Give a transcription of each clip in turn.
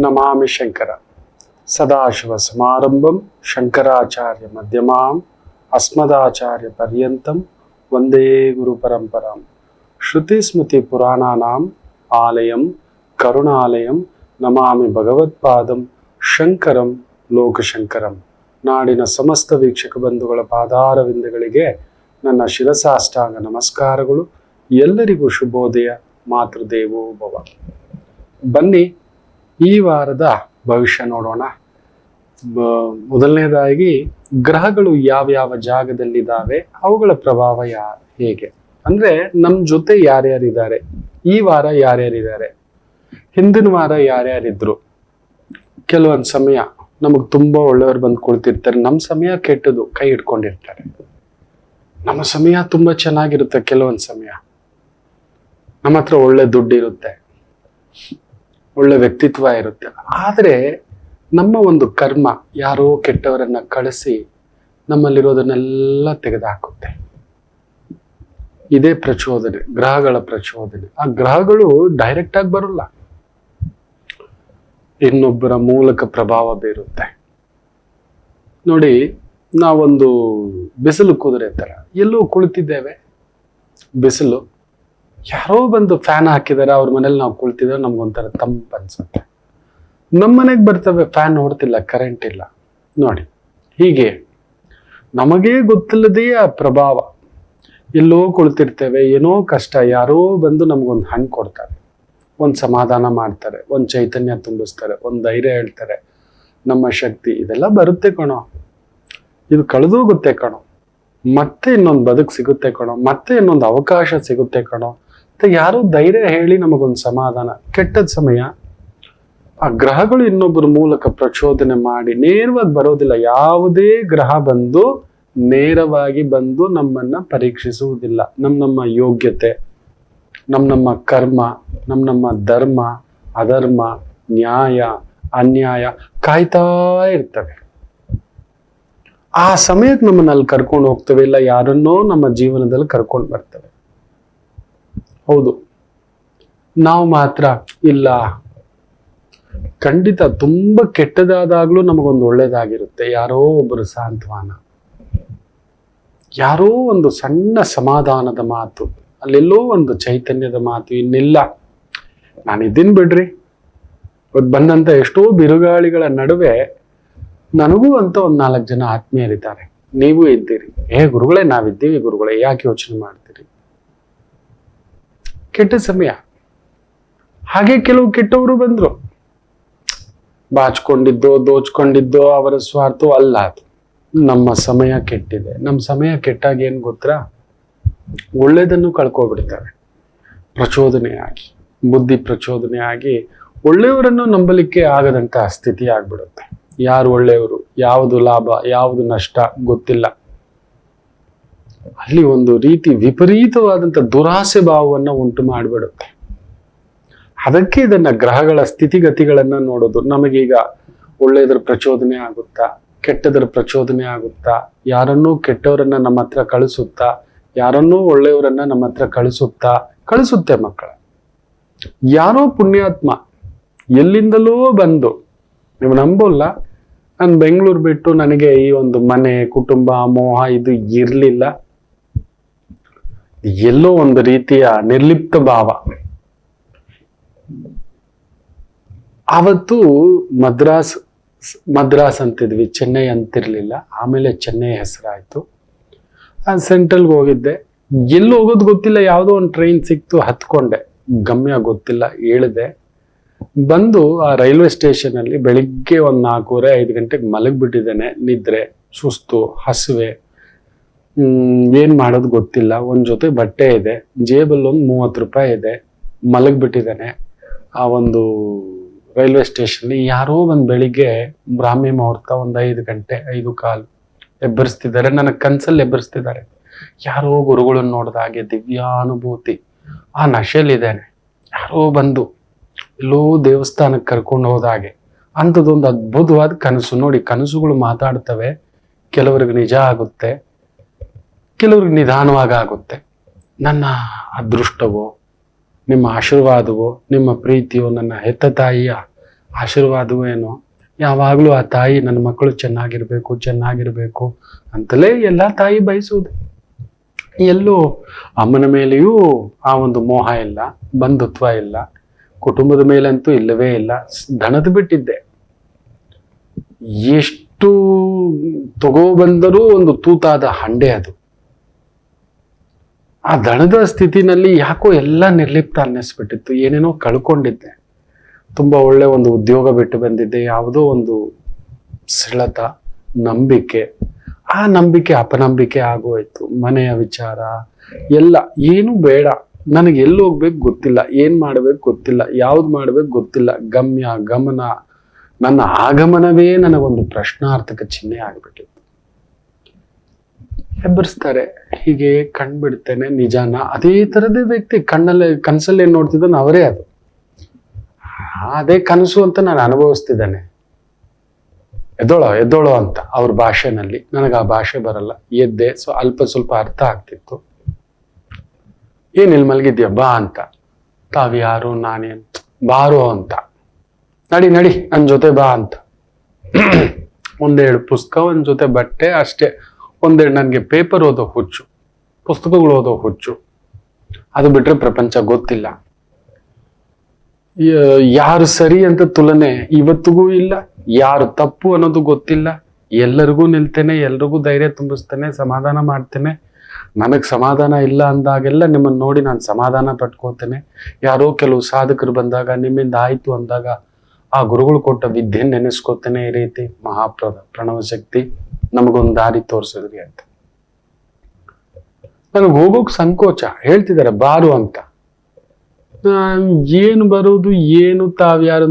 ನಮಾಮಿ ಶಂಕರ ಸದಾಶಿವ ಸಮಾರಂಭಂ ಶಂಕರಾಚಾರ್ಯ ಮಧ್ಯಮಾಂ ಅಸ್ಮದಾಚಾರ್ಯ ಪರ್ಯಂತಂ ವಂದೇ ಗುರು ಪರಂಪರಾಂ. ಶ್ರುತಿ ಸ್ಮೃತಿ ಪುರಾಣಾನಾಂ ಆಲಯಂ ಕರುಣಾಲಯಂ ನಮಾಮಿ ಭಗವತ್ಪಾದಂ ಶಂಕರಂ ಲೋಕಶಂಕರಂ. ನಾಡಿನ ಸಮಸ್ತ ವೀಕ್ಷಕ ಬಂಧುಗಳ ಪಾದಾರವಿಂದಗಳಿಗೆ ನನ್ನ ಶಿರಸಾಷ್ಟಾಂಗ ನಮಸ್ಕಾರಗಳು. ಎಲ್ಲರಿಗೂ ಶುಭೋದಯ. ಮಾತೃದೇವೋ ಭವ. ಬನ್ನಿ ಈ ವಾರದ ಭವಿಷ್ಯ ನೋಡೋಣ. ಮೊದಲನೇದಾಗಿ ಗ್ರಹಗಳು ಯಾವ್ಯಾವ ಜಾಗದಲ್ಲಿದ್ದಾವೆ, ಅವುಗಳ ಪ್ರಭಾವ ಹೇಗೆ ಅಂದ್ರೆ ನಮ್ಮ ಜೊತೆ ಯಾರ್ಯಾರಿದ್ದಾರೆ, ಈ ವಾರ ಯಾರ್ಯಾರಿದ್ದಾರೆ, ಹಿಂದಿನ ವಾರ ಯಾರ್ಯಾರಿದ್ರು. ಕೆಲವೊಂದು ಸಮಯ ನಮಗ್ ತುಂಬಾ ಒಳ್ಳೆಯವ್ರು ಬಂದು ಕುಳಿತಿರ್ತಾರೆ, ನಮ್ಮ ಸಮಯ ಕೆಟ್ಟದು ಕೈ ಹಿಡ್ಕೊಂಡಿರ್ತಾರೆ. ನಮ್ಮ ಸಮಯ ತುಂಬಾ ಚೆನ್ನಾಗಿರುತ್ತೆ, ಕೆಲವೊಂದು ಸಮಯ ನಮ್ಮ ಹತ್ರ ಒಳ್ಳೆ ದುಡ್ಡು ಇರುತ್ತೆ, ಒಳ್ಳೆ ವ್ಯಕ್ತಿತ್ವ ಇರುತ್ತೆ. ಆದ್ರೆ ನಮ್ಮ ಒಂದು ಕರ್ಮ ಯಾರೋ ಕೆಟ್ಟವರನ್ನ ಕಳಿಸಿ ನಮ್ಮಲ್ಲಿರೋದನ್ನೆಲ್ಲ ತೆಗೆದುಹಾಕುತ್ತೆ. ಇದೇ ಪ್ರಚೋದನೆ, ಗ್ರಹಗಳ ಪ್ರಚೋದನೆ. ಆ ಗ್ರಹಗಳು ಡೈರೆಕ್ಟ್ ಆಗಿ ಬರಲ್ಲ, ಇನ್ನೊಬ್ಬರ ಮೂಲಕ ಪ್ರಭಾವ ಬೀರುತ್ತೆ. ನೋಡಿ, ನಾವೊಂದು ಬಿಸಿಲು ಕುದುರೆ ತರ ಎಲ್ಲೋ ಕುಳಿತಿದ್ದೇವೆ, ಬಿಸಿಲು ಯಾರೋ ಬಂದು ಫ್ಯಾನ್ ಹಾಕಿದಾರೆ, ಅವ್ರ ಮನೇಲಿ ನಾವು ಕುಳಿತಿದ್ರೆ ನಮ್ಗೊಂಥರ ತಂಪು ಅನ್ಸುತ್ತೆ. ನಮ್ಮ ಮನೆಗೆ ಬರ್ತವೆ, ಫ್ಯಾನ್ ಓಡ್ತಿಲ್ಲ, ಕರೆಂಟ್ ಇಲ್ಲ. ನೋಡಿ, ಹೀಗೆ ನಮಗೇ ಗೊತ್ತಿಲ್ಲದೇ ಆ ಪ್ರಭಾವ. ಎಲ್ಲೋ ಕುಳಿತಿರ್ತೇವೆ, ಏನೋ ಕಷ್ಟ, ಯಾರೋ ಬಂದು ನಮ್ಗೊಂದು ಹಣ್ಣು ಕೊಡ್ತಾರೆ, ಒಂದು ಸಮಾಧಾನ ಮಾಡ್ತಾರೆ, ಒಂದು ಚೈತನ್ಯ ತುಂಬಿಸ್ತಾರೆ, ಒಂದು ಧೈರ್ಯ ಹೇಳ್ತಾರೆ, ನಮ್ಮ ಶಕ್ತಿ ಇದೆಲ್ಲ ಬರುತ್ತೆ ಕಣೋ, ಇದು ಕಳೆದೋಗುತ್ತೆ ಕಣೋ, ಮತ್ತೆ ಇನ್ನೊಂದು ಬದುಕು ಸಿಗುತ್ತೆ ಕಣೋ, ಮತ್ತೆ ಇನ್ನೊಂದು ಅವಕಾಶ ಸಿಗುತ್ತೆ ಕಣೋ ಅಂತ ಯಾರೋ ಧೈರ್ಯ ಹೇಳಿ ನಮಗೊಂದು ಸಮಾಧಾನ. ಕೆಟ್ಟದ ಸಮಯ ಆ ಗ್ರಹಗಳು ಇನ್ನೊಬ್ಬರ ಮೂಲಕ ಪ್ರಚೋದನೆ ಮಾಡಿ ನೇರವಾಗಿ ಬರೋದಿಲ್ಲ. ಯಾವುದೇ ಗ್ರಹ ಬಂದು ನೇರವಾಗಿ ಬಂದು ನಮ್ಮನ್ನ ಪರೀಕ್ಷಿಸುವುದಿಲ್ಲ. ನಮ್ಮ ಯೋಗ್ಯತೆ, ನಮ್ಮ ಕರ್ಮ, ನಮ್ಮ ಧರ್ಮ ಅಧರ್ಮ, ನ್ಯಾಯ ಅನ್ಯಾಯ ಕಾಯ್ತಾ ಇರ್ತವೆ. ಆ ಸಮಯಕ್ಕೆ ನಮ್ಮನ್ನ ಅಲ್ಲಿ ಕರ್ಕೊಂಡು ಹೋಗ್ತವೆ, ಇಲ್ಲ ಯಾರನ್ನೋ ನಮ್ಮ ಜೀವನದಲ್ಲಿ ಕರ್ಕೊಂಡು ಬರ್ತವೆ. ಹೌದು, ನಾವು ಮಾತ್ರ ಇಲ್ಲ. ಖಂಡಿತ ತುಂಬಾ ಕೆಟ್ಟದಾದಾಗ್ಲೂ ನಮಗೊಂದು ಒಳ್ಳೇದಾಗಿರುತ್ತೆ. ಯಾರೋ ಒಬ್ಬರು ಸಾಂತ್ವನ, ಯಾರೋ ಒಂದು ಸಣ್ಣ ಸಮಾಧಾನದ ಮಾತು, ಅಲ್ಲೆಲ್ಲೋ ಒಂದು ಚೈತನ್ಯದ ಮಾತು. ಇನ್ನಿಲ್ಲ, ನಾನಿದ್ದೀನಿ ಬಿಡ್ರಿ. ಇವತ್ತು ಬಂದಂತ ಎಷ್ಟೋ ಬಿರುಗಾಳಿಗಳ ನಡುವೆ ನನಗೂ ಅಂತ ಒಂದ್ 4 ಜನ ಆತ್ಮೀಯರಿದ್ದಾರೆ. ನೀವು ಇದ್ದೀರಿ. ಗುರುಗಳೇ, ನಾವಿದ್ದೀವಿ ಗುರುಗಳೇ, ಯಾಕೆ ಯೋಚನೆ ಮಾಡ್ತೀರಿ? ಕೆಟ್ಟ ಸಮಯ. ಹಾಗೆ ಕೆಲವು ಕೆಟ್ಟವರು ಬಂದ್ರು, ಬಾಚ್ಕೊಂಡಿದ್ದೋ ದೋಚ್ಕೊಂಡಿದ್ದೋ ಅವರ ಸ್ವಾರ್ಥ ಅಲ್ಲ. ಅದು ನಮ್ಮ ಸಮಯ ಕೆಟ್ಟಿದೆ. ನಮ್ಮ ಸಮಯ ಕೆಟ್ಟಾಗ ಏನ್ ಗೊತ್ತಾ, ಒಳ್ಳೇದನ್ನು ಕಳ್ಕೊಬಿಡ್ತಾರೆ. ಪ್ರಚೋದನೆ ಆಗಿ, ಬುದ್ಧಿ ಪ್ರಚೋದನೆ ಆಗಿ ಒಳ್ಳೆಯವರನ್ನು ನಂಬಲಿಕ್ಕೆ ಆಗದಂತ ಸ್ಥಿತಿ ಆಗ್ಬಿಡುತ್ತೆ. ಯಾರು ಒಳ್ಳೆಯವರು, ಯಾವುದು ಲಾಭ, ಯಾವುದು ನಷ್ಟ ಗೊತ್ತಿಲ್ಲ. ಅಲ್ಲಿ ಒಂದು ರೀತಿ ವಿಪರೀತವಾದಂತ ದುರಾಸೆ ಭಾವವನ್ನ ಉಂಟು ಮಾಡಿಬಿಡುತ್ತೆ. ಅದಕ್ಕೆ ಇದನ್ನ ಗ್ರಹಗಳ ಸ್ಥಿತಿಗತಿಗಳನ್ನ ನೋಡೋದು. ನಮಗೀಗ ಒಳ್ಳೆಯದ್ರ ಪ್ರಚೋದನೆ ಆಗುತ್ತಾ, ಕೆಟ್ಟದ್ರ ಪ್ರಚೋದನೆ ಆಗುತ್ತಾ, ಯಾರನ್ನೂ ಕೆಟ್ಟವರನ್ನ ನಮ್ಮ ಹತ್ರ ಕಳಿಸುತ್ತಾ, ಯಾರನ್ನೂ ಒಳ್ಳೆಯವರನ್ನ ನಮ್ಮ ಹತ್ರ ಕಳಿಸುತ್ತೆ ಮಕ್ಕಳ. ಯಾರೋ ಪುಣ್ಯಾತ್ಮ ಎಲ್ಲಿಂದಲೂ ಬಂದು, ನೀವು ನಂಬೋಲ್ಲ, ನಾನು ಬೆಂಗಳೂರು ಬಿಟ್ಟು ನನಗೆ ಈ ಒಂದು ಮನೆ ಕುಟುಂಬ ಮೋಹ ಇದು ಇರ್ಲಿಲ್ಲ. ಎಲ್ಲೋ ಒಂದು ರೀತಿಯ ನಿರ್ಲಿಪ್ತ ಭಾವ. ಆವತ್ತು ಮದ್ರಾಸ್ ಅಂತಿದ್ವಿ, ಚೆನ್ನೈ ಅಂತಿರ್ಲಿಲ್ಲ. ಆಮೇಲೆ ಚೆನ್ನೈ ಹೆಸರಾಯ್ತು. ಸೆಂಟ್ರಲ್ಗೆ ಹೋಗಿದ್ದೆ. ಎಲ್ಲಿ ಹೋಗೋದು ಗೊತ್ತಿಲ್ಲ, ಯಾವುದೋ ಒಂದು ಟ್ರೈನ್ ಸಿಕ್ತು, ಹತ್ಕೊಂಡೆ. ಗಮ್ಯ ಗೊತ್ತಿಲ್ಲ, ಇಳಿದೆ. ಬಂದು ಆ ರೈಲ್ವೆ ಸ್ಟೇಷನ್ ಅಲ್ಲಿ ಬೆಳಿಗ್ಗೆ ಒಂದು 4:30-5 ಗಂಟೆಗೆ ಮಲಗ್ಬಿಟ್ಟಿದ್ದೇನೆ. ನಿದ್ರೆ, ಸುಸ್ತು, ಹಸುವೆ, ಏನ್ ಮಾಡೋದು ಗೊತ್ತಿಲ್ಲ. ಒಂದ್ ಜೊತೆ ಬಟ್ಟೆ ಇದೆ, ಜೇಬಲ್ಲಿ ಒಂದು 30 ರೂಪಾಯಿ ಇದೆ. ಮಲಗ್ಬಿಟ್ಟಿದ್ದೇನೆ. ಆ ಒಂದು ರೈಲ್ವೆ ಸ್ಟೇಷನ್ ಯಾರೋ ಒಂದು ಬೆಳಿಗ್ಗೆ ಬ್ರಾಹ್ಮಿ ಮುಹೂರ್ತ ಒಂದು 5 ಗಂಟೆ 5:15 ಎಬ್ಬರಿಸ್ತಿದ್ದಾರೆ. ನನಗೆ ಕನ್ಸಲ್ಲಿ ಎಬ್ಬರಿಸ್ತಿದ್ದಾರೆ. ಯಾರೋ ಗುರುಗಳನ್ನ ನೋಡಿದ ಹಾಗೆ ದಿವ್ಯಾನುಭೂತಿ. ಆ ನಶೆಯಲ್ಲಿದ್ದೇನೆ. ಯಾರೋ ಬಂದು ಎಲ್ಲೋ ದೇವಸ್ಥಾನಕ್ಕೆ ಕರ್ಕೊಂಡು ಹೋದ ಹಾಗೆ ಅಂಥದ್ದೊಂದು ಅದ್ಭುತವಾದ ಕನಸು. ನೋಡಿ, ಕನಸುಗಳು ಮಾತಾಡ್ತವೆ. ಕೆಲವರಿಗೆ ನಿಜ ಆಗುತ್ತೆ, ಕೆಲವ್ರಿಗೆ ನಿಧಾನವಾಗಿ ಆಗುತ್ತೆ. ನನ್ನ ಅದೃಷ್ಟವೋ, ನಿಮ್ಮ ಆಶೀರ್ವಾದವೋ, ನಿಮ್ಮ ಪ್ರೀತಿಯೋ, ನನ್ನ ಹೆತ್ತ ತಾಯಿಯ ಆಶೀರ್ವಾದವೂ ಏನೋ, ಯಾವಾಗಲೂ ಆ ತಾಯಿ ನನ್ನ ಮಕ್ಕಳು ಚೆನ್ನಾಗಿರ್ಬೇಕು ಅಂತಲೇ ಎಲ್ಲ ತಾಯಿ ಬಯಸುವುದು. ಎಲ್ಲೂ ಅಮ್ಮನ ಮೇಲೆಯೂ ಆ ಒಂದು ಮೋಹ ಇಲ್ಲ, ಬಂಧುತ್ವ ಇಲ್ಲ, ಕುಟುಂಬದ ಮೇಲಂತೂ ಇಲ್ಲವೇ ಇಲ್ಲ. ದಣದು ಬಿಟ್ಟಿದ್ದೆ. ಎಷ್ಟು ತಗೋಬಂದರೂ ಒಂದು ತೂತಾದ ಹಂಡೆ ಅದು. ಆ ದಣದ ಸ್ಥಿತಿನಲ್ಲಿ ಯಾಕೋ ಎಲ್ಲ ನಿರ್ಲಿಪ್ತ ಅನ್ನಿಸ್ಬಿಟ್ಟಿತ್ತು. ಏನೇನೋ ಕಳ್ಕೊಂಡಿದ್ದೆ. ತುಂಬಾ ಒಳ್ಳೆ ಒಂದು ಉದ್ಯೋಗ ಬಿಟ್ಟು ಬಂದಿದ್ದೆ. ಯಾವುದೋ ಒಂದು ಸೆಳೆತ, ನಂಬಿಕೆ, ಆ ನಂಬಿಕೆ ಅಪನಂಬಿಕೆ ಆಗೋಯ್ತು. ಮನೆಯ ವಿಚಾರ ಎಲ್ಲ ಏನು ಬೇಡ, ನನಗೆ ಎಲ್ಲಿ ಹೋಗ್ಬೇಕು ಗೊತ್ತಿಲ್ಲ, ಏನ್ ಮಾಡ್ಬೇಕು ಗೊತ್ತಿಲ್ಲ, ಯಾವ್ದು ಮಾಡ್ಬೇಕು ಗೊತ್ತಿಲ್ಲ. ಗಮ್ಯ ಗಮನ, ನನ್ನ ಆಗಮನವೇ ನನಗೊಂದು ಪ್ರಶ್ನಾರ್ಥಕ ಚಿಹ್ನೆ ಆಗ್ಬಿಟ್ಟಿತ್ತು. ಹೆಬ್ಬರಿಸ್ತಾರೆ, ಹೀಗೆ ಕಣ್ಬಿಡ್ತೇನೆ ನಿಜಾನ. ಅದೇ ತರದೇ ವ್ಯಕ್ತಿ ಕನಸಲ್ಲಿ ಏನ್ ನೋಡ್ತಿದ್ದಾನೆ ಅವರೇ ಅದು. ಅದೇ ಕನಸು ಅಂತ ನಾನು ಅನುಭವಿಸ್ತಿದ್ದೇನೆ. ಎದ್ದೋಳೋ ಅಂತ ಅವ್ರ ಭಾಷೆನಲ್ಲಿ. ನನಗೆ ಆ ಭಾಷೆ ಬರಲ್ಲ. ಎದ್ದೆ, ಸ್ವಲ್ಪ ಅರ್ಥ ಆಗ್ತಿತ್ತು. ಏನ್ ಇಲ್ಲಿ ಮಲಗಿದ್ಯಾ, ಬಾ ಅಂತ. ತಾವ್ಯಾರು, ನಾನೇನು, ಬಾರೋ ಅಂತ. ನಡಿ ನನ್ ಜೊತೆ ಬಾ ಅಂತ. ಒಂದೆರಡು ಪುಸ್ತಕ, ಒಂದ್ ಜೊತೆ ಬಟ್ಟೆ ಅಷ್ಟೇ. ಒಂದೆರಡು ನನಗೆ ಪೇಪರ್ ಓದೋ ಹುಚ್ಚು, ಪುಸ್ತಕಗಳು ಓದೋ ಹುಚ್ಚು. ಅದು ಬಿಟ್ರೆ ಪ್ರಪಂಚ ಗೊತ್ತಿಲ್ಲ. ಯಾರು ಸರಿ ಅಂತ ತುಲನೆ ಇವತ್ತಿಗೂ ಇಲ್ಲ, ಯಾರು ತಪ್ಪು ಅನ್ನೋದು ಗೊತ್ತಿಲ್ಲ. ಎಲ್ಲರಿಗೂ ನಿಲ್ತೇನೆ, ಎಲ್ರಿಗೂ ಧೈರ್ಯ ತುಂಬಿಸ್ತೇನೆ, ಸಮಾಧಾನ ಮಾಡ್ತೇನೆ. ನನಗ್ ಸಮಾಧಾನ ಇಲ್ಲ ಅಂದಾಗೆಲ್ಲ ನಿಮ್ಮನ್ನ ನೋಡಿ ನಾನು ಸಮಾಧಾನ ಪಟ್ಕೋತೇನೆ. ಯಾರೋ ಕೆಲವು ಸಾಧಕರು ಬಂದಾಗ, ನಿಮ್ಮಿಂದ ಆಯ್ತು ಅಂದಾಗ ಆ ಗುರುಗಳು ಕೊಟ್ಟ ವಿದ್ಯೆ ನೆನೆಸ್ಕೋತೇನೆ. ಈ ರೀತಿ ಪ್ರಣವ ಶಕ್ತಿ ನಮಗೊಂದು ದಾರಿ ತೋರಿಸಿದ್ರಿ ಅಂತ. ನನಗೆ ಹೋಗೋಕ್ ಸಂಕೋಚ. ಹೇಳ್ತಿದ್ದಾರೆ ಬಾರು ಅಂತ. ಏನು ಬರುವುದು, ಏನು ತಾವ್ಯಾರು,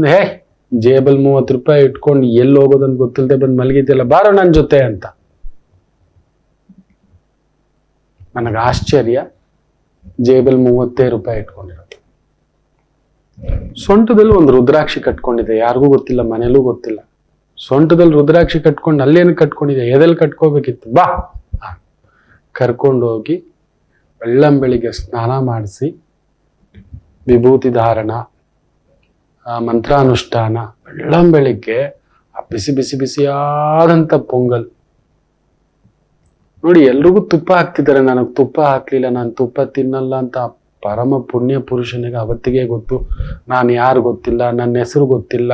ಜೇಬಲ್ 30 ರೂಪಾಯಿ ಇಟ್ಕೊಂಡು ಎಲ್ಲಿ ಹೋಗೋದಂತ ಗೊತ್ತಿಲ್ಲದೆ ಬಂದು ಮಲಗಿದ್ಯಲ್ಲ, ಬಾರೋ ನನ್ನ ಜೊತೆ ಅಂತ. ನನಗೆ ಆಶ್ಚರ್ಯ. ಜೇಬಲ್ 30 ರೂಪಾಯಿ ಇಟ್ಕೊಂಡಿರೋದು. ಸೊಂಟದಲ್ಲಿ ಒಂದು ರುದ್ರಾಕ್ಷಿ ಕಟ್ಕೊಂಡಿದೆ, ಯಾರಿಗೂ ಗೊತ್ತಿಲ್ಲ, ಮನೇಲೂ ಗೊತ್ತಿಲ್ಲ. ಸೊಂಟದಲ್ಲಿ ರುದ್ರಾಕ್ಷಿ ಕಟ್ಕೊಂಡು ಅಲ್ಲೇನು ಕಟ್ಕೊಂಡಿದೆ, ಎದೆಲ್ಲಿ ಕಟ್ಕೋಬೇಕಿತ್ತು, ಬಾ ಕರ್ಕೊಂಡೋಗಿ ಬೆಳ್ಳಂಬೆಳಿಗ್ಗೆ ಸ್ನಾನ ಮಾಡಿಸಿ, ವಿಭೂತಿ ಧಾರಣ, ಮಂತ್ರಾನುಷ್ಠಾನ, ಬೆಳ್ಳಂಬೆಳಿಗ್ಗೆ ಆ ಬಿಸಿಯಾದಂಥ ಪೊಂಗಲ್ ನೋಡಿ. ಎಲ್ರಿಗೂ ತುಪ್ಪ ಹಾಕ್ತಿದ್ದಾರೆ, ನನಗೆ ತುಪ್ಪ ಹಾಕ್ಲಿಲ್ಲ, ನಾನು ತುಪ್ಪ ತಿನ್ನಲ್ಲ ಅಂತ. ಪರಮ ಪುಣ್ಯ ಪುರುಷನಿಗೆ ಅವತ್ತಿಗೆ ಗೊತ್ತು ನಾನು ಯಾರು ಗೊತ್ತಿಲ್ಲ, ನನ್ನ ಹೆಸರು ಗೊತ್ತಿಲ್ಲ.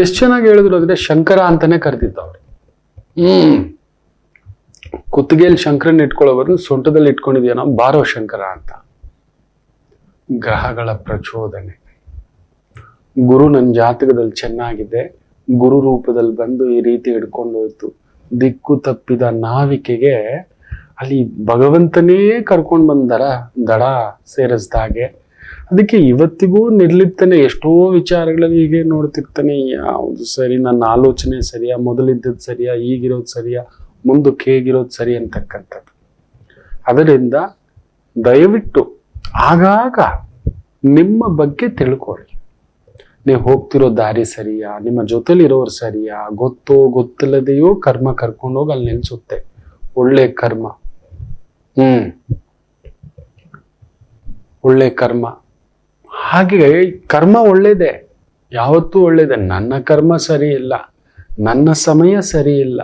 ಎಷ್ಟು ಚೆನ್ನಾಗಿ ಹೇಳಿದ್ರು ಅಂದ್ರೆ ಶಂಕರ ಅಂತಾನೆ ಕರೆದಿದ್ದವ್ರು. ಕುತ್ತಿಗೆಯಲ್ಲಿ ಶಂಕರನ್ ಇಟ್ಕೊಳ್ಳೋರು ಸೊಂಟದಲ್ಲಿ ಇಟ್ಕೊಂಡಿದ್ಯೇನೋ, ಬಾರೋ ಶಂಕರ ಅಂತ. ಗ್ರಹಗಳ ಪ್ರಚೋದನೆ. ಗುರು ನನ್ನ ಜಾತಕದಲ್ಲಿ ಚೆನ್ನಾಗಿದೆ, ಗುರು ರೂಪದಲ್ಲಿ ಬಂದು ಈ ರೀತಿ ಹಿಡ್ಕೊಂಡು ಹೋಯ್ತು. ದಿಕ್ಕು ತಪ್ಪಿದ ನಾವಿಕೆಗೆ ಅಲ್ಲಿ ಭಗವಂತನೇ ಕರ್ಕೊಂಡು ಬಂದರ ದಡ ಸೇರಿಸ್ದಾಗೆ. ಅದಕ್ಕೆ ಇವತ್ತಿಗೂ ನಿರ್ಲಿಪ್ತಾನೆ. ಎಷ್ಟೋ ವಿಚಾರಗಳಲ್ಲಿ ಹೀಗೆ ನೋಡ್ತಿರ್ತಾನೆ, ಯಾವುದು ಸರಿ, ನನ್ನ ಆಲೋಚನೆ ಸರಿಯಾ, ಮೊದಲಿದ್ದದ್ದು ಸರಿಯಾ, ಈಗಿರೋದು ಸರಿಯಾ, ಮುಂದಕ್ಕೆ ಹೇಗಿರೋದು ಸರಿ ಅಂತಕ್ಕಂಥದ್ದು. ಅದರಿಂದ ದಯವಿಟ್ಟು ಆಗಾಗ ನಿಮ್ಮ ಬಗ್ಗೆ ತಿಳ್ಕೊಳ್ಳಿ. ನೀವು ಹೋಗ್ತಿರೋ ದಾರಿ ಸರಿಯಾ, ನಿಮ್ಮ ಜೊತೆಲಿರೋರು ಸರಿಯಾ, ಗೊತ್ತೋ ಗೊತ್ತಿಲ್ಲದೆಯೋ ಕರ್ಮ ಕರ್ಕೊಂಡೋಗಿ ಅಲ್ಲಿ ನಿಲ್ಸುತ್ತೆ. ಒಳ್ಳೆ ಕರ್ಮ, ಒಳ್ಳೆ ಕರ್ಮ. ಹಾಗೆ ಕರ್ಮ ಒಳ್ಳೇದೆ, ಯಾವತ್ತೂ ಒಳ್ಳೇದೆ. ನನ್ನ ಕರ್ಮ ಸರಿ ಇಲ್ಲ, ನನ್ನ ಸಮಯ ಸರಿ ಇಲ್ಲ,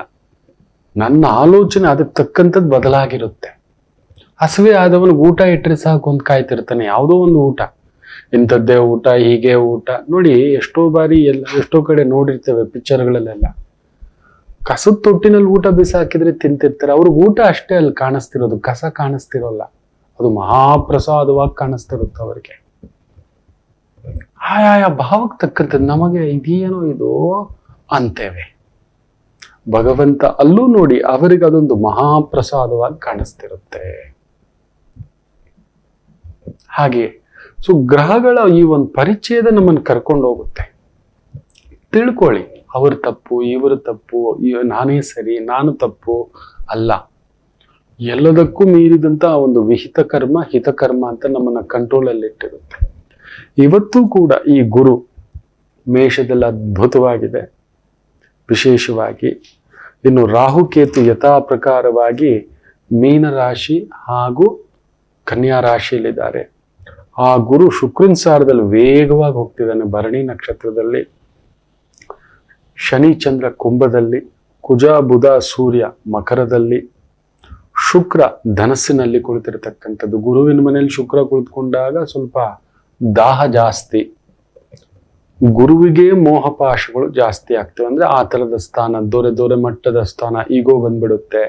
ನನ್ನ ಆಲೋಚನೆ ಅದಕ್ಕೆ ತಕ್ಕಂಥದ್ದು ಬದಲಾಗಿರುತ್ತೆ. ಹಸಿವೆ ಆದವನಿಗೆ ಊಟ ಇಟ್ಟರೆ ಸಾಕು ಅಂತ ಕಾಯ್ತಿರ್ತಾನೆ, ಯಾವುದೋ ಒಂದು ಊಟ, ಇಂಥದ್ದೇ ಊಟ, ಹೀಗೆ ಊಟ. ನೋಡಿ ಎಷ್ಟೋ ಬಾರಿ ಎಷ್ಟೋ ಕಡೆ ನೋಡಿರ್ತೇವೆ ಪಿಕ್ಚರ್ಗಳಲ್ಲೆಲ್ಲ, ಕಸದ ತೊಟ್ಟಿನಲ್ಲಿ ಊಟ ಬಿಸಾಕಿದ್ರೆ ತಿಂತಿರ್ತಾರೆ. ಅವ್ರಿಗೆ ಊಟ ಅಷ್ಟೇ ಅಲ್ಲಿ ಕಾಣಿಸ್ತಿರೋದು, ಕಸ ಕಾಣಿಸ್ತಿರೋಲ್ಲ. ಅದು ಮಹಾಪ್ರಸಾದವಾಗಿ ಕಾಣಿಸ್ತಿರುತ್ತೆ ಅವರಿಗೆ. ಆಯಾಯ ಭಾವಕ್ಕೆ ತಕ್ಕಂಥದ್ದು ನಮಗೆ ಇದೇನೋ ಇದು ಅಂತೇವೆ. ಭಗವಂತ ಅಲ್ಲೂ ನೋಡಿ ಅವರಿಗೆ ಅದೊಂದು ಮಹಾಪ್ರಸಾದವಾಗಿ ಕಾಣಿಸ್ತಿರುತ್ತೆ. ಹಾಗೆ ಗ್ರಹಗಳ ಈ ಒಂದು ಪರಿಚಯದ ನಮ್ಮನ್ನು ಕರ್ಕೊಂಡು ಹೋಗುತ್ತೆ. ತಿಳ್ಕೊಳ್ಳಿ, ಅವ್ರ ತಪ್ಪು, ಇವ್ರ ತಪ್ಪು, ನಾನೇ ಸರಿ, ನಾನು ತಪ್ಪು ಅಲ್ಲ. ಎಲ್ಲದಕ್ಕೂ ಮೀರಿದಂತ ಒಂದು ವಿಹಿತ ಕರ್ಮ, ಹಿತಕರ್ಮ ಅಂತ ನಮ್ಮನ್ನ ಕಂಟ್ರೋಲಲ್ಲಿ ಇಟ್ಟಿರುತ್ತೆ. ಇವತ್ತೂ ಕೂಡ ಈ ಗುರು ಮೇಷದಲ್ಲಿ ಅದ್ಭುತವಾಗಿದೆ ವಿಶೇಷವಾಗಿ. ಇನ್ನು ರಾಹುಕೇತು ಯಥಾ ಪ್ರಕಾರವಾಗಿ ಮೀನರಾಶಿ ಹಾಗೂ ಕನ್ಯಾ ರಾಶಿಯಲ್ಲಿದ್ದಾರೆ. ಆ ಗುರು ಶುಕ್ರನ್ ಸಾರದಲ್ಲಿ ವೇಗವಾಗಿ ಹೋಗ್ತಿದ್ದಾನೆ. ಭರಣಿ ನಕ್ಷತ್ರದಲ್ಲಿ, ಶನಿ ಚಂದ್ರ ಕುಂಭದಲ್ಲಿ, ಕುಜ ಬುಧ ಸೂರ್ಯ ಮಕರದಲ್ಲಿ, ಶುಕ್ರ ಧನಸ್ಸಿನಲ್ಲಿ ಕುಳಿತಿರತಕ್ಕಂಥದ್ದು. ಗುರುವಿನ ಮನೆಯಲ್ಲಿ ಶುಕ್ರ ಕುಳಿತುಕೊಂಡಾಗ ಸ್ವಲ್ಪ ದಾಹ ಜಾಸ್ತಿ, ಗುರುವಿಗೆ ಮೋಹಪಾಶಗಳು ಜಾಸ್ತಿ ಆಗ್ತವೆ. ಅಂದ್ರೆ ಆ ತರದ ಸ್ಥಾನ, ದೊರೆ ಮಟ್ಟದ ಸ್ಥಾನ, ಈಗೋ ಬಂದ್ಬಿಡುತ್ತೆ.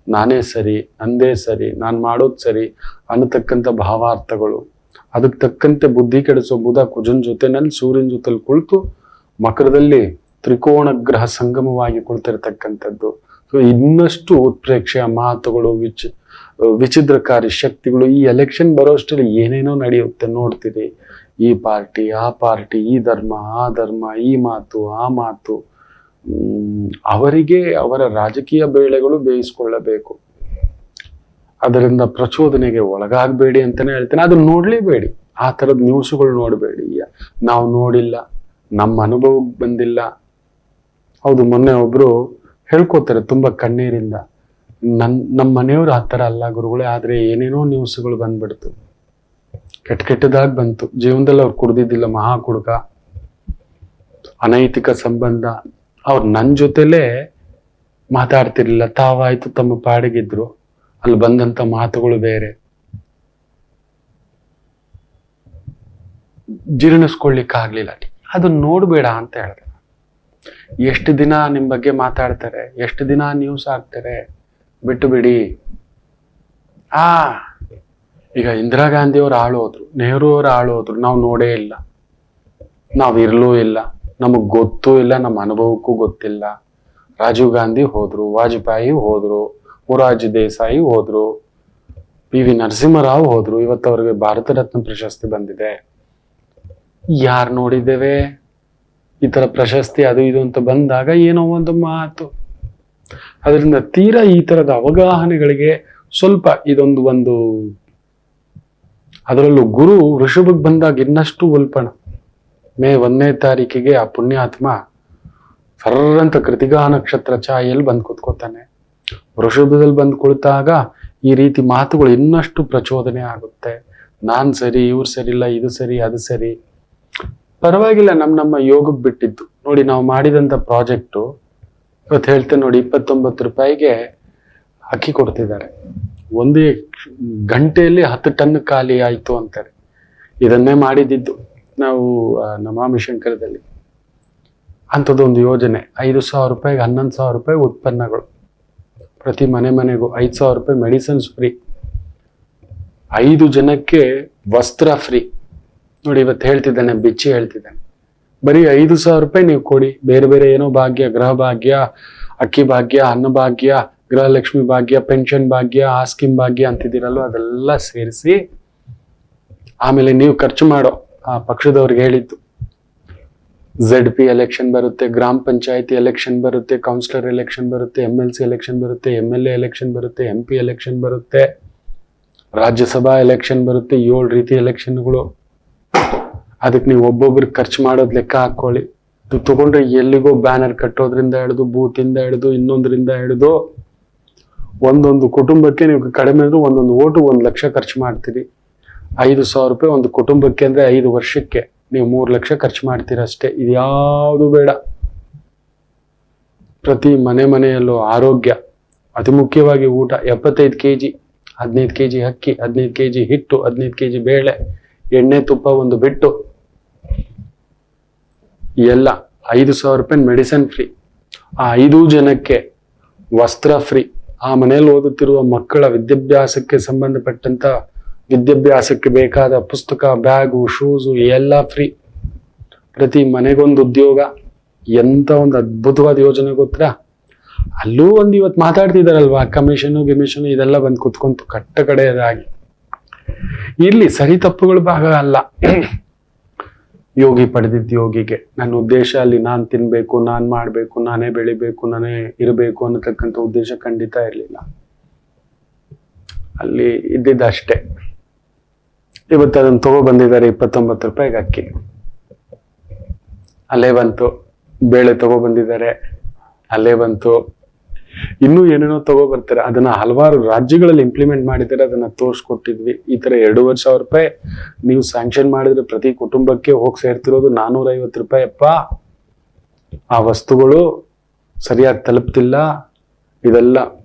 ನಾನೇ ಸರಿ, ನಂದೇ ಸರಿ, ನಾನ್ ಮಾಡೋದ್ ಸರಿ ಅನ್ನತಕ್ಕಂಥ ಭಾವಾರ್ಥಗಳು. ಅದಕ್ಕೆ ತಕ್ಕಂತೆ ಬುದ್ಧಿ ಕೆಡಿಸೋ ಬುಧ ಕುಜನ್ ಜೊತೆನಲ್ಲಿ ಸೂರ್ಯನ ಜೊತೆಲಿ ಕುಳಿತು ಮಕರದಲ್ಲಿ ತ್ರಿಕೋಣ ಗ್ರಹ ಸಂಗಮವಾಗಿ ಕುಳಿತಿರತಕ್ಕಂಥದ್ದು. ಸೊ ಇನ್ನಷ್ಟು ಉತ್ಪ್ರೇಕ್ಷೆಯ ಮಾತುಗಳು, ವಿಚಿದ್ರಕಾರಿ ಶಕ್ತಿಗಳು. ಈ ಎಲೆಕ್ಷನ್ ಬರೋಷ್ಟರಲ್ಲಿ ಏನೇನೋ ನಡೆಯುತ್ತೆ, ನೋಡ್ತೀರಿ. ಈ ಪಾರ್ಟಿ ಆ ಪಾರ್ಟಿ, ಈ ಧರ್ಮ ಆ ಧರ್ಮ, ಈ ಮಾತು ಆ ಮಾತು. ಅವರಿಗೆ ಅವರ ರಾಜಕೀಯ ಬೇಳೆಗಳು ಬೇಯಿಸ್ಕೊಳ್ಳಬೇಕು. ಅದರಿಂದ ಪ್ರಚೋದನೆಗೆ ಒಳಗಾಗಬೇಡಿ ಅಂತಾನೆ ಹೇಳ್ತೇನೆ. ಅದನ್ನ ನೋಡ್ಲೇಬೇಡಿ, ಆ ಥರದ ನ್ಯೂಸ್ಗಳು ನೋಡಬೇಡಿ. ನಾವು ನೋಡಿಲ್ಲ, ನಮ್ಮ ಅನುಭವಕ್ಕೆ ಬಂದಿಲ್ಲ. ಹೌದು, ಮೊನ್ನೆ ಒಬ್ರು ಹೇಳ್ಕೊತಾರೆ ತುಂಬಾ ಕಣ್ಣೀರಿಂದ, ನಮ್ಮ ಮನೆಯವರು ಆ ಥರ ಅಲ್ಲ ಗುರುಗಳೇ, ಆದ್ರೆ ಏನೇನೋ ನ್ಯೂಸ್ಗಳು ಬಂದ್ಬಿಡ್ತು, ಕೆಟ್ಟದಾಗಿ ಬಂತು. ಜೀವನದಲ್ಲಿ ಅವ್ರು ಕುಡ್ದಿದ್ದಿಲ್ಲ, ಮಹಾ ಕುಡ್ಕ, ಅನೈತಿಕ ಸಂಬಂಧ. ಅವ್ರು ನನ್ನ ಜೊತೆಲೇ ಮಾತಾಡ್ತಿರ್ಲಿಲ್ಲ, ತಾವಾಯ್ತು ತಮ್ಮ ಪಾಡಿಗಿದ್ರು. ಅಲ್ಲಿ ಬಂದಂತ ಮಾತುಗಳು ಬೇರೆ, ಜೀರ್ಣಿಸ್ಕೊಳ್ಳಿಕ್ಕೆ ಆಗ್ಲಿಲ್ಲ. ಅದನ್ನ ನೋಡ್ಬೇಡ ಅಂತ ಹೇಳಿದೆ. ಎಷ್ಟು ದಿನ ನಿಮ್ ಬಗ್ಗೆ ಮಾತಾಡ್ತಾರೆ, ಎಷ್ಟು ದಿನ ನ್ಯೂಸ್ ಹಾಕ್ತಾರೆ, ಬಿಟ್ಟು ಬಿಡಿ. ಈಗ ಇಂದಿರಾ ಗಾಂಧಿ ಅವ್ರು ಆಳೋದ್ರು, ನೆಹರು ಅವ್ರು ಆಳೋದ್ರು, ನಾವು ನೋಡೇ ಇಲ್ಲ, ನಾವ್ ಇರ್ಲೂ ಇಲ್ಲ, ನಮಗ್ ಗೊತ್ತೂ ಇಲ್ಲ, ನಮ್ಮ ಅನುಭವಕ್ಕೂ ಗೊತ್ತಿಲ್ಲ. ರಾಜೀವ್ ಗಾಂಧಿ ಹೋದ್ರು, ವಾಜಪೇಯಿ ಹೋದ್ರು, ಮೊರಾರ್ಜಿ ದೇಸಾಯಿ ಹೋದ್ರು, ಪಿ ವಿ ನರಸಿಂಹರಾವ್ ಹೋದ್ರು. ಇವತ್ತು ಅವ್ರಿಗೆ ಭಾರತ ರತ್ನ ಪ್ರಶಸ್ತಿ ಬಂದಿದೆ. ಯಾರು ನೋಡಿದ್ದೇವೆ ಈ ತರ ಪ್ರಶಸ್ತಿ ಅದು ಇದು ಅಂತ ಬಂದಾಗ ಏನೋ ಒಂದು ಮಾತು. ಅದರಿಂದ ತೀರಾ ಈ ತರದ ಅವಗಾಹನೆಗಳಿಗೆ ಸ್ವಲ್ಪ ಒಂದು ಅದರಲ್ಲೂ ಗುರು ವೃಷಭಕ್ಕೆ ಬಂದಾಗ ಇನ್ನಷ್ಟು ಉಲ್ಪಣ. ಮೇ 1ನೇ ತಾರೀಕಿಗೆ ಆ ಪುಣ್ಯಾತ್ಮ ಸರ್ರಂತ ಕೃತಿಗಾ ನಕ್ಷತ್ರ ಛಾಯೆಯಲ್ಲಿ ಬಂದು ಕೂತ್ಕೋತಾನೆ. ವೃಷಭದಲ್ಲಿ ಬಂದು ಕುಳಿತಾಗ ಈ ರೀತಿ ಮಾತುಗಳು ಇನ್ನಷ್ಟು ಪ್ರಚೋದನೆ ಆಗುತ್ತೆ. ನಾನ್ ಸರಿ, ಇವ್ರು ಸರಿ ಇಲ್ಲ, ಇದು ಸರಿ ಅದು ಸರಿ. ಪರವಾಗಿಲ್ಲ, ನಮ್ಮ ಯೋಗಕ್ಕೆ ಬಿಟ್ಟಿದ್ದು. ನೋಡಿ, ನಾವು ಮಾಡಿದಂತ ಪ್ರಾಜೆಕ್ಟು ಇವತ್ತು ಹೇಳ್ತೇನೆ ನೋಡಿ, 29 ರೂಪಾಯಿಗೆ ಅಕ್ಕಿ ಕೊಡ್ತಿದ್ದಾರೆ. ಒಂದೇ ಗಂಟೆಯಲ್ಲಿ 10 ಟನ್ ಖಾಲಿ ಆಯ್ತು ಅಂತಾರೆ. ಇದನ್ನೇ ಮಾಡಿದ್ದು ನಾವು ನಮಾಮಿ ಶಂಕರದಲ್ಲಿ. ಅಂಥದ್ದೊಂದು ಯೋಜನೆ. 5,000 ರೂಪಾಯಿಗೆ 11,000 ರೂಪಾಯಿ ಉತ್ಪನ್ನಗಳು ಪ್ರತಿ ಮನೆಗೂ. 5,000 ರೂಪಾಯಿ ಮೆಡಿಸಿನ್ಸ್ ಫ್ರೀ, 5 ಜನಕ್ಕೆ ವಸ್ತ್ರ ಫ್ರೀ. ನೋಡಿ, ಇವತ್ತು ಹೇಳ್ತಿದ್ದಾನೆ, ಬಿಚ್ಚಿ ಹೇಳ್ತಿದ್ದಾನೆ, ಬರೀ 5,000 ರೂಪಾಯಿ ನೀವು ಕೊಡಿ. ಬೇರೆ ಬೇರೆ ಏನೋ ಭಾಗ್ಯ, ಗೃಹ ಭಾಗ್ಯ, ಅಕ್ಕಿ ಭಾಗ್ಯ, ಅನ್ನ ಭಾಗ್ಯ, ಗೃಹಲಕ್ಷ್ಮಿ ಭಾಗ್ಯ, ಪೆನ್ಷನ್ ಭಾಗ್ಯ, ಆ ಸ್ಕೀಮ್ ಭಾಗ್ಯ ಅಂತಿದ್ದೀರಲ್ವ, ಅದೆಲ್ಲ ಸೇರಿಸಿ ಆಮೇಲೆ ನೀವು ಖರ್ಚು ಮಾಡೋ ಆ ಪಕ್ಷದವ್ರಿಗೆ ಹೇಳಿದ್ದು, ZP ಎಲೆಕ್ಷನ್ ಬರುತ್ತೆ, ಗ್ರಾಮ ಪಂಚಾಯತಿ ಎಲೆಕ್ಷನ್ ಬರುತ್ತೆ, ಕೌನ್ಸಿಲರ್ ಎಲೆಕ್ಷನ್ ಬರುತ್ತೆ, MLC ಎಲೆಕ್ಷನ್ ಬರುತ್ತೆ, MLA ಎಲೆಕ್ಷನ್ ಬರುತ್ತೆ, MP ಎಲೆಕ್ಷನ್ ಬರುತ್ತೆ, ರಾಜ್ಯಸಭಾ ಎಲೆಕ್ಷನ್ ಬರುತ್ತೆ, 7 ರೀತಿ ಎಲೆಕ್ಷನ್ಗಳು. ಅದಕ್ಕೆ ನೀವು ಒಬ್ಬೊಬ್ರಿಗೆ ಖರ್ಚು ಮಾಡೋದ್ ಲೆಕ್ಕ ಹಾಕೊಳ್ಳಿ. ನೀವು ತಗೊಂಡ್ರೆ ಎಲ್ಲಿಗೋ ಬ್ಯಾನರ್ ಕಟ್ಟೋದ್ರಿಂದ ಹಿಡಿದು, ಬೂತಿಂದ ಹಿಡಿದು, ಇನ್ನೊಂದರಿಂದ ಹಿಡಿದು, ಒಂದೊಂದು ಕುಟುಂಬಕ್ಕೆ ನೀವು ಕಡಿಮೆ ಅಂದ್ರೆ ಒಂದೊಂದು ಓಟು 1 ಲಕ್ಷ ಖರ್ಚು ಮಾಡ್ತೀರಿ. 5,000 ರೂಪಾಯಿ ಒಂದು ಕುಟುಂಬಕ್ಕೆ ಅಂದ್ರೆ 5 ವರ್ಷಕ್ಕೆ ನೀವು 3 ಲಕ್ಷ ಖರ್ಚು ಮಾಡ್ತೀರ ಅಷ್ಟೇ. ಇದ್ಯಾವುದು ಬೇಡ. ಪ್ರತಿ ಮನೆಯಲ್ಲೂ ಆರೋಗ್ಯ, ಅತಿ ಮುಖ್ಯವಾಗಿ ಊಟ. 75 kg, 15 kg ಅಕ್ಕಿ, 15 kg ಹಿಟ್ಟು, 15 kg ಬೇಳೆ, ಎಣ್ಣೆ ತುಪ್ಪ ಒಂದು ಬಿಟ್ಟು ಎಲ್ಲ 5,000 ರೂಪಾಯಿ ಮೆಡಿಸಿನ್ ಫ್ರೀ. ಆ 5 ಜನಕ್ಕೆ ವಸ್ತ್ರ ಫ್ರೀ. ಆ ಮನೆಯಲ್ಲಿ ಓದುತ್ತಿರುವ ಮಕ್ಕಳ ವಿದ್ಯಾಭ್ಯಾಸಕ್ಕೆ ಸಂಬಂಧಪಟ್ಟಂತ ವಿದ್ಯಾಭ್ಯಾಸಕ್ಕೆ ಬೇಕಾದ ಪುಸ್ತಕ, ಬ್ಯಾಗು, ಶೂಸು ಎಲ್ಲ ಫ್ರೀ. ಪ್ರತಿ ಮನೆಗೊಂದು ಉದ್ಯೋಗ. ಎಂತ ಒಂದು ಅದ್ಭುತವಾದ ಯೋಜನೆ ಗೊತ್ತಾ? ಅಲ್ಲೂ ಒಂದು ಇವತ್ತು ಮಾತಾಡ್ತಿದಾರಲ್ವಾ, ಕಮಿಷನು ಗಿಮಿಷನು ಇದೆಲ್ಲ ಬಂದು ಕುತ್ಕೊಂತು ಕಟ್ಟ ಕಡೆಯದಾಗಿ. ಇಲ್ಲಿ ಸರಿ ತಪ್ಪುಗಳ ಭಾಗ ಅಲ್ಲ. ಯೋಗಿ ಪಡೆದಿದ್ದ ಯೋಗಿಗೆ ನನ್ನ ಉದ್ದೇಶ ಅಲ್ಲಿ ನಾನ್ ತಿನ್ಬೇಕು, ನಾನ್ ಮಾಡ್ಬೇಕು, ನಾನೇ ಬೆಳಿಬೇಕು, ನಾನೇ ಇರಬೇಕು ಅನ್ನತಕ್ಕಂಥ ಉದ್ದೇಶ ಖಂಡಿತ ಇರಲಿಲ್ಲ. ಅಲ್ಲಿ ಇದ್ದಿದ್ದ ಅಷ್ಟೇ. ಇವತ್ತು ಅದನ್ನು ತಗೋ ಬಂದಿದ್ದಾರೆ 29 ರೂಪಾಯಿಗೆ ಅಕ್ಕಿ. ಅಲ್ಲೇ ಬಂತು. ಬೇಳೆ ತಗೋ ಬಂದಿದ್ದಾರೆ, ಅಲ್ಲೇ ಬಂತು. ಇನ್ನೂ ಏನೇನೋ ತಗೋಬರ್ತಾರೆ. ಅದನ್ನ ಹಲವಾರು ರಾಜ್ಯಗಳಲ್ಲಿ ಇಂಪ್ಲಿಮೆಂಟ್ ಮಾಡಿದ್ದಾರೆ, ಅದನ್ನ ತೋರ್ಸ್ಕೊಟ್ಟಿದ್ವಿ. ಈ ತರ 2,500 ರೂಪಾಯಿ ನೀವು ಸ್ಯಾಂಕ್ಷನ್ ಮಾಡಿದ್ರೆ ಪ್ರತಿ ಕುಟುಂಬಕ್ಕೆ ಹೋಗಿ ಸೇರ್ತಿರೋದು 450 ರೂಪಾಯಿ. ಅಪ್ಪ, ಆ ವಸ್ತುಗಳು ಸರಿಯಾಗಿ ತಲುಪ್ತಿಲ್ಲ. ಇದೆಲ್ಲ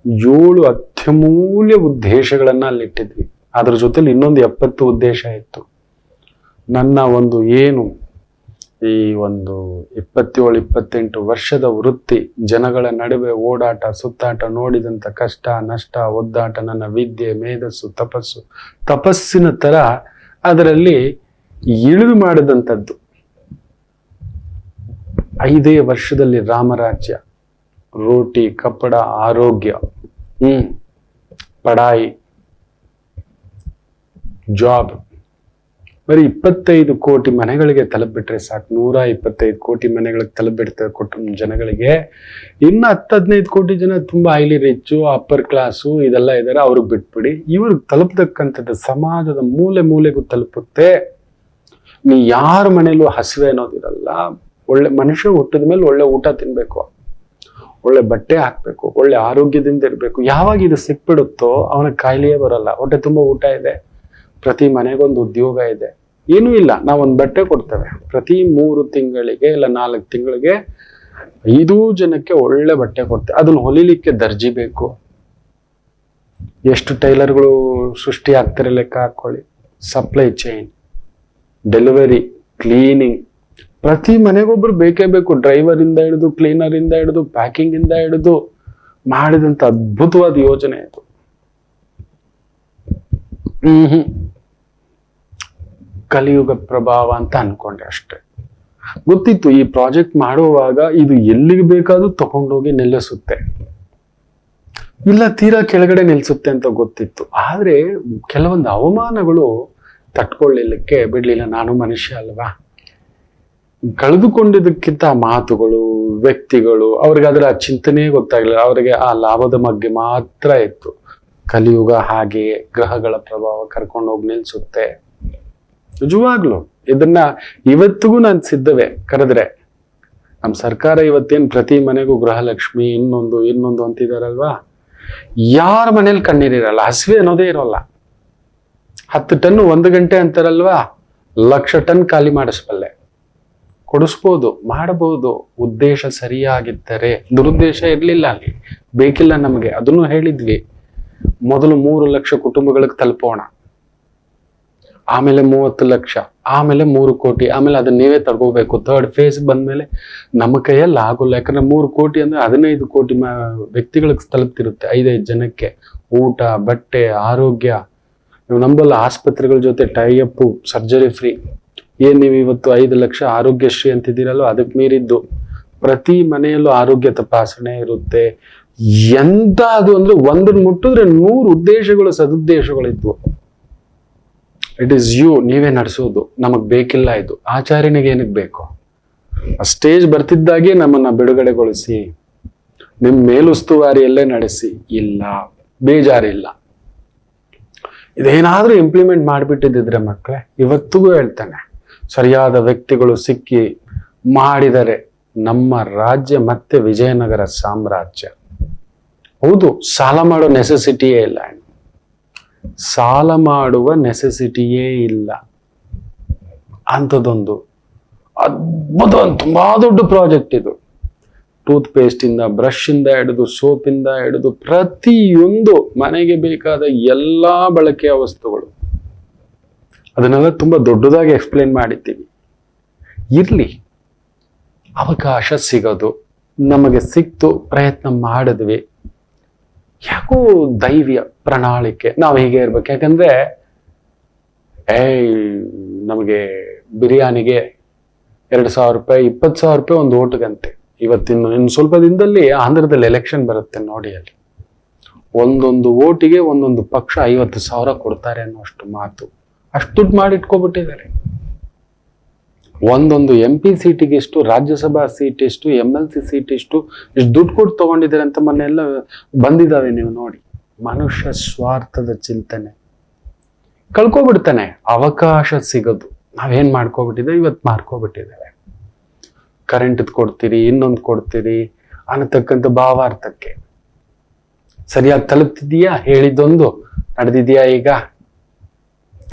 7 ಅತ್ಯಮೂಲ್ಯ ಉದ್ದೇಶಗಳನ್ನ ಅಲ್ಲಿಟ್ಟಿದ್ವಿ. ಅದ್ರ ಜೊತೆಲಿ ಇನ್ನೊಂದು 70 ಉದ್ದೇಶ ಇತ್ತು. ನನ್ನ ಒಂದು ಏನು ಈ ಒಂದು 27-28 ವರ್ಷದ ವೃತ್ತಿ, ಜನಗಳ ನಡುವೆ ಓಡಾಟ ಸುತ್ತಾಟ, ನೋಡಿದಂತ ಕಷ್ಟ ನಷ್ಟ ಒದ್ದಾಟ, ನನ್ನ ವಿದ್ಯೆ ಮೇಧಸ್ಸು ತಪಸ್ಸಿನ ತರ ಅದರಲ್ಲಿ ಇಳಿದು ಮಾಡಿದಂಥದ್ದು. 5 ವರ್ಷದಲ್ಲಿ ರಾಮರಾಜ್ಯ, ರೋಟಿ ಕಪ್ಪಡ, ಆರೋಗ್ಯ, ಪಡಾಯಿ, ಜಾಬ್. ಬರೀ 25 ಕೋಟಿ ಮನೆಗಳಿಗೆ ತಲುಪಿಬಿಟ್ರೆ ಸಾಕು. 125 ಕೋಟಿ ಮನೆಗಳಿಗೆ ತಲುಪಿಬಿಡ್ತಾರೆ ಕುಟುಂಬ ಜನಗಳಿಗೆ. ಇನ್ನು 10-15 ಕೋಟಿ ಜನ ತುಂಬಾ ಹೈಲಿ ರಿಚ್ಚು, ಅಪ್ಪರ್ ಕ್ಲಾಸು ಇದೆಲ್ಲ ಇದಾರೆ, ಅವ್ರಿಗೆ ಬಿಟ್ಬಿಡಿ. ಇವ್ರಿಗೆ ತಲುಪತಕ್ಕಂಥದ್ದು ಸಮಾಜದ ಮೂಲೆ ಮೂಲೆಗೂ ತಲುಪುತ್ತೆ. ನೀ ಯಾರ ಮನೇಲೂ ಹಸಿವೆ ಅನ್ನೋದಿರಲ್ಲ. ಒಳ್ಳೆ ಮನುಷ್ಯ ಹುಟ್ಟಿದ ಮೇಲೆ ಒಳ್ಳೆ ಊಟ ತಿನ್ಬೇಕು, ಒಳ್ಳೆ ಬಟ್ಟೆ ಹಾಕ್ಬೇಕು, ಒಳ್ಳೆ ಆರೋಗ್ಯದಿಂದ ಇರ್ಬೇಕು. ಯಾವಾಗ ಇದು ಸಿಕ್ಬಿಡುತ್ತೋ ಅವನ ಕಾಯಿಲೆಯೇ ಬರಲ್ಲ. ಹೊಟ್ಟೆ ತುಂಬಾ ಊಟ ಇದೆ, ಪ್ರತಿ ಮನೆಗೊಂದು ಉದ್ಯೋಗ ಇದೆ, ಏನೂ ಇಲ್ಲ. ನಾವೊಂದು ಬಟ್ಟೆ ಕೊಡ್ತೇವೆ ಪ್ರತಿ 3 ತಿಂಗಳಿಗೆ ಇಲ್ಲ 4 ತಿಂಗಳಿಗೆ 5 ಜನಕ್ಕೆ ಒಳ್ಳೆ ಬಟ್ಟೆ ಕೊಡ್ತೇವೆ. ಅದನ್ನ ಹೊಲಿಲಿಕ್ಕೆ ದರ್ಜಿ ಬೇಕು. ಎಷ್ಟು ಟೈಲರ್ಗಳು ಸೃಷ್ಟಿ ಆಗ್ತಾರೆ ಲೆಕ್ಕ ಹಾಕೊಳ್ಳಿ. ಸಪ್ಲೈ ಚೈನ್, ಡೆಲಿವರಿ, ಕ್ಲೀನಿಂಗ್, ಪ್ರತಿ ಮನೆಗೊಬ್ರು ಬೇಕೇ ಬೇಕು. ಡ್ರೈವರ್ ಇಂದ ಹಿಡಿದು, ಕ್ಲೀನರ್ ಇಂದ ಹಿಡಿದು, ಪ್ಯಾಕಿಂಗ್ ಇಂದ ಹಿಡಿದು ಮಾಡಿದಂತ ಅದ್ಭುತವಾದ ಯೋಜನೆ ಇದು. ಕಲಿಯುಗ ಪ್ರಭಾವ ಅಂತ ಅನ್ಕೊಂಡೆ ಅಷ್ಟೆ. ಗೊತ್ತಿತ್ತು ಈ ಪ್ರಾಜೆಕ್ಟ್ ಮಾಡುವಾಗ ಇದು ಎಲ್ಲಿಗೆ ಬೇಕಾದ್ರೂ ತಗೊಂಡೋಗಿ ನಿಲ್ಲಿಸುತ್ತೆ, ಇಲ್ಲ ತೀರಾ ಕೆಳಗಡೆ ನಿಲ್ಸುತ್ತೆ ಅಂತ ಗೊತ್ತಿತ್ತು. ಆದ್ರೆ ಕೆಲವೊಂದು ಅವಮಾನಗಳು ತಟ್ಕೊಳ್ಳಿಕ್ಕೆ ಬಿಡ್ಲಿಲ್ಲ. ನಾನು ಮನುಷ್ಯ ಅಲ್ವಾ. ಕಳೆದುಕೊಂಡಿದ್ದಕ್ಕಿಂತ ಮಾತುಗಳು, ವ್ಯಕ್ತಿಗಳು, ಅವ್ರಿಗೆ ಅದರ ಚಿಂತನೆ ಗೊತ್ತಾಗ್ಲಿಲ್ಲ. ಅವರಿಗೆ ಆ ಲಾಭದ ಬಗ್ಗೆ ಮಾತ್ರ ಇತ್ತು. ಕಲಿಯುಗ ಹಾಗೆಯೇ ಗ್ರಹಗಳ ಪ್ರಭಾವ ಕರ್ಕೊಂಡು ಹೋಗಿ ನಿಲ್ಸುತ್ತೆ. ನಿಜವಾಗ್ಲು ಇದನ್ನ ಇವತ್ತಿಗೂ ನಾನು ಸಿದ್ಧವೇ. ಕರೆದ್ರೆ ನಮ್ ಸರ್ಕಾರ ಇವತ್ತೇನ್ ಪ್ರತಿ ಮನೆಗೂ ಗೃಹಲಕ್ಷ್ಮಿ ಇನ್ನೊಂದು ಅಂತಿದಾರಲ್ವಾ. ಯಾರ ಮನೇಲಿ ಕಣ್ಣೀರಿರಲ್ಲ, ಹಸಿವೆ ಅನ್ನೋದೇ ಇರೋಲ್ಲ. 10 ಟನ್ 1 ಗಂಟೆ ಅಂತಾರಲ್ವಾ, 1,00,000 ಟನ್ ಖಾಲಿ ಮಾಡಿಸ್ಬಲ್ಲೆ, ಕೊಡಿಸ್ಬೋದು, ಮಾಡಬಹುದು. ಉದ್ದೇಶ ಸರಿಯಾಗಿದ್ದರೆ. ದುರುದ್ದೇಶ ಇರ್ಲಿಲ್ಲ ಅಲ್ಲಿ, ಬೇಕಿಲ್ಲ ನಮಗೆ. ಅದನ್ನು ಹೇಳಿದ್ವಿ. ಮೊದಲು 3 ಲಕ್ಷ ಕುಟುಂಬಗಳಿಗೆ ತಲುಪೋಣ, ಆಮೇಲೆ 30 ಲಕ್ಷ, ಆಮೇಲೆ 3 ಕೋಟಿ, ಆಮೇಲೆ ಅದನ್ನ ನೀವೇ ತಗೋಬೇಕು. 3rd ಫೇಸ್ ಬಂದ್ಮೇಲೆ ನಮ್ಮ ಕೈಯಲ್ಲಿ ಆಗೋಲ್ಲ. ಯಾಕಂದ್ರೆ 3 ಕೋಟಿ ಅಂದ್ರೆ 15 ಕೋಟಿ ವ್ಯಕ್ತಿಗಳಿಗೆ ತಲುಪ್ತಿರುತ್ತೆ. 5 ಜನಕ್ಕೆ ಊಟ, ಬಟ್ಟೆ, ಆರೋಗ್ಯ. ನೀವು ನಂಬಲ್ಲ, ಆಸ್ಪತ್ರೆಗಳ ಜೊತೆ ಟೈಅಪ್, ಸರ್ಜರಿ ಫ್ರೀ. ಏನ್ ನೀವು ಇವತ್ತು 5 ಲಕ್ಷ ಆರೋಗ್ಯಶ್ರೀ ಅಂತಿದ್ದೀರಲ್ಲೋ, ಅದಕ್ಕೆ ಮೀರಿದ್ದು. ಪ್ರತಿ ಮನೆಯಲ್ಲೂ ಆರೋಗ್ಯ ತಪಾಸಣೆ ಇರುತ್ತೆ. ಎಂತ ಅದು ಅಂದ್ರೆ ಒಂದನ್ನು ಮುಟ್ಟಿದ್ರೆ 100 ಉದ್ದೇಶಗಳು, ಸದುದ್ದೇಶಗಳಿದ್ವು. ಇಟ್ ಈಸ್ ಯು, ನೀವೇ ನಡೆಸೋದು. ನಮಗ್ ಬೇಕಿಲ್ಲ ಇದು. ಆಚಾರ್ಯನಿಗೆ ಏನಕ್ಕೆ ಬೇಕು? ಸ್ಟೇಜ್ ಬರ್ತಿದ್ದಾಗೆ ನಮ್ಮನ್ನ ಬಿಡುಗಡೆಗೊಳಿಸಿ, ನಿಮ್ ಮೇಲುಸ್ತುವಾರಿಯಲ್ಲೇ ನಡೆಸಿ. ಇಲ್ಲ, ಬೇಜಾರಿಲ್ಲ. ಇದೇನಾದ್ರೂ ಇಂಪ್ಲಿಮೆಂಟ್ ಮಾಡಿಬಿಟ್ಟಿದ್ರೆ ಮಕ್ಕಳೇ, ಇವತ್ತಿಗೂ ಹೇಳ್ತಾನೆ, ಸರಿಯಾದ ವ್ಯಕ್ತಿಗಳು ಸಿಕ್ಕಿ ಮಾಡಿದರೆ ನಮ್ಮ ರಾಜ್ಯ ಮತ್ತೆ ವಿಜಯನಗರ ಸಾಮ್ರಾಜ್ಯ. ಹೌದು, ಸಾಲ ಮಾಡೋ ನೆಸೆಸಿಟಿಯೇ ಇಲ್ಲ. ಸಾಲ ಮಾಡುವ ನೆಸೆಸಿಟಿಯೇ ಇಲ್ಲ. ಅಂಥದ್ದೊಂದು ಅದ್ಭುತ, ತುಂಬಾ ದೊಡ್ಡ ಪ್ರಾಜೆಕ್ಟ್ ಇದು. ಟೂತ್ ಪೇಸ್ಟ್ ಇಂದ, ಬ್ರಷ್ ಇಂದ ಹಿಡಿದು, ಸೋಪ್ ಇಂದ ಹಿಡಿದು ಪ್ರತಿಯೊಂದು ಮನೆಗೆ ಬೇಕಾದ ಎಲ್ಲಾ ಬಳಕೆಯ ವಸ್ತುಗಳು. ಅದನ್ನೆಲ್ಲ ತುಂಬಾ ದೊಡ್ಡದಾಗಿ ಎಕ್ಸ್ಪ್ಲೇನ್ ಮಾಡಿದ್ದೀವಿ. ಇರ್ಲಿ, ಅವಕಾಶ ಸಿಗೋದು ನಮಗೆ ಸಿಕ್ತು, ಪ್ರಯತ್ನ ಮಾಡಿದ್ವಿ. ಯಾಕೋ ದೈವ್ಯ ಪ್ರಣಾಳಿಕೆ ನಾವು ಹೀಗೆ ಇರ್ಬೇಕು. ಯಾಕಂದ್ರೆ ನಮಗೆ ಬಿರಿಯಾನಿಗೆ 2,000 ರೂಪಾಯಿ, 20,000 ರೂಪಾಯಿ ಒಂದು ಓಟ್ಗಂತೆ. ಇನ್ನು ಸ್ವಲ್ಪ ದಿನದಲ್ಲಿ ಆಂಧ್ರದಲ್ಲಿ ಎಲೆಕ್ಷನ್ ಬರುತ್ತೆ ನೋಡಿ. ಅಲ್ಲಿ ಒಂದೊಂದು ಓಟಿಗೆ ಒಂದೊಂದು ಪಕ್ಷ 50,000 ಕೊಡ್ತಾರೆ ಅನ್ನೋಷ್ಟು ಮಾತು. ಅಷ್ಟು ದುಡ್ಡು ಮಾಡಿಟ್ಕೊಬಿಟ್ಟಿದ್ದಾರೆ. ಒಂದೊಂದು MP ಸೀಟಿಗೆ ಎಷ್ಟು, ರಾಜ್ಯಸಭಾ ಸೀಟ್ ಎಷ್ಟು, MLC ಸೀಟ್ ಎಷ್ಟು ದುಡ್ಡು ಕೊಟ್ಟು ತಗೊಂಡಿದ್ದಾರೆ ಅಂತ ಮೊನ್ನೆಲ್ಲ ಬಂದಿದ್ದಾವೆ. ನೀವು ನೋಡಿ, ಮನುಷ್ಯ ಸ್ವಾರ್ಥದ ಚಿಂತನೆ ಕಳ್ಕೊಬಿಡ್ತಾನೆ. ಅವಕಾಶ ಸಿಗೋದು ನಾವೇನ್ ಮಾಡ್ಕೊಬಿಟ್ಟಿದ್ದೇವೆ, ಇವತ್ತು ಮಾಡ್ಕೊಬಿಟ್ಟಿದ್ದೇವೆ. ಕರೆಂಟ್ ಕೊಡ್ತೀರಿ, ಇನ್ನೊಂದು ಕೊಡ್ತೀರಿ ಅನ್ನತಕ್ಕಂಥ ಭಾವಾರ್ಥಕ್ಕೆ ಸರಿಯಾಗಿ ತಲುಪ್ತಿದೀಯಾ? ಹೇಳಿದ್ದೊಂದು ನಡೆದಿದೆಯಾ? ಈಗ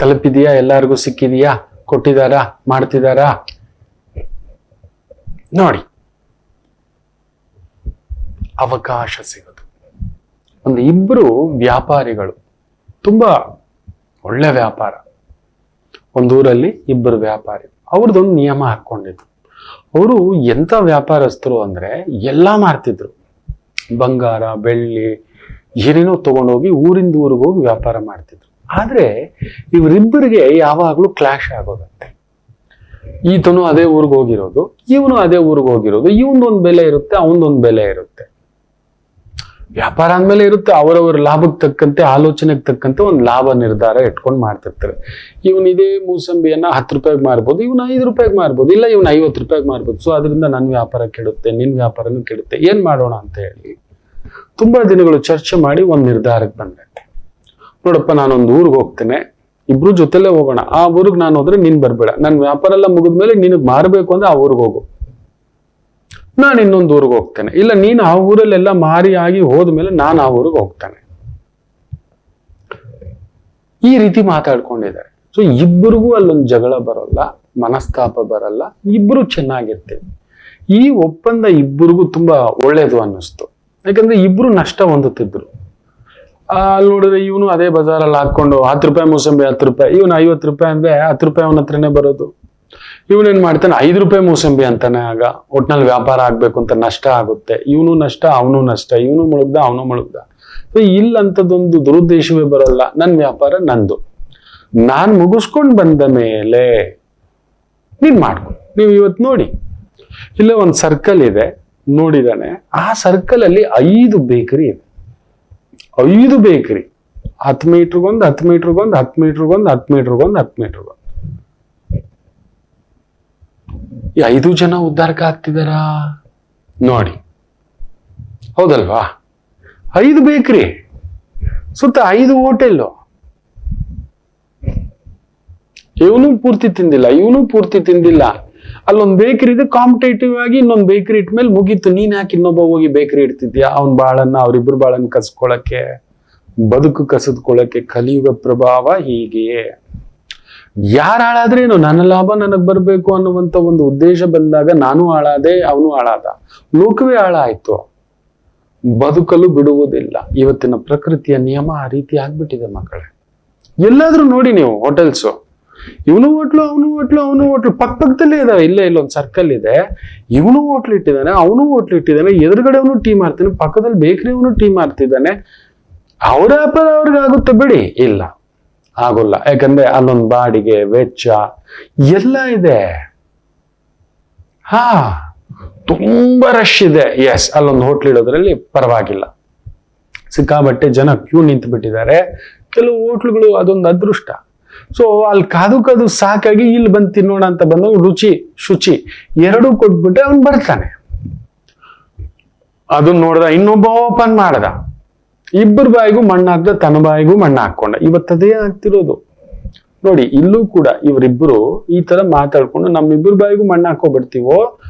ತಲುಪಿದೀಯಾ? ಎಲ್ಲರಿಗೂ ಸಿಕ್ಕಿದೀಯಾ? ಕೊಟ್ಟಿದಾರಾ? ಮಾಡ್ತಿದಾರಾ? ನೋಡಿ, ಅವಕಾಶ ಸಿಗೋದು. ಒಂದು ಇಬ್ರು ವ್ಯಾಪಾರಿಗಳು, ತುಂಬಾ ಒಳ್ಳೆ ವ್ಯಾಪಾರ. ಒಂದೂರಲ್ಲಿ ಇಬ್ಬರು ವ್ಯಾಪಾರಿ, ಅವ್ರದ್ದೊಂದು ನಿಯಮ ಹಾಕೊಂಡಿದ್ರು. ಅವರು ಎಂತ ವ್ಯಾಪಾರಸ್ಥರು ಅಂದ್ರೆ ಎಲ್ಲಾ ಮಾರ್ತಿದ್ರು. ಬಂಗಾರ, ಬೆಳ್ಳಿ, ಏನೇನೋ ತಗೊಂಡೋಗಿ ಊರಿಂದ ಊರಿಗೆ ಹೋಗಿ ವ್ಯಾಪಾರ ಮಾಡ್ತಿದ್ರು. ಆದ್ರೆ ಇವರಿಬ್ಬರಿಗೆ ಯಾವಾಗ್ಲೂ ಕ್ಲಾಶ್ ಆಗೋದಂತೆ. ಈತನು ಅದೇ ಊರಿಗೆ ಹೋಗಿರೋದು, ಇವನು ಅದೇ ಊರಿಗೆ ಹೋಗಿರೋದು. ಇವನದೊಂದು ಬೆಲೆ ಇರುತ್ತೆ, ಅವನದೊಂದು ಬೆಲೆ ಇರುತ್ತೆ. ವ್ಯಾಪಾರ ಅಂದ್ಮೇಲೆ ಇರುತ್ತೆ, ಅವರವರ ಲಾಭಕ್ಕೆ ತಕ್ಕಂತೆ, ಆಲೋಚನೆಗೆ ತಕ್ಕಂತೆ ಒಂದು ಲಾಭ ನಿರ್ಧಾರ ಇಟ್ಕೊಂಡು ಮಾಡ್ತಿರ್ತಾರೆ. ಇವನ್ ಇದೇ ಮೂಸಂಬಿಯನ್ನ 10 ರೂಪಾಯಿಗೆ ಮಾರ್ಬೋದು, ಇವನು 5 ರೂಪಾಯಿಗೆ ಮಾರ್ಬೋದು, ಇಲ್ಲ ಇವನು 50 ರೂಪಾಯಿಗೆ ಮಾರ್ಬೋದು. ಸೊ ಅದರಿಂದ ನನ್ನ ವ್ಯಾಪಾರ ಕೆಡುತ್ತೆ, ನಿನ್ ವ್ಯಾಪಾರನೂ ಕೆಡುತ್ತೆ, ಏನ್ ಮಾಡೋಣ ಅಂತ ಹೇಳಿ ತುಂಬಾ ದಿನಗಳು ಚರ್ಚೆ ಮಾಡಿ ಒಂದ್ ನಿರ್ಧಾರಕ್ಕೆ ಬಂದಂತೆ. ನೋಡಪ್ಪ, ನಾನೊಂದು ಊರಿಗೆ ಹೋಗ್ತೇನೆ, ಇಬ್ರು ಜೊತೆಲೆ ಹೋಗೋಣ. ಆ ಊರಿಗೆ ನಾನು ಹೋದ್ರೆ ನೀನ್ ಬರ್ಬೇಡ. ನನ್ ವ್ಯಾಪಾರ ಎಲ್ಲ ಮುಗಿದ್ಮೇಲೆ ನಿನಗ್ ಮಾರ್ಬೇಕು ಅಂದ್ರೆ ಆ ಊರಿಗೆ ಹೋಗು, ನಾನು ಇನ್ನೊಂದು ಊರಿಗೆ ಹೋಗ್ತೇನೆ. ಇಲ್ಲ, ನೀನು ಆ ಊರಲ್ಲೆಲ್ಲ ಮಾರಿ ಆಗಿ ಹೋದ್ಮೇಲೆ ನಾನು ಆ ಊರಿಗೆ ಹೋಗ್ತೇನೆ. ಈ ರೀತಿ ಮಾತಾಡ್ಕೊಂಡಿದ್ದಾರೆ. ಸೊ ಇಬ್ಬರಿಗೂ ಅಲ್ಲೊಂದು ಜಗಳ ಬರೋಲ್ಲ, ಮನಸ್ತಾಪ ಬರಲ್ಲ, ಇಬ್ರು ಚೆನ್ನಾಗಿರ್ತೀವಿ. ಈ ಒಪ್ಪಂದ ಇಬ್ಬರಿಗೂ ತುಂಬಾ ಒಳ್ಳೇದು ಅನ್ನಿಸ್ತು. ಯಾಕಂದ್ರೆ ಇಬ್ರು ನಷ್ಟ ಹೊಂದುತ್ತಿದ್ರು. ಅಲ್ಲಿ ನೋಡಿದ್ರೆ ಇವನು ಅದೇ ಬಜಾರಲ್ಲಿ ಹಾಕೊಂಡು 10 ರೂಪಾಯಿ ಮೂಸಂಬಿ 10 ರೂಪಾಯಿ, ಇವನು 50 ರೂಪಾಯಿ ಅಂದ್ರೆ 10 ರೂಪಾಯಿ ಅವನ ಹತ್ರನೇ ಬರೋದು. ಇವನೇನ್ ಮಾಡ್ತಾನೆ, 5 ರೂಪಾಯಿ ಮೂಸಂಬಿ ಅಂತಾನೆ. ಆಗ ಒಟ್ನಲ್ಲಿ ವ್ಯಾಪಾರ ಆಗ್ಬೇಕು ಅಂತ ನಷ್ಟ ಆಗುತ್ತೆ. ಇವನು ನಷ್ಟ, ಅವನು ನಷ್ಟ, ಇವನು ಮುಳುಗ್ದ, ಅವನು ಮುಳುಗ್ದ. ಇಲ್ಲಂತದೊಂದು ದುರುದ್ದೇಶವೇ ಬರಲ್ಲ. ನನ್ ವ್ಯಾಪಾರ ನಂದು, ನಾನ್ ಮುಗಿಸ್ಕೊಂಡ್ ಬಂದ ಮೇಲೆ ನೀನ್ ಮಾಡ್ಕೊ. ನೀವು ಇವತ್ತು ನೋಡಿ, ಇಲ್ಲೇ ಒಂದು ಸರ್ಕಲ್ ಇದೆ, ನೋಡಿದಾನೆ. ಆ ಸರ್ಕಲ್ ಅಲ್ಲಿ 5 ಬೇಕರಿ ಇದೆ. 5 ಬೇಕರಿ, 10 ಮೀಟರ್ಗೊಂದು, 10 ಮೀಟರ್ಗೊಂದು, 10 ಮೀಟರ್ಗೊಂದು, 10 ಮೀಟರ್ಗೊಂದು, 10 ಮೀಟರ್ಗೊಂದು. ಈ 5 ಜನ ಉದ್ಧಾರಕ್ಕೆ ಆಗ್ತಿದಾರಾ ನೋಡಿ? ಹೌದಲ್ವಾ? 5 ಬೇಕರಿ ಸುತ್ತ 5 ಹೋಟೆಲ್ಲು. ಇವನು ಪೂರ್ತಿ ತಿಂದಿಲ್ಲ, ಇವನು ಪೂರ್ತಿ ತಿಂದಿಲ್ಲ. ಅಲ್ಲೊಂದು ಬೇಕರಿ ಇದೆ, ಕಾಂಪಿಟೇಟಿವ್ ಆಗಿ ಇನ್ನೊಂದು ಬೇಕರಿ ಇಟ್ಮೇಲೆ ಮುಗೀತು. ನೀನ್ ಯಾಕೆ ಇನ್ನೊಬ್ಬ ಹೋಗಿ ಬೇಕರಿ ಇಡ್ತಿದ್ಯಾ? ಅವನ್ ಬಾಳನ್ನ, ಅವ್ರಿಬ್ರು ಬಾಳನ್ನ ಕಸ್ಕೊಳಕ್ಕೆ, ಬದುಕು ಕಸಿದ್ಕೊಳ್ಳಕ್ಕೆ. ಕಲಿಯುಗ ಪ್ರಭಾವ ಹೀಗೆಯೇ. ಯಾರು ಹಾಳಾದ್ರೇನು, ನನ್ನ ಲಾಭ ನನಗ್ ಬರ್ಬೇಕು ಅನ್ನುವಂತ ಒಂದು ಉದ್ದೇಶ ಬಂದಾಗ ನಾನು ಹಾಳಾದೆ, ಅವನು ಹಾಳಾದ, ಲೋಕವೇ ಹಾಳಾಯ್ತು. ಬದುಕಲು ಬಿಡುವುದಿಲ್ಲ. ಇವತ್ತಿನ ಪ್ರಕೃತಿಯ ನಿಯಮ ಆ ರೀತಿ ಆಗ್ಬಿಟ್ಟಿದೆ ಮಕ್ಕಳೇ. ಎಲ್ಲಾದ್ರೂ ನೋಡಿ ನೀವು, ಹೋಟೆಲ್ಸು, ಇವನು ಹೋಟ್ಲು, ಅವನು ಹೋಟ್ಲು, ಅವನು ಹೋಟ್ಲು ಪಕ್ಕದಲ್ಲೇ ಇದಾವೆ. ಇಲ್ಲೇ ಇಲ್ಲೊಂದು ಸರ್ಕಲ್ ಇದೆ, ಇವನು ಹೋಟ್ಲು ಇಟ್ಟಿದ್ದಾನೆ, ಅವನು ಹೋಟ್ಲು ಇಟ್ಟಿದ್ದಾನೆ, ಎದುರುಗಡೆ ಅವನು ಟೀ ಮಾರ್ತಾನೆ, ಪಕ್ಕದಲ್ಲಿ ಬೇಕರಿ ಅವನು ಟೀ ಮಾರ್ತಿದ್ದಾನೆ. ಅವ್ರ ವ್ಯಾಪಾರ ಅವ್ರಿಗೆ ಆಗುತ್ತೆ ಬಿಡಿ? ಇಲ್ಲ, ಆಗೋಲ್ಲ. ಯಾಕಂದ್ರೆ ಅಲ್ಲೊಂದು ಬಾಡಿಗೆ ವೆಚ್ಚ ಎಲ್ಲ ಇದೆ. ಹಾ, ತುಂಬಾ ರಶ್ ಇದೆ. ಎಸ್, ಅಲ್ಲೊಂದು ಹೋಟ್ಲ್ ಇಡೋದ್ರಲ್ಲಿ ಪರವಾಗಿಲ್ಲ, ಸಿಕ್ಕಾಬಟ್ಟೆ ಜನ ಕ್ಯೂ ನಿಂತು ಬಿಟ್ಟಿದ್ದಾರೆ. ಕೆಲವು ಹೋಟ್ಲುಗಳು ಅದೊಂದು ಅದೃಷ್ಟ. ಸೊ ಅಲ್ಲಿ ಕಾದು ಸಾಕಾಗಿ ಇಲ್ಲಿ ಬಂದು ತಿನ್ನೋಣ ಅಂತ ಬಂದಾಗ ರುಚಿ ಶುಚಿ ಎರಡೂ ಕೊಟ್ಬಿಟ್ಟೆ ಅವ್ನು ಬರ್ತಾನೆ. ಅದನ್ನ ನೋಡ್ದ, ಇನ್ನೊಬ್ಬ ಓಪನ್ ಮಾಡ್ದ, ಇಬ್ಬರು ಬಾಯಿಗೂ ಮಣ್ಣು ಹಾಕ್ದ, ತನ್ನ ಬಾಯಿಗೂ ಮಣ್ಣು ಹಾಕೊಂಡ. ಇವತ್ತದೇ ಆಗ್ತಿರೋದು ನೋಡಿ. ಇಲ್ಲೂ ಕೂಡ ಇವರಿಬ್ಬರು ಈ ತರ ಮಾತಾಡ್ಕೊಂಡು ನಮ್ಮಿಬ್ಬರು ಬಾಯಿಗೂ ಮಣ್ಣು ಹಾಕೋಬಿಡ್ತೀವೋ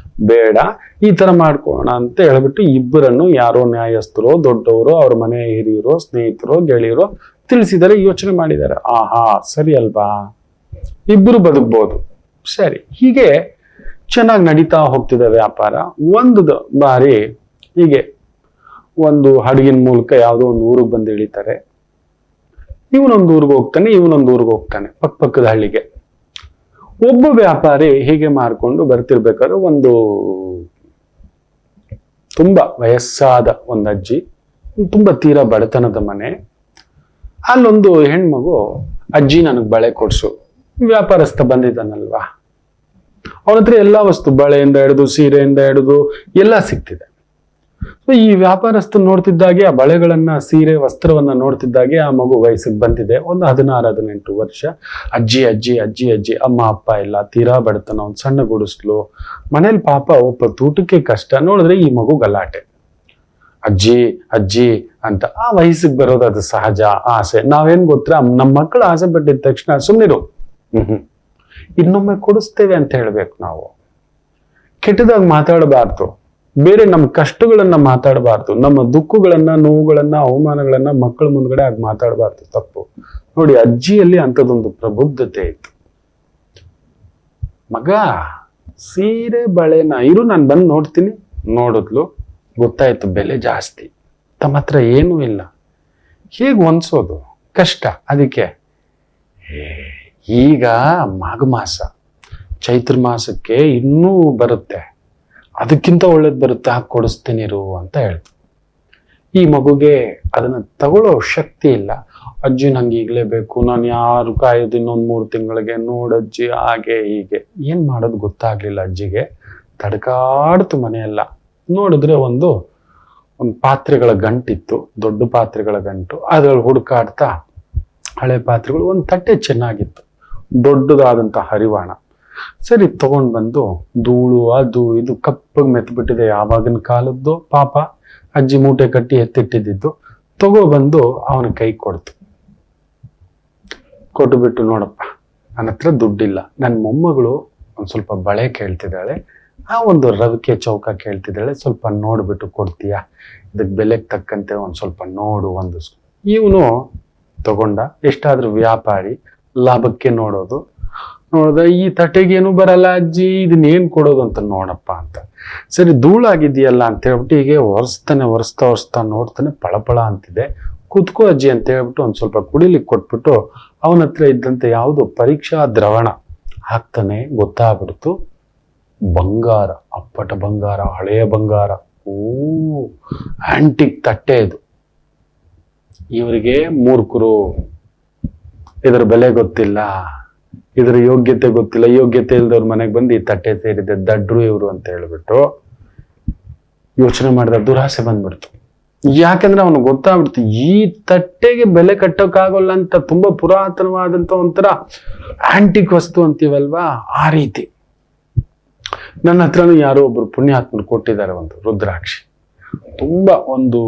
ಬೇಡ, ಈ ತರ ಮಾಡ್ಕೋಣ ಅಂತ ಹೇಳ್ಬಿಟ್ಟು ಇಬ್ಬರನ್ನು ಯಾರೋ ನ್ಯಾಯಸ್ಥರು, ದೊಡ್ಡವರು, ಅವ್ರ ಮನೆ ಹಿರಿಯರು, ಸ್ನೇಹಿತರು, ಗೆಳೆಯರು ತಿಳಿಸಿದ್ದಾರೆ, ಯೋಚನೆ ಮಾಡಿದ್ದಾರೆ. ಆಹಾ, ಸರಿ ಅಲ್ವಾ, ಇಬ್ಬರು ಬದುಕ್ಬೋದು. ಸರಿ, ಹೀಗೆ ಚೆನ್ನಾಗಿ ನಡೀತಾ ಹೋಗ್ತಿದೆ ವ್ಯಾಪಾರ. ಒಂದು ಬಾರಿ ಹೀಗೆ ಒಂದು ಹಡಗಿನ ಮೂಲಕ ಯಾವುದೋ ಒಂದು ಊರಿಗೆ ಬಂದು ಇಳಿತಾರೆ. ಇವನೊಂದು ಊರಿಗೆ ಹೋಗ್ತಾನೆ, ಇವನೊಂದು ಊರಿಗೆ ಹೋಗ್ತಾನೆ, ಪಕ್ಕದ ಹಳ್ಳಿಗೆ. ಒಬ್ಬ ವ್ಯಾಪಾರಿ ಹೀಗೆ ಮಾರ್ಕೊಂಡು ಬರ್ತಿರ್ಬೇಕಾದ್ರೆ ಒಂದು ತುಂಬಾ ವಯಸ್ಸಾದ ಒಂದು ಅಜ್ಜಿ, ತುಂಬಾ ತೀರಾ ಬಡತನದ ಮನೆ. ಅಲ್ಲೊಂದು ಹೆಣ್ಮಗು, ಅಜ್ಜಿ ನನಗ್ ಬಳೆ ಕೊಡ್ಸು. ವ್ಯಾಪಾರಸ್ಥ ಬಂದಿದ್ದಾನಲ್ವಾ, ಅವನ ಹತ್ರ ಎಲ್ಲಾ ವಸ್ತು, ಬಳೆಯಿಂದ ಹಿಡಿದು ಸೀರೆಯಿಂದ ಹಿಡಿದು ಎಲ್ಲ ಸಿಗ್ತಿದೆ. ಸೊ ಈ ವ್ಯಾಪಾರಸ್ಥ ನೋಡ್ತಿದ್ದಾಗೆ ಆ ಬಳೆಗಳನ್ನ, ಸೀರೆ, ವಸ್ತ್ರವನ್ನ ನೋಡ್ತಿದ್ದಾಗೆ ಆ ಮಗು ವಯಸ್ಸಿಗೆ ಬಂದಿದೆ, ಒಂದು 16-18 ವರ್ಷ. ಅಜ್ಜಿ ಅಜ್ಜಿ ಅಜ್ಜಿ ಅಜ್ಜಿ, ಅಮ್ಮ ಅಪ್ಪ ಇಲ್ಲ, ತೀರಾ ಬಡತನ, ಒಂದು ಸಣ್ಣ ಗುಡಿಸ್ಲು, ಮನೇಲಿ ಪಾಪ ಒಬ್ಬ ಊಟಕ್ಕೆ ಕಷ್ಟ. ನೋಡಿದ್ರೆ ಈ ಮಗು ಗಲಾಟೆ, ಅಜ್ಜಿ ಅಜ್ಜಿ ಅಂತ. ಆ ವಯಸ್ಸಿಗೆ ಬರೋದು ಅದು ಸಹಜ, ಆಸೆ. ನಾವೇನ್ ಗೊತ್ತಾ, ನಮ್ಮ ಮಕ್ಕಳು ಆಸೆ ಪಟ್ಟಿದ ತಕ್ಷಣ ಸುಮ್ಮನಿರು, ಇನ್ನೊಮ್ಮೆ ಕೊಡಿಸ್ತೇವೆ ಅಂತ ಹೇಳ್ಬೇಕು ನಾವು. ಕೆಟ್ಟದಾಗ ಮಾತಾಡಬಾರ್ದು. ಬೇರೆ ನಮ್ಮ ಕಷ್ಟಗಳನ್ನ ಮಾತಾಡಬಾರ್ದು, ನಮ್ಮ ದುಃಖಗಳನ್ನ, ನೋವುಗಳನ್ನ, ಅವಮಾನಗಳನ್ನ ಮಕ್ಕಳ ಮುಂದ್ಗಡೆ ಆಗಿ ಮಾತಾಡಬಾರ್ದು, ತಪ್ಪು. ನೋಡಿ, ಅಜ್ಜಿಯಲ್ಲಿ ಅಂಥದ್ದೊಂದು ಪ್ರಬುದ್ಧತೆ ಇತ್ತು. ಮಗ ಸೀರೆ ಬಳೆನ ಇರು, ನಾನು ಬಂದು ನೋಡ್ತೀನಿ. ನೋಡಿದ್ಲು, ಗೊತ್ತಾಯ್ತು ಬೆಲೆ ಜಾಸ್ತಿ, ತಮ್ಮ ಹತ್ರ ಏನೂ ಇಲ್ಲ, ಹೇಗೆ ಹೊಂದ್ಸೋದು ಕಷ್ಟ. ಅದಕ್ಕೆ ಈಗ ಮಾಘ ಮಾಸ, ಚೈತ್ರ ಮಾಸಕ್ಕೆ ಇನ್ನೂ ಬರುತ್ತೆ, ಅದಕ್ಕಿಂತ ಒಳ್ಳೇದು ಬರುತ್ತೆ, ಹಾಕಿ ಕೊಡಿಸ್ತೀನಿರು ಅಂತ ಹೇಳ್ತು. ಈ ಮಗುಗೆ ಅದನ್ನ ತಗೊಳ್ಳೋ ಶಕ್ತಿ ಇಲ್ಲ. ಅಜ್ಜಿ ನಂಗೆ ಈಗಲೇ ಬೇಕು, ನಾನು ಯಾರು ಕಾಯೋದು ಇನ್ನೊಂದು 3 ತಿಂಗಳಿಗೆ, ನೋಡಜ್ಜಿ ಹಾಗೆ ಹೀಗೆ. ಏನ್ ಮಾಡೋದು ಗೊತ್ತಾಗ್ಲಿಲ್ಲ ಅಜ್ಜಿಗೆ. ತಡ್ಕಾಡ್ತು ಮನೆಯೆಲ್ಲ. ನೋಡಿದ್ರೆ ಒಂದು ಪಾತ್ರೆಗಳ ಗಂಟಿತ್ತು, ದೊಡ್ಡ ಪಾತ್ರೆಗಳ ಗಂಟು. ಅದ್ರಲ್ಲಿ ಹುಡುಕಾಡ್ತಾ ಹಳೆ ಪಾತ್ರೆಗಳು, ಒಂದು ತಟ್ಟೆ ಚೆನ್ನಾಗಿತ್ತು, ದೊಡ್ಡದಾದಂಥ ಹರಿವಾಣ. ಸರಿ ತಗೊಂಡ್ ಬಂದು, ಧೂಳು ಅದು ಇದು ಕಪ್ಪಗೆ ಮೆತ್ಬಿಟ್ಟಿದೆ, ಯಾವಾಗಿನ ಕಾಲದ್ದು ಪಾಪ. ಅಜ್ಜಿ ಮೂಟೆ ಕಟ್ಟಿ ಎತ್ತಿಟ್ಟಿದ್ದು ತಗೊಬಂದು ಅವನ ಕೈ ಕೊಡ್ತು. ಕೊಟ್ಟುಬಿಟ್ಟು, ನೋಡಪ್ಪ ನನ್ನ ಹತ್ರ ದುಡ್ಡಿಲ್ಲ, ನನ್ನ ಮೊಮ್ಮಗಳು ಒಂದ್ ಸ್ವಲ್ಪ ಬಳೆ ಕೇಳ್ತಿದ್ದಾಳೆ, ಆ ಒಂದು ರವಿಕೆ ಚೌಕ ಕೇಳ್ತಿದ್ದಾಳೆ, ಸ್ವಲ್ಪ ನೋಡ್ಬಿಟ್ಟು ಕೊಡ್ತೀಯಾ, ಇದಕ್ಕೆ ಬೆಲೆಗೆ ತಕ್ಕಂತೆ ಒಂದ್ ಸ್ವಲ್ಪ ನೋಡು ಒಂದು. ಇವನು ತಗೊಂಡ, ಎಷ್ಟಾದ್ರೂ ವ್ಯಾಪಾರಿ, ಲಾಭಕ್ಕೆ ನೋಡೋದು. ನೋಡ್ದ, ಈ ತಟ್ಟೆಗೇನು ಬರಲ್ಲ ಅಜ್ಜಿ, ಇದನ್ನೇನ್ ಕೊಡೋದು ಅಂತ. ನೋಡಪ್ಪ ಅಂತ. ಸರಿ, ಧೂಳಾಗಿದೆಯಲ್ಲ ಅಂತ ಹೇಳ್ಬಿಟ್ಟು ಹೀಗೆ ಒರೆಸ್ತಾ ನೋಡ್ತಾನೆ, ಪಳಪಳ ಅಂತಿದೆ. ಕುತ್ಕೋ ಅಜ್ಜಿ ಅಂತ ಹೇಳ್ಬಿಟ್ಟು ಒಂದ್ ಸ್ವಲ್ಪ ಕುಡಿಲಿಕ್ಕೆ ಕೊಟ್ಬಿಟ್ಟು ಅವನ ಹತ್ರ ಇದ್ದಂತೆ ಯಾವುದು ಪರೀಕ್ಷಾ ದ್ರವಣ ಹಾಕ್ತಾನೆ. ಗೊತ್ತಾಗ್ಬಿಡ್ತು, ಬಂಗಾರ, ಅಪ್ಪಟ ಬಂಗಾರ, ಹಳೆಯ ಬಂಗಾರ. ಆಂಟಿಕ್ ತಟ್ಟೆ ಇದು. ಇವರಿಗೆ ಮೂರ್ಖರು, ಇದರ ಬೆಲೆ ಗೊತ್ತಿಲ್ಲ, ಇದ್ರ ಯೋಗ್ಯತೆ ಗೊತ್ತಿಲ್ಲ, ಯೋಗ್ಯತೆ ಇಲ್ದವ್ರ ಮನೆಗೆ ಬಂದು ಈ ತಟ್ಟೆ ಸೇರಿದೆ, ದಡ್ರು ಇವ್ರು ಅಂತ ಹೇಳ್ಬಿಟ್ಟು ಯೋಚನೆ ಮಾಡಿದ. ದುರಾಸೆ ಬಂದ್ಬಿಡ್ತು. ಯಾಕಂದ್ರೆ ಅವನು ಗೊತ್ತಾಗ್ಬಿಡ್ತು, ಈ ತಟ್ಟೆಗೆ ಬೆಲೆ ಕಟ್ಟೋಕ್ಕಾಗಲ್ಲ ಅಂತ. ತುಂಬಾ ಪುರಾತನವಾದಂತ ಒಂಥರ ಆಂಟಿಕ್ ವಸ್ತು ಅಂತೀವಲ್ವಾ, ಆ ರೀತಿ. ನನ್ನ ಹತ್ರನೂ ಯಾರೋ ಒಬ್ರು ಪುಣ್ಯಾತ್ಮರು ಕೊಟ್ಟಿದ್ದಾರೆ ಒಂದು ರುದ್ರಾಕ್ಷಿ. ತುಂಬಾ ಒಂದು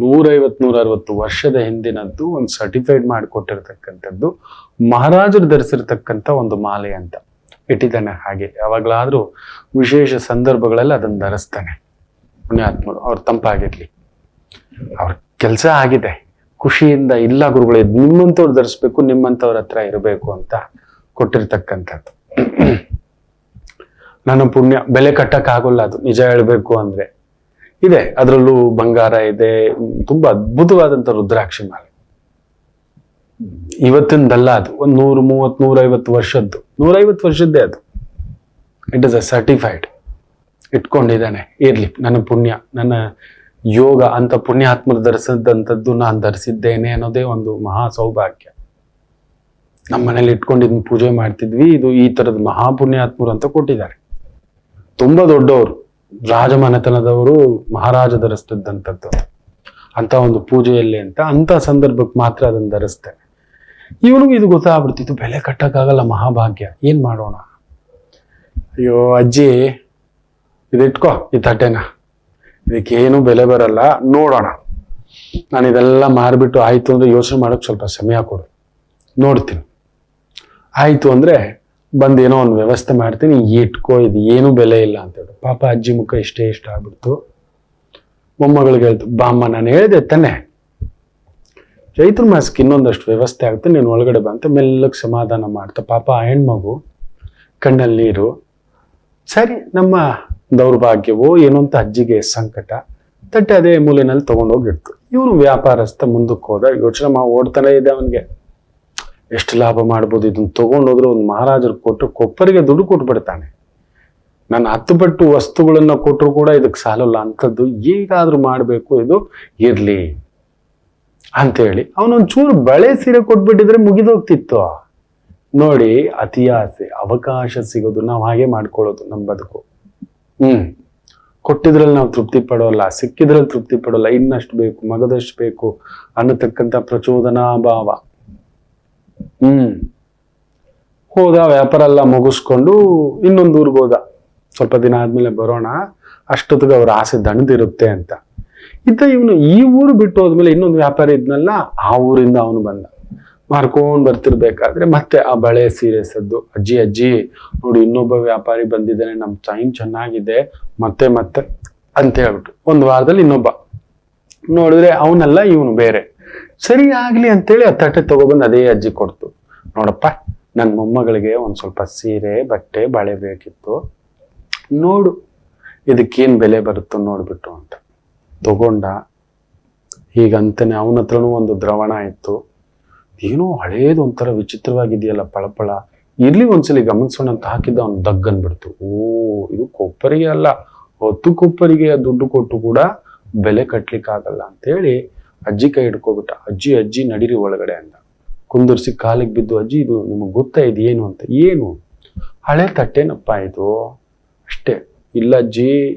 150-160 ವರ್ಷದ ಹಿಂದಿನದ್ದು, ಒಂದು ಸರ್ಟಿಫೈಡ್ ಮಾಡಿಕೊಟ್ಟಿರ್ತಕ್ಕಂಥದ್ದು, ಮಹಾರಾಜರು ಧರಿಸಿರ್ತಕ್ಕಂಥ ಒಂದು ಮಾಲೆ ಅಂತ ಇಟ್ಟಿದ್ದಾನೆ. ಹಾಗೆ ಯಾವಾಗ್ಲಾದ್ರೂ ವಿಶೇಷ ಸಂದರ್ಭಗಳಲ್ಲಿ ಅದನ್ನು ಧರಿಸ್ತಾನೆ ಪುಣ್ಯಾತ್ಮರು. ಅವ್ರು ತಂಪಾಗಿರ್ಲಿ, ಅವ್ರ ಕೆಲಸ ಆಗಿದೆ, ಖುಷಿಯಿಂದ ಇಲ್ಲ ಗುರುಗಳೇ ನಿಮ್ಮಂಥವ್ರು ಧರಿಸ್ಬೇಕು, ನಿಮ್ಮಂಥವ್ರ ಹತ್ರ ಇರಬೇಕು ಅಂತ ಕೊಟ್ಟಿರ್ತಕ್ಕಂಥದ್ದು. ನನ್ನ ಪುಣ್ಯ, ಬೆಲೆ ಕಟ್ಟಕ್ಕಾಗಲ್ಲ ಅದು, ನಿಜ ಹೇಳ್ಬೇಕು ಅಂದ್ರೆ. ಇದೆ, ಅದರಲ್ಲೂ ಬಂಗಾರ ಇದೆ, ತುಂಬಾ ಅದ್ಭುತವಾದಂತ ರುದ್ರಾಕ್ಷಿ ಮಾಲೆ. ಇವತ್ತಿಂದಲ್ಲ ಅದು, ಒಂದು 130-150 ವರ್ಷದ್ದು, 150 ವರ್ಷದ್ದೇ ಅದು. It is a certified. ಇಟ್ಕೊಂಡಿದ್ದಾನೆ. ಇರ್ಲಿ, ನನ್ನ ಪುಣ್ಯ, ನನ್ನ ಯೋಗ ಅಂತ ಪುಣ್ಯಾತ್ಮರು ಧರಿಸಿದಂಥದ್ದು ನಾನು ಧರಿಸಿದ್ದೇನೆ ಅನ್ನೋದೇ ಒಂದು ಮಹಾ ಸೌಭಾಗ್ಯ. ನಮ್ಮ ಮನೇಲಿ ಇಟ್ಕೊಂಡಿದ್ನ ಪೂಜೆ ಮಾಡ್ತಿದ್ವಿ. ಇದು ಈ ತರದ ಮಹಾಪುಣ್ಯಾತ್ಮರು ಅಂತ ಕೊಟ್ಟಿದ್ದಾರೆ. ತುಂಬಾ ದೊಡ್ಡವರು, ರಾಜಮನೆತನದವರು, ಮಹಾರಾಜ ಧರಿಸ್ತಿದ್ದಂಥದ್ದು ಅಂತ ಒಂದು ಪೂಜೆಯಲ್ಲಿ ಅಂತ ಸಂದರ್ಭಕ್ಕೆ ಮಾತ್ರ ಅದನ್ನು ಧರಿಸ್ತೇನೆ. ಇವನಿಗೂ ಇದು ಗೊತ್ತಾಗ್ಬಿಡ್ತಿತ್ತು, ಬೆಲೆ ಕಟ್ಟಕ್ಕಾಗಲ್ಲ, ಮಹಾಭಾಗ್ಯ, ಏನ್ ಮಾಡೋಣ. ಅಯ್ಯೋ ಅಜ್ಜಿ, ಇದಿಟ್ಕೋ ಈ ತಟ್ಟೆನ, ಇದಕ್ಕೇನು ಬೆಲೆ ಬರಲ್ಲ, ನೋಡೋಣ. ನಾನು ಇದೆಲ್ಲ ಮಾರ್ಬಿಟ್ಟು ಆಯ್ತು ಅಂದ್ರೆ ಯೋಚನೆ ಮಾಡೋಕೆ ಸ್ವಲ್ಪ ಸಮಯ ಕೊಡು, ನೋಡ್ತೀನಿ. ಆಯ್ತು ಅಂದ್ರೆ ಬಂದು ಏನೋ ಒಂದು ವ್ಯವಸ್ಥೆ ಮಾಡ್ತೀನಿ, ಇಟ್ಕೋ, ಇದು ಏನು ಬೆಲೆ ಇಲ್ಲ ಅಂತ ಹೇಳಿ. ಪಾಪ ಅಜ್ಜಿ ಮುಖ ಇಷ್ಟ ಆಗ್ಬಿಡ್ತು. ಮೊಮ್ಮಗಳಿಗೆ ಹೇಳ್ತು, ಬಾಮ್ಮ ನಾನು ಹೇಳಿದೆ ತಾನೆ, ಚೈತ್ರ ಮಾಸಕ್ಕೆ ಇನ್ನೊಂದಷ್ಟು ವ್ಯವಸ್ಥೆ ಆಗುತ್ತೆ, ನೀನು ಒಳಗಡೆ ಬಂತ ಮೆಲ್ಲಕ್ಕೆ ಸಮಾಧಾನ ಮಾಡ್ತಾ. ಪಾಪ ಆ ಹೆಣ್ಮಗು ಕಣ್ಣಲ್ಲಿ ನೀರು. ಸರಿ, ನಮ್ಮ ದೌರ್ಭಾಗ್ಯವೋ ಏನೋ ಅಂತ ಅಜ್ಜಿಗೆ ಸಂಕಟ. ತಟ್ಟೆ ಅದೇ ಮೂಲೆನಲ್ಲಿ ತಗೊಂಡೋಗಿಡ್ತು. ಇವನು ವ್ಯಾಪಾರಸ್ಥ ಮುಂದಕ್ಕೆ ಹೋದ, ಯೋಚನೆ ಓಡ್ತಾನೆ ಇದೆ ಅವನಿಗೆ, ಎಷ್ಟು ಲಾಭ ಮಾಡ್ಬೋದು ಇದನ್ನ ತಗೊಂಡೋದ್ರೆ. ಒಂದು ಮಹಾರಾಜರು ಕೊಟ್ಟು ಕೊಪ್ಪರಿಗೆ ದುಡ್ಡು ಕೊಟ್ಬಿಡ್ತಾನೆ. ನಾನು 10 ಪಟ್ಟು ವಸ್ತುಗಳನ್ನ ಕೊಟ್ಟರು ಕೂಡ ಇದಕ್ಕೆ ಸಾಲಲ್ಲ ಅಂಥದ್ದು, ಈಗಾದ್ರೂ ಮಾಡ್ಬೇಕು, ಇದು ಇರ್ಲಿ ಅಂತೇಳಿ ಅವನೊಂಚೂರು ಬಳೆ ಸೀರೆ ಕೊಟ್ಬಿಟ್ಟಿದ್ರೆ ಮುಗಿದೋಗ್ತಿತ್ತು. ನೋಡಿ, ಅತಿ ಆಸೆ, ಅವಕಾಶ ಸಿಗೋದು, ನಾವು ಹಾಗೆ ಮಾಡ್ಕೊಳ್ಳೋದು ನಮ್ಮ ಬದುಕು. ಕೊಟ್ಟಿದ್ರಲ್ಲಿ ನಾವು ತೃಪ್ತಿ ಪಡೋಲ್ಲ, ಸಿಕ್ಕಿದ್ರಲ್ಲಿ ತೃಪ್ತಿ ಪಡೋಲ್ಲ, ಇನ್ನಷ್ಟು ಬೇಕು, ಮಗದಷ್ಟು ಬೇಕು ಅನ್ನತಕ್ಕಂಥ ಪ್ರಚೋದನಾ ಭಾವ. ಹೋದ, ವ್ಯಾಪಾರ ಎಲ್ಲ ಮುಗಿಸ್ಕೊಂಡು ಇನ್ನೊಂದು ಊರಿಗೆ ಹೋದ. ಸ್ವಲ್ಪ ದಿನ ಆದ್ಮೇಲೆ ಬರೋಣ, ಅಷ್ಟೊತ್ತಿಗೆ ಅವ್ರ ಆಸೆ ದಣದಿರುತ್ತೆ ಅಂತ ಇದ್ದ. ಇವನು ಈ ಊರು ಬಿಟ್ಟು ಹೋದ್ಮೇಲೆ ಇನ್ನೊಂದು ವ್ಯಾಪಾರಿ ಇದ್ನಲ್ಲ, ಆ ಊರಿಂದ ಅವನು ಬಂದ. ಮಾರ್ಕೊಂಡ್ ಬರ್ತಿರ್ಬೇಕಾದ್ರೆ ಮತ್ತೆ ಆ ಬಳೆ ಸೀರೆ ಸದ್ದು. ಅಜ್ಜಿ ನೋಡಿ, ಇನ್ನೊಬ್ಬ ವ್ಯಾಪಾರಿ ಬಂದಿದ್ದಾನೆ, ನಮ್ ಟೈಮ್ ಚೆನ್ನಾಗಿದೆ, ಮತ್ತೆ ಅಂತ ಹೇಳ್ಬಿಟ್ಟು ಒಂದು ವಾರದಲ್ಲಿ ಇನ್ನೊಬ್ಬ ನೋಡಿದ್ರೆ ಅವನಲ್ಲ ಇವನು ಬೇರೆ. ಸರಿ ಆಗ್ಲಿ ಅಂತೇಳಿ ಆ ತಟ್ಟೆ ತಗೊಬಂದು ಅದೇ ಅಜ್ಜಿ ಕೊಡ್ತು. ನೋಡಪ್ಪ, ನನ್ನ ಮೊಮ್ಮಗಳಿಗೆ ಒಂದ್ ಸ್ವಲ್ಪ ಸೀರೆ ಬಟ್ಟೆ ಬಳೆ ಬೇಕಿತ್ತು, ನೋಡು ಇದಕ್ಕೇನ್ ಬೆಲೆ ಬರುತ್ತೋ ನೋಡ್ಬಿಟ್ಟು ಅಂತ ತಗೊಂಡ. ಹೀಗಂತಾನೆ ಅವನ ಹತ್ರನೂ ಒಂದು ದ್ರವಣ ಇತ್ತು. ಏನೋ ಹಳೇದು ಒಂಥರ ವಿಚಿತ್ರವಾಗಿದೆಯಲ್ಲ, ಪಳಪಳ, ಇರ್ಲಿ ಒಂದ್ಸಲಿ ಗಮನಿಸೋಣ ಅಂತ ಹಾಕಿದ್ದ ಅವ್ನು ದಗ್ಗನ್ಬಿಡ್ತು. ಓ, ಇದು ಕೊಪ್ಪರಿಗೆ ಅಲ್ಲ, 10 ಕೊಪ್ಪರಿಗೆ ದುಡ್ಡು ಕೊಟ್ಟು ಕೂಡ ಬೆಲೆ ಕಟ್ಲಿಕ್ಕಾಗಲ್ಲ ಅಂತೇಳಿ ಅಜ್ಜಿ ಕೈ ಹಿಡ್ಕೊಬಿಟ್ಟ. ಅಜ್ಜಿ ನಡೀರಿ ಒಳಗಡೆ ಅಂದ. ಕುಂದರ್ಸಿ ಕಾಲಿಗೆ ಬಿದ್ದು, ಅಜ್ಜಿ ಇದು ನಿಮಗ್ ಗೊತ್ತಾ ಇದು ಏನು ಅಂತ. ಏನು? ಹಳೆ ತಟ್ಟೆನಪ್ಪ ಇದು, ಅಷ್ಟೇ. ಇಲ್ಲ ಅಜ್ಜಿ,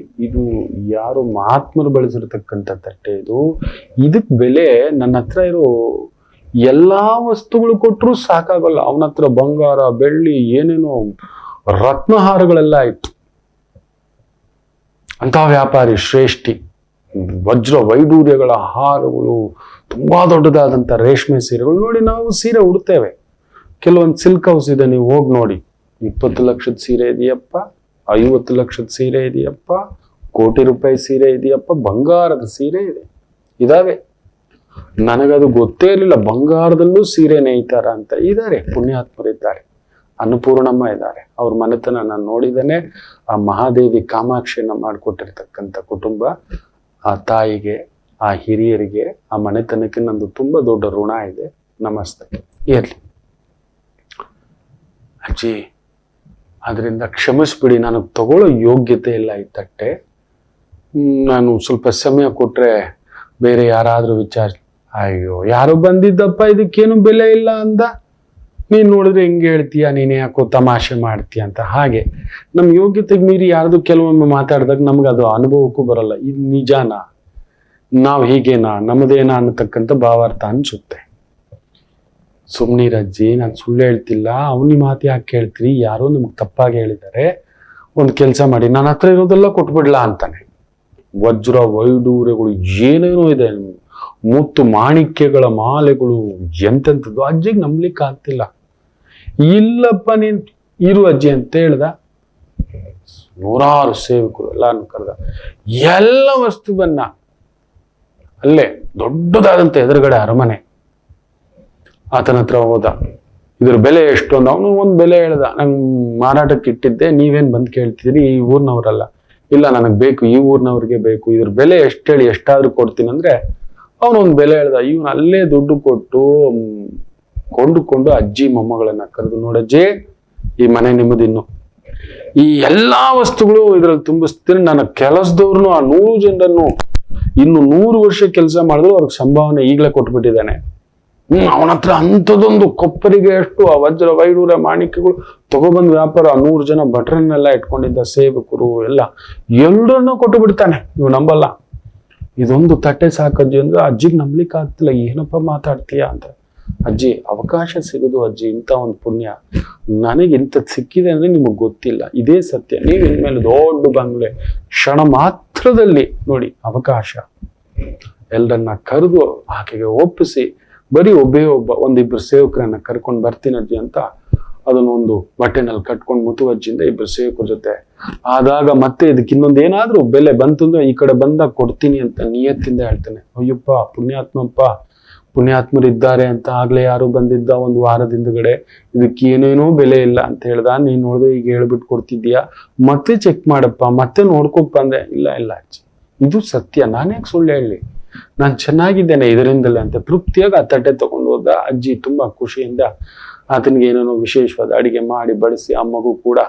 ಇದು ಯಾರು ಮಹಾತ್ಮರು ಬಳಸಿರ್ತಕ್ಕಂಥ ತಟ್ಟೆ ಇದು. ಇದಕ್ ಬೆಲೆ ನನ್ನ ಹತ್ರ ಇರೋ ಎಲ್ಲಾ ವಸ್ತುಗಳು ಕೊಟ್ಟರು ಸಾಕಾಗಲ್ಲ. ಅವನ ಹತ್ರ ಬಂಗಾರ ಬೆಳ್ಳಿ ಏನೇನೋ ರತ್ನಹಾರಗಳೆಲ್ಲ ಇತ್ತು. ಅಂತ ವ್ಯಾಪಾರಿ ಶ್ರೇಷ್ಠಿ. ವಜ್ರ ವೈಡೂರ್ಯಗಳ ಹಾರಗಳು, ತುಂಬಾ ದೊಡ್ಡದಾದಂತ ರೇಷ್ಮೆ ಸೀರೆಗಳು. ನೋಡಿ, ನಾವು ಸೀರೆ ಉಡ್ತೇವೆ, ಕೆಲವೊಂದು ಸಿಲ್ಕ್ ಹೌಸ್ ಇದೆ, ನೀವು ಹೋಗಿ ನೋಡಿ. 20 ಲಕ್ಷದ ಸೀರೆ ಇದೆಯಪ್ಪ, 50 ಲಕ್ಷದ ಸೀರೆ ಇದೆಯಪ್ಪ, ಕೋಟಿ ರೂಪಾಯಿ ಸೀರೆ ಇದೆಯಪ್ಪ, ಬಂಗಾರದ ಸೀರೆ ಇದಾವೆ. ನನಗದು ಗೊತ್ತೇ ಇರಲಿಲ್ಲ, ಬಂಗಾರದಲ್ಲೂ ಸೀರೆ ನೇಯ್ತಾರ ಅಂತ. ಇದ್ದಾರೆ, ಪುಣ್ಯಾತ್ಮರಿದ್ದಾರೆ. ಅನ್ನಪೂರ್ಣಮ್ಮ ಇದ್ದಾರೆ, ಅವ್ರ ಮನೆತನ ನಾನು ನೋಡಿದ್ದೇನೆ. ಆ ಮಹಾದೇವಿ ಕಾಮಾಕ್ಷಿಯನ್ನ ಮಾಡಿಕೊಟ್ಟಿರ್ತಕ್ಕಂಥ ಕುಟುಂಬ. ಆ ತಾಯಿಗೆ, ಆ ಹಿರಿಯರಿಗೆ, ಆ ಮನೆತನಕ್ಕೆ ನಂದು ತುಂಬಾ ದೊಡ್ಡ ಋಣ ಇದೆ. ನಮಸ್ತೆ. ಇರ್ಲಿ ಅಜ್ಜಿ, ಅದರಿಂದ ಕ್ಷಮಿಸ್ಬಿಡಿ, ನನಗೆ ತಗೊಳ್ಳೋ ಯೋಗ್ಯತೆ ಇಲ್ಲ ಈ ತಟ್ಟೆ. ನಾನು ಸ್ವಲ್ಪ ಸಮಯ ಕೊಟ್ರೆ ಬೇರೆ ಯಾರಾದ್ರೂ ವಿಚಾರ. ಅಯ್ಯೋ, ಯಾರೋ ಬಂದಿದ್ದಪ್ಪ, ಇದಕ್ಕೇನು ಬೆಲೆ ಇಲ್ಲ ಅಂದ. ನೀನ್ ನೋಡಿದ್ರೆ ಹೆಂಗೆ ಹೇಳ್ತೀಯ, ನೀನೇ ಯಾಕೋ ತಮಾಷೆ ಮಾಡ್ತೀಯ ಅಂತ. ಹಾಗೆ ನಮ್ ಯೋಗ್ಯತೆಗೆ ಮೀರಿ ಯಾರ್ದು ಕೆಲವೊಮ್ಮೆ ಮಾತಾಡಿದಾಗ ನಮ್ಗೆ ಅದು ಅನುಭವಕ್ಕೂ ಬರಲ್ಲ. ಇದು ನಿಜಾನ, ನಾವ್ ಹೀಗೇನಾ, ನಮ್ಮದೇನಾ ಅನ್ನತಕ್ಕಂಥ ಭಾವಾರ್ಥ ಅನ್ಸುತ್ತೆ. ಸುಮ್ನಿರಜ್ಜಿ, ನಾನು ಸುಳ್ಳು ಹೇಳ್ತಿಲ್ಲ. ಅವನಿ ಮಾತು ಯಾಕೆ ಕೇಳ್ತೀರಿ? ಯಾರೋ ನಿಮ್ಗೆ ತಪ್ಪಾಗಿ ಹೇಳಿದ್ದಾರೆ. ಒಂದ್ ಕೆಲ್ಸ ಮಾಡಿ, ನನ್ನ ಹತ್ರ ಇರೋದೆಲ್ಲ ಕೊಟ್ಬಿಡ್ಲಾ ಅಂತಾನೆ. ವಜ್ರ ವೈಡೂರ್ಯಗಳು ಏನೇನೋ ಇದೆ, ಮುತ್ತು ಮಾಣಿಕ್ಯಗಳ ಮಾಲೆಗಳು, ಎಂತೆಂಥದ್ದು. ಅಜ್ಜಿಗೆ ನಂಬ್ಲಿಕ್ಕೆ ಆಗ್ತಿಲ್ಲ. ಇಲ್ಲಪ್ಪ, ನೀನ್ ಇರು ಅಜ್ಜಿ ಅಂತ ಹೇಳ್ದ. 100 ಸೇವಕರು ಎಲ್ಲಾನು ಕರೆದ. ಎಲ್ಲ ವಸ್ತುವನ್ನ ಅಲ್ಲೇ ದೊಡ್ಡದಾದಂತ ಎದುರುಗಡೆ ಅರಮನೆ, ಆತನ ಹತ್ರ ಹೋದ. ಇದ್ರ ಬೆಲೆ ಎಷ್ಟು ಅಂತ ಅವನು ಒಂದ್ ಬೆಲೆ ಹೇಳ್ದ. ನಂಗೆ ಮಾರಾಟಕ್ಕೆ ಇಟ್ಟಿದ್ದೆ, ನೀವೇನ್ ಬಂದ್ ಕೇಳ್ತಿದ್ರಿ? ಈ ಊರ್ನವ್ರಲ್ಲ. ಇಲ್ಲ, ನನಗ್ ಬೇಕು, ಈ ಊರ್ನವ್ರಿಗೆ ಬೇಕು. ಇದ್ರ ಬೆಲೆ ಎಷ್ಟು ಹೇಳಿ, ಎಷ್ಟಾದ್ರೂ ಕೊಡ್ತೀನಿ ಅಂದ್ರೆ ಅವನೊಂದ್ ಬೆಲೆ ಹೇಳ್ದ. ಇವನು ಅಲ್ಲೇ ದುಡ್ಡು ಕೊಟ್ಟು ಕೊಂಡುಕೊಂಡು ಅಜ್ಜಿ ಮೊಮ್ಮಗಳನ್ನ ಕರೆದು, ನೋಡಜ್ಜಿ, ಈ ಮನೆ ನಿಮ್ಮದಿನ್ನು, ಈ ಎಲ್ಲಾ ವಸ್ತುಗಳು ಇದ್ರಲ್ಲಿ ತುಂಬಿಸ್ತೀನಿ. ನನ್ನ ಕೆಲಸದವ್ರನ್ನು, ಆ 100 ಜನರನ್ನು ಇನ್ನು 100 ವರ್ಷ ಕೆಲಸ ಮಾಡಿದ್ರು ಅವ್ರಿಗೆ ಸಂಭಾವನೆ ಈಗಲೇ ಕೊಟ್ಬಿಟ್ಟಿದ್ದಾನೆ. ಅವನ ಹತ್ರ ಅಂಥದ್ದೊಂದು ಕೊಪ್ಪರಿಗೆ ಎಷ್ಟು ಆ ವಜ್ರ ವೈಡೂರ್ಯ ಮಾಣಿಕ್ಯಗಳು ತಗೊಬಂದ್ ವ್ಯಾಪಾರ. 100 ಜನ ಭಟ್ರನ್ನೆಲ್ಲ ಇಟ್ಕೊಂಡಿದ್ದ, ಸೇವಕರು ಎಲ್ಲರನ್ನೂ ಕೊಟ್ಟು ಬಿಡ್ತಾನೆ. ನೀವು ನಂಬಲ್ಲ. ಇದೊಂದು ತಟ್ಟೆ ಸಾಕಜ್ಜಿ ಅಂದ್ರೆ ಅಜ್ಜಿಗೆ ನಂಬ್ಲಿಕ್ಕೆ ಆಗ್ತಿಲ್ಲ. ಏನಪ್ಪ ಮಾತಾಡ್ತೀಯ ಅಂತ. ಅಜ್ಜಿ, ಅವಕಾಶ ಸಿಗುದು ಅಜ್ಜಿ, ಇಂಥ ಒಂದು ಪುಣ್ಯ ನನಗೆ ಇಂಥದ್ದು ಸಿಕ್ಕಿದೆ ಅಂದ್ರೆ ನಿಮಗ್ ಗೊತ್ತಿಲ್ಲ. ಇದೇ ಸತ್ಯ. ನೀವು ಇನ್ಮೇಲೆ ದೊಡ್ಡ ಬಂಗ್ಲೆ ಕ್ಷಣ ಮಾತ್ರದಲ್ಲಿ ನೋಡಿ ಅವಕಾಶ. ಎಲ್ಲರನ್ನ ಕರೆದು ಆಕೆಗೆ ಒಪ್ಪಿಸಿ, ಬರೀ ಒಬ್ಬ ಒಂದಿಬ್ರು ಸೇವಕರನ್ನ ಕರ್ಕೊಂಡು ಬರ್ತೀನಿ ಅಜ್ಜಿ ಅಂತ ಅದನ್ನೊಂದು ಬಟ್ಟೆನಲ್ಲಿ ಕಟ್ಕೊಂಡು ಮುತುವಜ್ಜಿಯಿಂದ 2 ಸೇವಕರ ಜೊತೆ ಆದಾಗ, ಮತ್ತೆ ಇದಕ್ಕೆ ಇನ್ನೊಂದು ಏನಾದ್ರೂ ಬೆಲೆ ಬಂತು ಅಂದ್ರೆ ಈ ಕಡೆ ಬಂದಾಗ ಕೊಡ್ತೀನಿ ಅಂತ ನಿಯತ್ತಿಂದ ಹೇಳ್ತಾನೆ. ಅಯ್ಯಪ್ಪ, ಪುಣ್ಯಾತ್ಮರಿದ್ದಾರೆ ಅಂತ ಆಗ್ಲೇ ಯಾರು ಬಂದಿದ್ದ 1 ವಾರದಿಂದಗಡೆ. ಇದಕ್ಕೆ ಏನೇನೋ ಬೆಲೆ ಇಲ್ಲ ಅಂತ ಹೇಳ್ದ. ನೀನ್ ನೋಡಿದ್ರೆ ಈಗ ಹೇಳ್ಬಿಟ್ಟು ಕೊಡ್ತಿದ್ಯಾ, ಮತ್ತೆ ಚೆಕ್ ಮಾಡಪ್ಪ, ಮತ್ತೆ ನೋಡ್ಕೊಕ್ ಬಂದೆ. ಇಲ್ಲ ಅಜ್ಜಿ, ಇದು ಸತ್ಯ, ನಾನ್ಯಾಕೆ ಸುಳ್ಳು ಹೇಳಿ, ನಾನ್ ಚೆನ್ನಾಗಿದ್ದೇನೆ ಇದರಿಂದಲೇ ಅಂತ ತೃಪ್ತಿಯಾಗಿ ಆ ತಟ್ಟೆ ತಗೊಂಡು ಹೋದ. ಅಜ್ಜಿ ತುಂಬಾ ಖುಷಿಯಿಂದ ಆತನಿಗೆ ಏನೇನೋ ವಿಶೇಷವಾದ ಅಡಿಗೆ ಮಾಡಿ ಬಡಿಸಿ, ಆ ಮಗು ಕೂಡ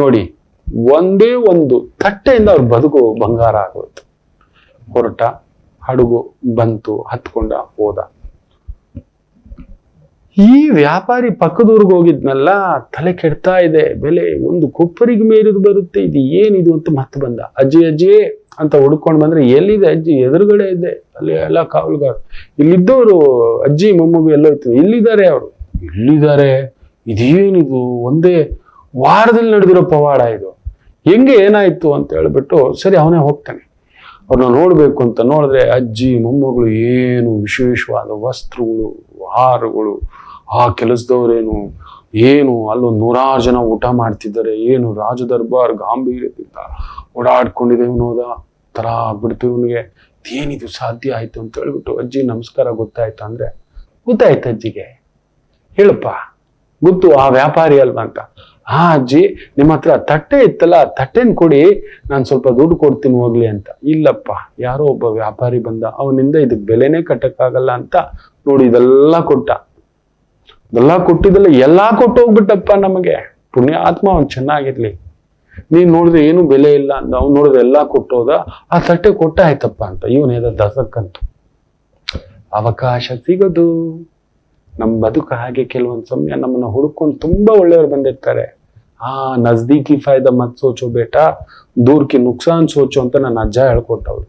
ನೋಡಿ ಒಂದೇ ಒಂದು ತಟ್ಟೆಯಿಂದ ಅವ್ರ ಬದುಕು ಬಂಗಾರ ಆಗೋಯ್ತು. ಹೊರಟ, ಹಡಗು ಬಂತು, ಹತ್ಕೊಂಡ ಹೋದ. ಈ ವ್ಯಾಪಾರಿ ಪಕ್ಕದೂರ್ಗೆ ಹೋಗಿದ್ನಲ್ಲ, ತಲೆ ಕೆಡ್ತಾ ಇದೆ. ಬೆಲೆ ಒಂದು ಕೊಪ್ಪರಿಗೆ ಮೇರಿದು ಬರುತ್ತೆ, ಇದು ಏನಿದು ಅಂತ ಮತ್ತೆ ಬಂದ. ಅಜ್ಜಿ ಅಂತ ಹುಡ್ಕೊಂಡ್ ಬಂದ್ರೆ, ಎಲ್ಲಿದೆ ಅಜ್ಜಿ? ಎದುರುಗಡೆ ಇದೆ, ಅಲ್ಲಿ ಎಲ್ಲ ಕಾವಲುಗಾರ. ಇಲ್ಲಿದ್ದವರು ಅಜ್ಜಿ ಮೊಮ್ಮಗು ಎಲ್ಲೋ ಇತ್ತು. ಇಲ್ಲಿದ್ದಾರೆ ಅವರು. ಇಲ್ಲಿದ್ದಾರೆ? ಇದೇನಿದು? ಒಂದೇ ವಾರದಲ್ಲಿ ನಡೆದಿರೋ ಪವಾಡ ಇದು. ಹೆಂಗೆ ಏನಾಯ್ತು ಅಂತ ಹೇಳ್ಬಿಟ್ಟು, ಸರಿ ಅವನೇ ಹೋಗ್ತಾನೆ. ಅವ್ರನ್ನ ನೋಡ್ಬೇಕು ಅಂತ ನೋಡಿದ್ರೆ, ಅಜ್ಜಿ ಮೊಮ್ಮಗಳು ಏನು ವಿಶೇಷವಾದ ವಸ್ತ್ರಗಳು, ಹಾರಗಳು, ಆ ಕೆಲಸದವ್ರೇನು ಅಲ್ಲೊಂದು 100 ಜನ ಊಟ ಮಾಡ್ತಿದ್ದಾರೆ. ರಾಜ ದರ್ಬಾರ್ ಗಾಂಭೀರ್ಯದಿಂದ ಓಡಾಡ್ಕೊಂಡಿದೆ. ಇವನೋದ ಒಂಥರ ಆಗ್ಬಿಡ್ತು ಇವನಿಗೆ. ಏನಿದು ಸಾಧ್ಯ ಆಯ್ತು ಅಂತ ಹೇಳ್ಬಿಟ್ಟು, ಅಜ್ಜಿ ನಮಸ್ಕಾರ ಗೊತ್ತಾಯ್ತು ಅಂದ್ರೆ, ಗೊತ್ತಾಯ್ತು ಅಜ್ಜಿಗೆ, ಹೇಳಪ್ಪ ಗೊತ್ತು ಆ ವ್ಯಾಪಾರಿ ಅಲ್ವಾ ಅಂತ. ಹಾ ಅಜ್ಜಿ, ನಿಮ್ಮ ಹತ್ರ ತಟ್ಟೆ ಇತ್ತಲ್ಲ, ತಟ್ಟೆನ್ ಕೊಡಿ, ನಾನು ಸ್ವಲ್ಪ ದುಡ್ಡು ಕೊಡ್ತೀನಿ ಹೋಗ್ಲಿ ಅಂತ. ಇಲ್ಲಪ್ಪ, ಯಾರೋ ಒಬ್ಬ ವ್ಯಾಪಾರಿ ಬಂದ, ಅವನಿಂದ ಇದಕ್ ಬೆಲೆನೇ ಕಟ್ಟಕ್ಕಾಗಲ್ಲ ಅಂತ ನೋಡಿ ಇದೆಲ್ಲ ಕೊಟ್ಟ. ಇದೆಲ್ಲ ಕೊಟ್ಟಿದ್ದಲ್ಲ, ಎಲ್ಲಾ ಕೊಟ್ಟು ಹೋಗ್ಬಿಟ್ಟಪ್ಪ ನಮಗೆ. ಪುಣ್ಯ ಆತ್ಮ ಅವ್ನು ಚೆನ್ನಾಗಿರ್ಲಿ. ನೀನ್ ನೋಡಿದ್ರೆ ಏನು ಬೆಲೆ ಇಲ್ಲ ಅಂತ, ಅವ್ನು ನೋಡಿದ್ರೆ ಎಲ್ಲಾ ಕೊಟ್ಟೋದ, ಆ ತಟ್ಟೆ ಕೊಟ್ಟ ಆಯ್ತಪ್ಪ ಅಂತ. ಇವನೇದ ದಸಕ್ಕಂತು ಅವಕಾಶ ಸಿಗೋದು. ನಮ್ ಬದುಕು ಹಾಗೆ, ಕೆಲವೊಂದ್ ಸಮಯ ನಮ್ಮನ್ನ ಹುಡ್ಕೊಂಡು ತುಂಬಾ ಒಳ್ಳೆಯವ್ರು ಬಂದಿರ್ತಾರೆ. ನಜ್ದೀಕಿ ಫಾಯ್ದಾ ಮತ್ ಸೋಚೋ ಬೇಟಾ, ದೂರ್ಕಿ ನುಕ್ಸಾನ್ ಸೋಚೋ ಅಂತ ನನ್ನ ಅಜ್ಜ ಹೇಳ್ಕೊಟ್ಟವ್ರು.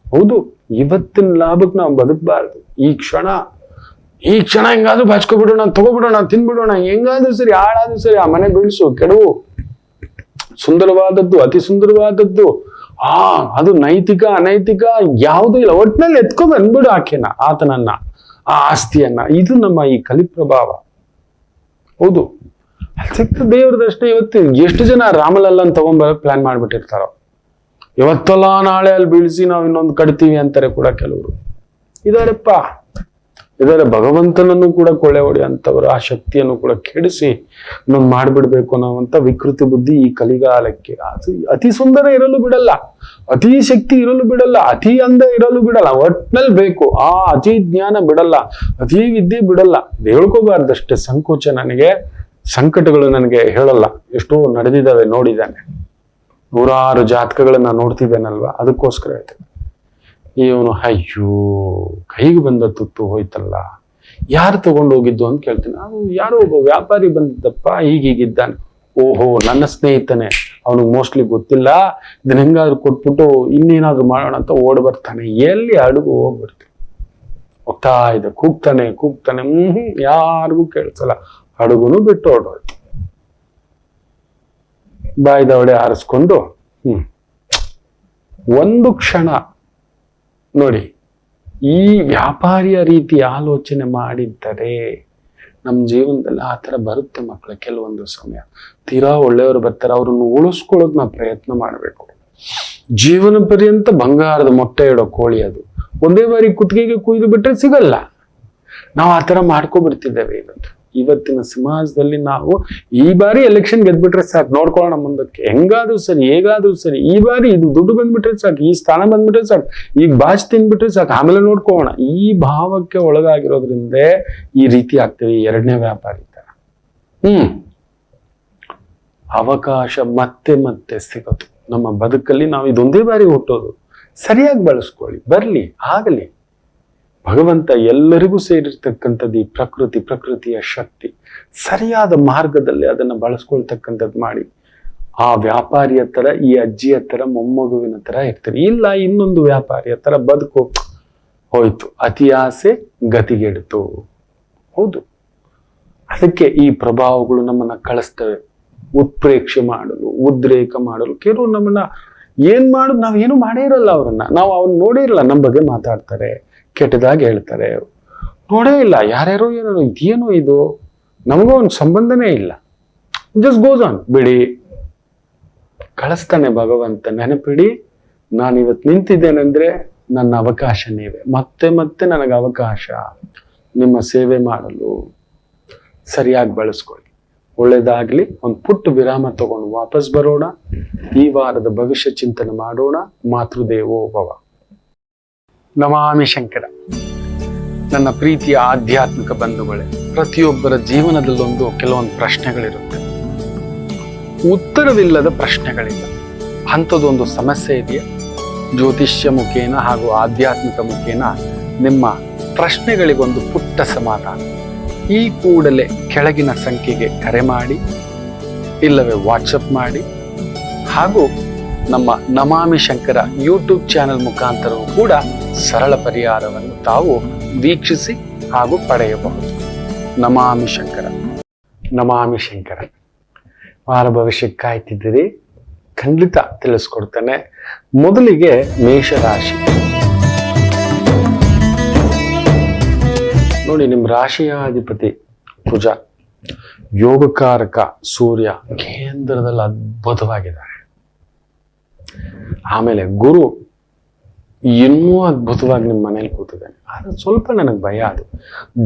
ಹೌದು, ಇವತ್ತಿನ ಲಾಭಕ್ಕೆ ನಾವು ಬದುಕಬಾರ್ದು. ಈ ಕ್ಷಣ ಹೆಂಗಾದ್ರೂ ಬಾಚ್ಕೊಬಿಡೋಣ, ತಗೋಬಿಡೋಣ, ತಿನ್ಬಿಡೋಣ, ಹೆಂಗಾದ್ರೂ ಸರಿ, ಹಾಳಾದ್ರೂ ಸರಿ, ಆ ಮನೆ ಬೆಳೆಸು, ಕೆಡವು, ಸುಂದರವಾದದ್ದು, ಅತಿ ಸುಂದರವಾದದ್ದು, ಅದು ನೈತಿಕ ಅನೈತಿಕ ಯಾವುದೂ ಇಲ್ಲ, ಒಟ್ಟಿನಲ್ಲಿ ಎತ್ಕೊ ಬಂದ್ಬಿಡು ಆಕೆನ, ಆತನನ್ನ, ಆ ಆಸ್ತಿಯನ್ನ. ಇದು ನಮ್ಮ ಈ ಕಲಿಪ್ರಭಾವ. ಹೌದು, ಅಲ್ಲಿ ಸಿಕ್ತ ದೇವ್ರ ದರ್ಶನ. ಇವತ್ತು ಎಷ್ಟು ಜನ ರಾಮಲಲ್ಲನ್ ತಗೊಂಡ್ಬರಕ್ ಪ್ಲಾನ್ ಮಾಡ್ಬಿಟ್ಟಿರ್ತಾರೋ, ಇವತ್ತಲ್ಲ ನಾಳೆ ಅಲ್ಲಿ ಬೀಳ್ಸಿ ನಾವು ಇನ್ನೊಂದು ಕಟ್ತೀವಿ ಅಂತಾರೆ ಕೂಡ ಕೆಲವರು ಇದಾರಪ್ಪ. ಇದರ ಭಗವಂತನನ್ನು ಕೂಡ ಕೊಳ್ಳೆ ಹೊಡೆಯಂತವರು, ಆ ಶಕ್ತಿಯನ್ನು ಕೂಡ ಕೆಡಿಸಿ ಇನ್ನೊಂದು ಮಾಡ್ಬಿಡ್ಬೇಕು ಅನ್ನೋವಂತ ವಿಕೃತಿ ಬುದ್ಧಿ ಈ ಕಲಿಗಾಲಕ್ಕೆ. ಅದು ಅತಿ ಸುಂದರ ಇರಲು ಬಿಡಲ್ಲ, ಅತಿ ಶಕ್ತಿ ಇರಲು ಬಿಡಲ್ಲ, ಅತಿ ಅಂದ ಇರಲು ಬಿಡಲ್ಲ, ಒಟ್ನಲ್ಲಿ ಬೇಕು. ಅತಿ ಜ್ಞಾನ ಬಿಡಲ್ಲ, ಅತಿ ವಿದ್ಯೆ ಬಿಡಲ್ಲ. ಹೇಳ್ಕೋಬಾರ್ದಷ್ಟೇ ಸಂಕೋಚ. ನನಗೆ ಸಂಕಟಗಳು ನನಗೆ ಹೇಳಲ್ಲ, ಎಷ್ಟೋ ನಡೆದಿದ್ದಾವೆ, ನೋಡಿದ್ದಾನೆ, ನೂರಾರು ಜಾತಕಗಳನ್ನ ನೋಡ್ತಿದ್ದೇನಲ್ವಾ, ಅದಕ್ಕೋಸ್ಕರ ಹೇಳ್ತೇನೆ. ಇವನು ಅಯ್ಯೋ ಕೈಗೆ ಬಂದ ತುತ್ತು ಹೋಯ್ತಲ್ಲ, ಯಾರು ತಗೊಂಡು ಹೋಗಿದ್ದು ಅಂತ ಕೇಳ್ತೀನಿ. ಅದು ಯಾರೋ ಒಬ್ಬ ವ್ಯಾಪಾರಿ ಬಂದಿದ್ದಪ್ಪ, ಹೀಗಿದ್ದಾನೆ. ಓಹೋ, ನನ್ನ ಸ್ನೇಹಿತನೇ, ಅವನಿಗೆ ಮೋಸ್ಟ್ಲಿ ಗೊತ್ತಿಲ್ಲ, ಇದನ್ನ ಹೆಂಗಾದ್ರು ಕೊಟ್ಬಿಟ್ಟು ಇನ್ನೇನಾದ್ರು ಮಾಡೋಣ ಅಂತ ಓಡ್ ಬರ್ತಾನೆ. ಎಲ್ಲಿ ಅಡುಗು ಹೋಗ್ಬಿಡ್ತಾನೆ, ಹೋಗ್ತಾ ಇದೆ, ಕೂಗ್ತಾನೆ ಯಾರಿಗೂ ಕೇಳಿಸಲ್ಲ. ಅಡುಗುನು ಬಿಟ್ಟು ಓಡೋಯ್ತು. ಬಾಯ್ದವಡೆ ಆರಿಸ್ಕೊಂಡು ಒಂದು ಕ್ಷಣ ನೋಡಿ, ಈ ವ್ಯಾಪಾರಿಯ ರೀತಿ ಆಲೋಚನೆ ಮಾಡಿದ್ದರೆ ನಮ್ಮ ಜೀವನದಲ್ಲಿ ಆ ಥರ ಬರುತ್ತೆ ಮಕ್ಕಳ. ಕೆಲವೊಂದು ಸಮಯ ತೀರಾ ಒಳ್ಳೆಯವರು ಬರ್ತಾರೆ, ಅವ್ರನ್ನು ಉಳಿಸ್ಕೊಳ್ಳೋಕೆ ನಾವು ಪ್ರಯತ್ನ ಮಾಡಬೇಕು. ಜೀವನ ಪರ್ಯಂತ ಬಂಗಾರದ ಮೊಟ್ಟೆ ಇಡೋ ಕೋಳಿ ಅದು, ಒಂದೇ ಬಾರಿ ಕುತ್ತಿಗೆಗೆ ಕುಯ್ದು ಬಿಟ್ರೆ ಸಿಗಲ್ಲ. ನಾವು ಆ ಥರ ಮಾಡ್ಕೊಬಿಡ್ತಿದ್ದೇವೆ. ಇವತ್ತಿನ ಸಮಾಜದಲ್ಲಿ ನಾವು ಈ ಬಾರಿ ಎಲೆಕ್ಷನ್ ಗೆದ್ಬಿಟ್ರೆ ಸಾಕು, ನೋಡ್ಕೊಳ್ಳೋಣ ಮುಂದಕ್ಕೆ, ಹೆಂಗಾದ್ರೂ ಸರಿ, ಹೇಗಾದ್ರೂ ಸರಿ, ಈ ಬಾರಿ ಇದು ದುಡ್ಡು ಬಂದ್ಬಿಟ್ರೆ ಸಾಕು, ಈ ಸ್ಥಾನ ಬಂದ್ಬಿಟ್ರೆ ಸಾಕು, ಈಗ ಬಾಚ್ ತಿನ್ಬಿಟ್ರೆ ಸಾಕು, ಆಮೇಲೆ ನೋಡ್ಕೊಳ್ಳೋಣ. ಈ ಭಾವಕ್ಕೆ ಒಳಗಾಗಿರೋದ್ರಿಂದ ಈ ರೀತಿ ಆಗ್ತೇವೆ. ಎರಡನೇ ವ್ಯಾಪಾರಿ ತರ. ಅವಕಾಶ ಮತ್ತೆ ಮತ್ತೆ ಸಿಗೋದು ನಮ್ಮ ಬದುಕಲ್ಲಿ. ನಾವು ಇದೊಂದೇ ಬಾರಿ ಹುಟ್ಟೋದು, ಸರಿಯಾಗಿ ಬಳಸ್ಕೊಳ್ಳಿ, ಬರ್ಲಿ, ಆಗಲಿ. ಭಗವಂತ ಎಲ್ಲರಿಗೂ ಸೇರಿರ್ತಕ್ಕಂಥದ್ದು ಈ ಪ್ರಕೃತಿಯ ಶಕ್ತಿ. ಸರಿಯಾದ ಮಾರ್ಗದಲ್ಲಿ ಅದನ್ನ ಬಳಸ್ಕೊಳ್ತಕ್ಕಂಥದ್ದು ಮಾಡಿ. ಆ ವ್ಯಾಪಾರಿಯ ತರ, ಈ ಅಜ್ಜಿಯ ತರ, ಮೊಮ್ಮಗುವಿನ ತರ ಇರ್ತಾರೆ. ಇಲ್ಲ, ಇನ್ನೊಂದು ವ್ಯಾಪಾರಿಯ ತರ ಬದುಕು ಹೋಯ್ತು, ಅತಿ ಆಸೆ ಗತಿಗೆಡ್ತು. ಹೌದು, ಅದಕ್ಕೆ ಈ ಪ್ರಭಾವಗಳು ನಮ್ಮನ್ನ ಕಳಿಸ್ತವೆ, ಉತ್ಪ್ರೇಕ್ಷೆ ಮಾಡಲು, ಉದ್ರೇಕ ಮಾಡಲು. ಕೆಲವರು ನಮ್ಮನ್ನ ಏನ್ ಮಾಡುದು, ನಾವೇನು ಮಾಡೇ ಇರಲ್ಲ ಅವ್ರನ್ನ, ನಾವು ಅವ್ರನ್ನ ನೋಡೇ ಇರಲ್ಲ, ನಮ್ಮ ಬಗ್ಗೆ ಮಾತಾಡ್ತಾರೆ, ಕೆಟ್ಟದಾಗಿ ಹೇಳ್ತಾರೆ, ನೋಡೇ ಇಲ್ಲ, ಯಾರ್ಯಾರೋ ಏನಾರು, ಇದೇನು ಇದು, ನಮಗೂ ಒಂದು ಸಂಬಂಧನೇ ಇಲ್ಲ, ಜಸ್ಟ್ ಗೋಸ್ ಆನ್, ಬಿಡಿ. ಕಳಿಸ್ತಾನೆ ಭಗವಂತ, ನೆನಪಿಡಿ, ನಾನು ಇವತ್ತು ನಿಂತಿದ್ದೇನೆಂದ್ರೆ ನನ್ನ ಅವಕಾಶ ನೀವೇ, ಮತ್ತೆ ಮತ್ತೆ ನನಗೆ ಅವಕಾಶ ನಿಮ್ಮ ಸೇವೆ ಮಾಡಲು. ಸರಿಯಾಗಿ ಬಳಸ್ಕೊಳ್ಳಿ, ಒಳ್ಳೇದಾಗ್ಲಿ. ಒಂದು ಪುಟ್ಟ ವಿರಾಮ ತಗೊಂಡು ವಾಪಸ್ ಬರೋಣ. ಈ ವಾರದ ಭವಿಷ್ಯ ಚಿಂತನೆ ಮಾಡೋಣ. ಮಾತೃದೇವೋ ಭವ. ನಮಾಮಿ ಶಂಕರ. ನನ್ನ ಪ್ರೀತಿಯ ಆಧ್ಯಾತ್ಮಿಕ ಬಂಧುಗಳೇ, ಪ್ರತಿಯೊಬ್ಬರ ಜೀವನದಲ್ಲೊಂದು ಕೆಲವೊಂದು ಪ್ರಶ್ನೆಗಳಿರುತ್ತೆ, ಉತ್ತರವಿಲ್ಲದ ಪ್ರಶ್ನೆಗಳಿಲ್ಲ. ಅಂಥದ್ದೊಂದು ಸಮಸ್ಯೆ ಇದೆಯಾ? ಜ್ಯೋತಿಷ್ಯ ಮುಖೇನ ಹಾಗೂ ಆಧ್ಯಾತ್ಮಿಕ ಮುಖೇನ ನಿಮ್ಮ ಪ್ರಶ್ನೆಗಳಿಗೊಂದು ಪುಟ್ಟ ಸಮಾಧಾನ. ಈ ಕೂಡಲೇ ಕೆಳಗಿನ ಸಂಖ್ಯೆಗೆ ಕರೆ ಮಾಡಿ, ಇಲ್ಲವೇ ವಾಟ್ಸಪ್ ಮಾಡಿ, ಹಾಗೂ ನಮ್ಮ ನಮಾಮಿ ಶಂಕರ ಯೂಟ್ಯೂಬ್ ಚಾನೆಲ್ ಮುಖಾಂತರವೂ ಕೂಡ ಸರಳ ಪರಿಹಾರವನ್ನು ತಾವು ವೀಕ್ಷಿಸಿ ಹಾಗೂ ಪಡೆಯಬಹುದು. ನಮಾಮಿ ಶಂಕರ. ನಮಾಮಿ ಶಂಕರ. ವಾರ ಭವಿಷ್ಯಕ್ಕೆ ಕಾಯ್ತಿದ್ದೀರಿ, ಖಂಡಿತ ತಿಳಿಸ್ಕೊಡ್ತೇನೆ. ಮೊದಲಿಗೆ ಮೇಷರಾಶಿ ನೋಡಿ, ನಿಮ್ಮ ರಾಶಿಯ ಅಧಿಪತಿ ಕುಜ, ಯೋಗಕಾರಕ ಸೂರ್ಯ ಕೇಂದ್ರದಲ್ಲಿ ಅದ್ಭುತವಾಗಿದ್ದಾರೆ. ಆಮೇಲೆ ಗುರು ಇನ್ನೂ ಅದ್ಭುತವಾಗಿ ನಿಮ್ಮ ಮನೇಲಿ ಕೂತಿದ್ದಾನೆ. ಆದ್ರೆ ಸ್ವಲ್ಪ ನನಗೆ ಭಯ ಅದು.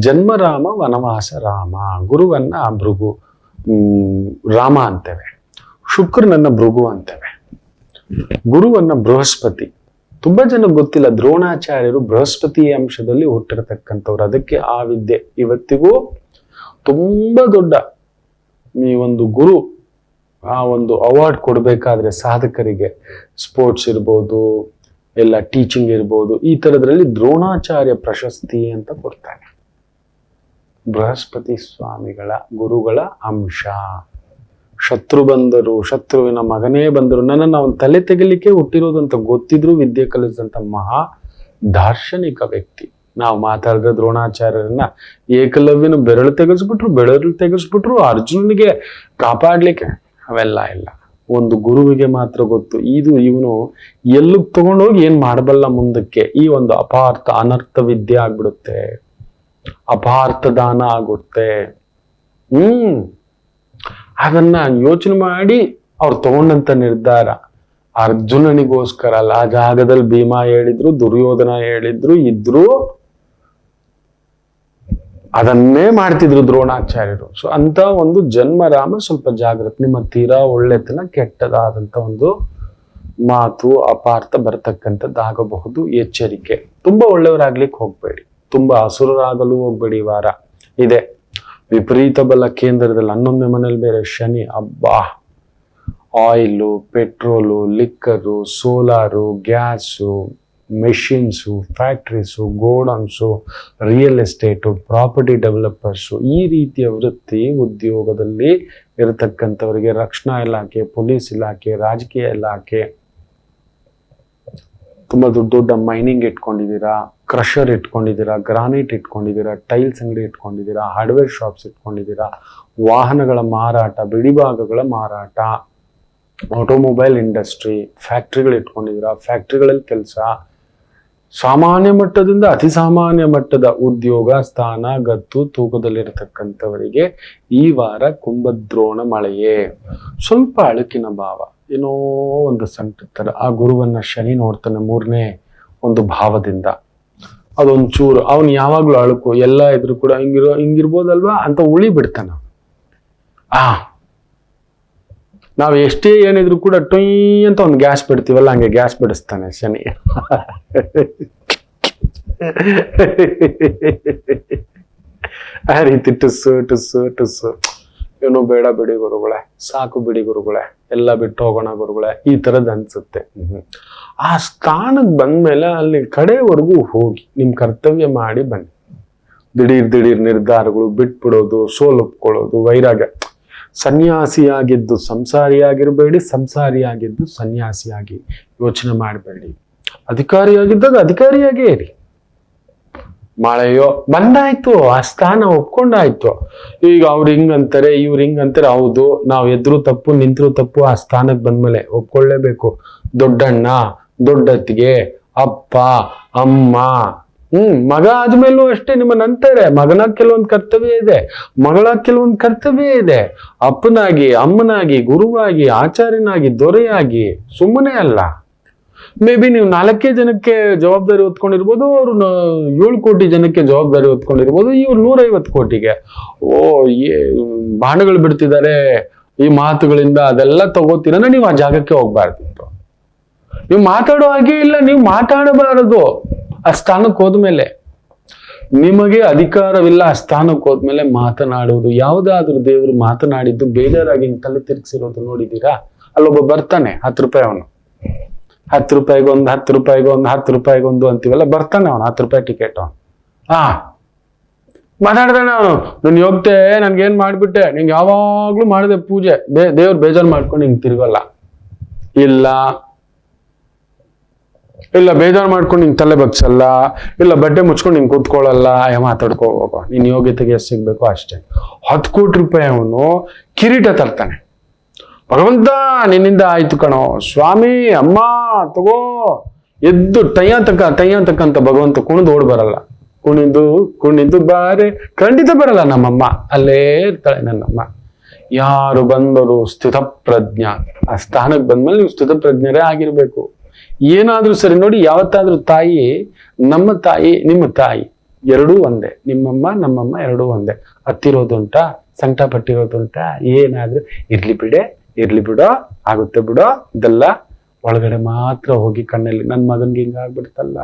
ಜನ್ಮರಾಮ ವನವಾಸ ರಾಮ, ಗುರುವನ್ನ ಭೃಗು ರಾಮ ಅಂತೇವೆ, ಶುಕ್ರನನ್ನ ಭೃಗು ಅಂತೇವೆ, ಗುರುವನ್ನ ಬೃಹಸ್ಪತಿ. ತುಂಬಾ ಜನಕ್ಕೆ ಗೊತ್ತಿಲ್ಲ, ದ್ರೋಣಾಚಾರ್ಯರು ಬೃಹಸ್ಪತಿ ಅಂಶದಲ್ಲಿ ಹುಟ್ಟಿರತಕ್ಕಂಥವ್ರು. ಅದಕ್ಕೆ ಆ ವಿದ್ಯೆ ಇವತ್ತಿಗೂ ತುಂಬಾ ದೊಡ್ಡ ಈ ಒಂದು ಗುರು ಆ ಒಂದು ಅವಾರ್ಡ್ ಕೊಡ್ಬೇಕಾದ್ರೆ ಸಾಧಕರಿಗೆ, ಸ್ಪೋರ್ಟ್ಸ್ ಇರ್ಬೋದು, ಎಲ್ಲ ಟೀಚಿಂಗ್ ಇರ್ಬೋದು, ಈ ತರದ್ರಲ್ಲಿ ದ್ರೋಣಾಚಾರ್ಯ ಪ್ರಶಸ್ತಿ ಅಂತ ಕೊಡ್ತಾನೆ. ಬೃಹಸ್ಪತಿ ಸ್ವಾಮಿಗಳ ಗುರುಗಳ ಅಂಶ. ಶತ್ರು ಬಂದರು, ಶತ್ರುವಿನ ಮಗನೇ ಬಂದರು, ನನ್ನನ್ನು ಅವನ ತಲೆ ತೆಗಿಲಿಕ್ಕೆ ಹುಟ್ಟಿರೋದು ಅಂತ ಗೊತ್ತಿದ್ರು ವಿದ್ಯೆ ಕಲಿಸಿದಂತ ಮಹಾ ದಾರ್ಶನಿಕ ವ್ಯಕ್ತಿ. ನಾವು ಮಾತಾಡಿದ್ರೆ ದ್ರೋಣಾಚಾರ್ಯರನ್ನ ಏಕಲವ್ಯನ ಬೆರಳು ತೆಗೆಸ್ಬಿಟ್ರು, ಅರ್ಜುನನಿಗೆ ಕಾಪಾಡ್ಲಿಕ್ಕೆ, ಅವೆಲ್ಲ ಇಲ್ಲ. ಒಂದು ಗುರುವಿಗೆ ಮಾತ್ರ ಗೊತ್ತು ಇದು ಇವನು ಎಲ್ಲಿಗೆ ತಗೊಂಡೋಗಿ ಏನ್ ಮಾಡಬಲ್ಲ ಮುಂದಕ್ಕೆ. ಈ ಒಂದು ಅಪಾರ್ಥ ಅನರ್ಥ ವಿದ್ಯೆ ಆಗ್ಬಿಡುತ್ತೆ, ಅಪಾರ್ಥ ದಾನ ಆಗುತ್ತೆ. ಅದನ್ನ ಯೋಚನೆ ಮಾಡಿ ಅವ್ರು ತಗೊಂಡಂತ ನಿರ್ಧಾರ. ಅರ್ಜುನನಿಗೋಸ್ಕರ ಅಲ್ಲ, ಆ ಜಾಗದಲ್ಲಿ ಭೀಮಾ ಹೇಳಿದ್ರು, ದುರ್ಯೋಧನ ಹೇಳಿದ್ರು, ಇದ್ರು, ಅದನ್ನೇ ಮಾಡ್ತಿದ್ರು ದ್ರೋಣಾಚಾರ್ಯರು. ಸೊ ಅಂತ ಒಂದು ಜನ್ಮರಾಮ ಸ್ವಲ್ಪ ಜಾಗೃತಿ. ನಿಮ್ಮ ತೀರಾ ಒಳ್ಳೆತನ ಕೆಟ್ಟದಾದಂತ ಒಂದು ಮಾತು ಅಪಾರ್ಥ ಬರ್ತಕ್ಕಂಥದ್ದಾಗಬಹುದು, ಎಚ್ಚರಿಕೆ. ತುಂಬಾ ಒಳ್ಳೆಯವರಾಗ್ಲಿಕ್ಕೆ ಹೋಗ್ಬೇಡಿ, ತುಂಬಾ ಅಸುರರಾಗಲು ಹೋಗ್ಬೇಡಿ. ಈ ವಾರ ಇದೆ ವಿಪರೀತ ಬಲ ಕೇಂದ್ರದಲ್ಲಿ. 11ನೇ ಮನೇಲಿ ಬೇರೆ ಶನಿ. ಅಬ್ಬಾ, oil, petrol, liquor, solar, gas, machines, factories, godowns, real estate, property developers, ಈ ರೀತಿಯ ವೃತ್ತಿ ಉದ್ಯೋಗದಲ್ಲಿ ಇರತಕ್ಕಂಥವರಿಗೆ ರಕ್ಷಣಾ ಇಲಾಖೆ, ಪೊಲೀಸ್ ಇಲಾಖೆ, ರಾಜಕೀಯ ಇಲಾಖೆ, ತುಂಬಾ ದೊಡ್ಡ ದೊಡ್ಡ ಮೈನಿಂಗ್ ಇಟ್ಕೊಂಡಿದ್ದೀರಾ, ಕ್ರಷರ್ ಇಟ್ಕೊಂಡಿದ್ದೀರಾ, ಗ್ರಾನೈಟ್ ಇಟ್ಕೊಂಡಿದ್ದೀರಾ, ಟೈಲ್ಸ್ ಅಂಗಡಿ ಇಟ್ಕೊಂಡಿದ್ದೀರಾ, ಹಾರ್ಡ್ವೇರ್ ಶಾಪ್ಸ್ ಇಟ್ಕೊಂಡಿದ್ದೀರಾ, ವಾಹನಗಳ ಮಾರಾಟ, ಬಿಡಿಭಾಗಗಳ ಮಾರಾಟ, ಆಟೋಮೊಬೈಲ್ ಇಂಡಸ್ಟ್ರಿ, ಫ್ಯಾಕ್ಟ್ರಿಗಳು ಇಟ್ಕೊಂಡಿದ್ದೀರಾ, ಫ್ಯಾಕ್ಟ್ರಿಗಳಲ್ಲಿ ಕೆಲಸ, ಸಾಮಾನ್ಯ ಮಟ್ಟದಿಂದ ಅತಿ ಸಾಮಾನ್ಯ ಮಟ್ಟದ ಉದ್ಯೋಗ, ಸ್ಥಾನ, ಗತ್ತು, ತೂಕದಲ್ಲಿರತಕ್ಕಂಥವರಿಗೆ ಈ ವಾರ ಕುಂಭದ್ರೋಣ ಮಳೆಯೇ. ಸ್ವಲ್ಪ ಅಳುಕಿನ ಭಾವ, ಏನೋ ಒಂದು ಸಂಕಟ ತರ. ಆ ಗುರುವನ್ನ ಶನಿ ನೋಡ್ತಾನೆ 3ನೇ ಒಂದು ಭಾವದಿಂದ. ಅದೊಂಚೂರು ಅವನು ಯಾವಾಗ್ಲೂ ಅಳುಕು, ಎಲ್ಲ ಇದ್ರು ಕೂಡ ಹಿಂಗಿರ್ಬೋದಲ್ವಾ ಅಂತ ಉಳಿ ಬಿಡ್ತಾನ. ನಾವ್ ಎಷ್ಟೇ ಏನಿದ್ರು ಕೂಡ ಟೊಯ್ ಅಂತ ಒಂದು ಗ್ಯಾಸ್ ಬಿಡ್ತೀವಲ್ಲ, ಹಂಗೆ ಗ್ಯಾಸ್ ಬಿಡಿಸ್ತಾನೆ ಶನಿ. ಆ ರೀತಿ ಟುಸ್ಸು ಟುಸ್ಸು ಟುಸ್ಸು. ಏನು ಬೇಡ ಬಿಡಿ ಗುರುಗಳೇ, ಸಾಕು ಬಿಡಿ ಗುರುಗಳೇ, ಎಲ್ಲ ಬಿಟ್ಟು ಹೋಗೋಣ ಗುರುಗಳೇ, ಈ ತರದ್ ಅನ್ಸುತ್ತೆ. ಆ ಸ್ಥಾನಕ್ಕೆ ಬಂದ್ಮೇಲೆ ಅಲ್ಲಿ ಕಡೆವರೆಗೂ ಹೋಗಿ ನಿಮ್ ಕರ್ತವ್ಯ ಮಾಡಿ ಬನ್ನಿ. ದಿಢೀರ್ ನಿರ್ಧಾರಗಳು ಬಿಟ್ಬಿಡೋದು, ಸೋಲೊಪ್ಕೊಳ್ಳೋದು, ವೈರಾಗ್ಯ. ಸನ್ಯಾಸಿಯಾಗಿದ್ದು ಸಂಸಾರಿಯಾಗಿರ್ಬೇಡಿ, ಸಂಸಾರಿಯಾಗಿದ್ದು ಸನ್ಯಾಸಿಯಾಗಿ ಯೋಚನೆ ಮಾಡಬೇಡಿ. ಅಧಿಕಾರಿಯಾಗಿದ್ದಾಗ ಅಧಿಕಾರಿಯಾಗೇ ಇರಿ. ಮಳೆಯೋ ಬಂದಾಯ್ತು, ಆ ಸ್ಥಾನ ಒಪ್ಕೊಂಡಾಯ್ತು. ಈಗ ಅವ್ರು ಹಿಂಗಂತಾರೆ, ಇವ್ರು ಹಿಂಗಂತಾರೆ. ಹೌದು, ನಾವ್ ಎದ್ರು ತಪ್ಪು ನಿಂತ್ರು ತಪ್ಪು. ಆ ಸ್ಥಾನಕ್ಕೆ ಬಂದ್ಮೇಲೆ ಒಪ್ಕೊಳ್ಳೇಬೇಕು. ದೊಡ್ಡಣ್ಣ, ದೊಡ್ಡತ್ತಿಗೆ, ಅಪ್ಪ, ಅಮ್ಮ, ಮಗ ಆದ್ಮೇಲೂ ಅಷ್ಟೇ ನಿಮ್ಮನ್ನ ಅಂತಾರೆ. ಮಗನ ಕೆಲವೊಂದು ಕರ್ತವ್ಯ ಇದೆ, ಮಗಳ ಕೆಲವೊಂದು ಕರ್ತವ್ಯ ಇದೆ. ಅಪ್ಪನಾಗಿ, ಅಮ್ಮನಾಗಿ, ಗುರುವಾಗಿ, ಆಚಾರ್ಯನಾಗಿ, ದೊರೆಯಾಗಿ ಸುಮ್ಮನೆ ಅಲ್ಲ. ಮೇ ಬಿ ನೀವು 4 ಜನಕ್ಕೆ ಜವಾಬ್ದಾರಿ ಹೊತ್ಕೊಂಡಿರ್ಬೋದು, ಅವ್ರು 7 ಕೋಟಿ ಜನಕ್ಕೆ ಜವಾಬ್ದಾರಿ ಹೊತ್ಕೊಂಡಿರ್ಬೋದು, ಇವ್ರು 150 ಕೋಟಿಗೆ. ಬಾಣಗಳು ಬಿಡ್ತಿದ್ದಾರೆ ಈ ಮಾತುಗಳಿಂದ. ಅದೆಲ್ಲ ತಗೋತೀರ, ನೀವು ಆ ಜಾಗಕ್ಕೆ ಹೋಗ್ಬಾರ್ದು. ನೀವು ಮಾತಾಡೋ ಹಾಗೆ ಇಲ್ಲ, ನೀವು ಮಾತಾಡಬಾರದು. ಆ ಸ್ಥಾನಕ್ಕೆ ಹೋದ್ಮೇಲೆ ನಿಮಗೆ ಅಧಿಕಾರವಿಲ್ಲ. ಆ ಸ್ಥಾನಕ್ಕೆ ಹೋದ್ಮೇಲೆ ಮಾತನಾಡುವುದು. ಯಾವುದಾದ್ರೂ ದೇವರು ಮಾತನಾಡಿದ್ದು ಬೇಜಾರಾಗಿ ತಲೆ ತಿರುಗಿಸಿರೋದು ನೋಡಿದೀರಾ? ಅಲ್ಲೊಬ್ಬ ಬರ್ತಾನೆ, 10 ರೂಪಾಯಿ ಅವನು, 10 ರೂಪಾಯಿಗೊಂದು, 10 ರೂಪಾಯಿಗೊಂದು, 10 ರೂಪಾಯಿಗೊಂದು ಅಂತೀವಲ್ಲ, ಬರ್ತಾನೆ ಅವನು 10 ರೂಪಾಯಿ ಟಿಕೆಟ್. ಅವನು ಮಾತಾಡ್ತಾನೆ ಅವನು. ನೀನ್ ಹೋಗ್ತೆ, ನನ್ಗೇನ್ ಮಾಡ್ಬಿಟ್ಟೆ, ನಿಂಗೆ ಯಾವಾಗ್ಲೂ ಮಾಡಿದೆ ಪೂಜೆ, ದೇವ್ರು ಬೇಜಾರು ಮಾಡ್ಕೊಂಡು ಹಿಂಗ್ ತಿರ್ಗಲ್ಲ. ಇಲ್ಲ ಬೇಜಾರು ಮಾಡ್ಕೊಂಡು ನಿಂಗೆ ತಲೆ ಬಗ್ಸಲ್ಲ, ಇಲ್ಲ ಬಟ್ಟೆ ಮುಚ್ಕೊಂಡು ನಿಂಗೆ ಕೂತ್ಕೊಳ್ಳಲ್ಲ. ಮಾತಾಡ್ಕೋ ಹೋಗೋ, ನೀನ್ ಯೋಗ್ಯತೆಗೆ ಎಷ್ಟು ಸಿಗ್ಬೇಕೋ ಅಷ್ಟೇ. 10 ಕೋಟಿ ರೂಪಾಯಿ ಅವನು ಕಿರೀಟ ತರ್ತಾನೆ. ಭಗವಂತ ನಿನ್ನಿಂದ ಆಯ್ತು ಕಣೋ ಸ್ವಾಮಿ, ಅಮ್ಮ ತಗೋ, ಎದ್ದು ತಯ್ಯ ಅಂತ ಭಗವಂತ ಕುಣಿದು ಓಡ್ ಬರಲ್ಲ. ಕುಣಿದು ಬಾರೆ, ಖಂಡಿತ ಬರಲ್ಲ. ನಮ್ಮಮ್ಮ ಅಲ್ಲೇ ಇರ್ತಾಳೆ. ನನ್ನಮ್ಮ ಯಾರು ಬಂದರು ಸ್ಥಿತಪ್ರಜ್ಞ. ಆ ಸ್ಥಾನಕ್ಕೆ ಬಂದ್ಮೇಲೆ ನೀವು ಸ್ಥಿತಪ್ರಜ್ಞರೇ ಆಗಿರ್ಬೇಕು. ಏನಾದ್ರೂ ಸರಿ ನೋಡಿ, ಯಾವತ್ತಾದ್ರೂ ತಾಯಿ, ನಮ್ಮ ತಾಯಿ ನಿಮ್ಮ ತಾಯಿ ಎರಡೂ ಒಂದೇ, ನಿಮ್ಮಮ್ಮ ನಮ್ಮಮ್ಮ ಎರಡೂ ಒಂದೇ. ಹತ್ತಿರೋದುಂಟಾ, ಸಂಕಟ ಪಟ್ಟಿರೋದುಂಟಾ? ಏನಾದ್ರೂ ಇರ್ಲಿ ಬಿಡೋ, ಆಗುತ್ತೆ ಬಿಡೋ, ಇದೆಲ್ಲ ಒಳಗಡೆ ಮಾತ್ರ ಹೋಗಿ ಕಣ್ಣಲ್ಲಿ ನನ್ ಮಗನ್ಗೆ ಹಿಂಗಾಗ್ಬಿಡ್ತಲ್ಲ,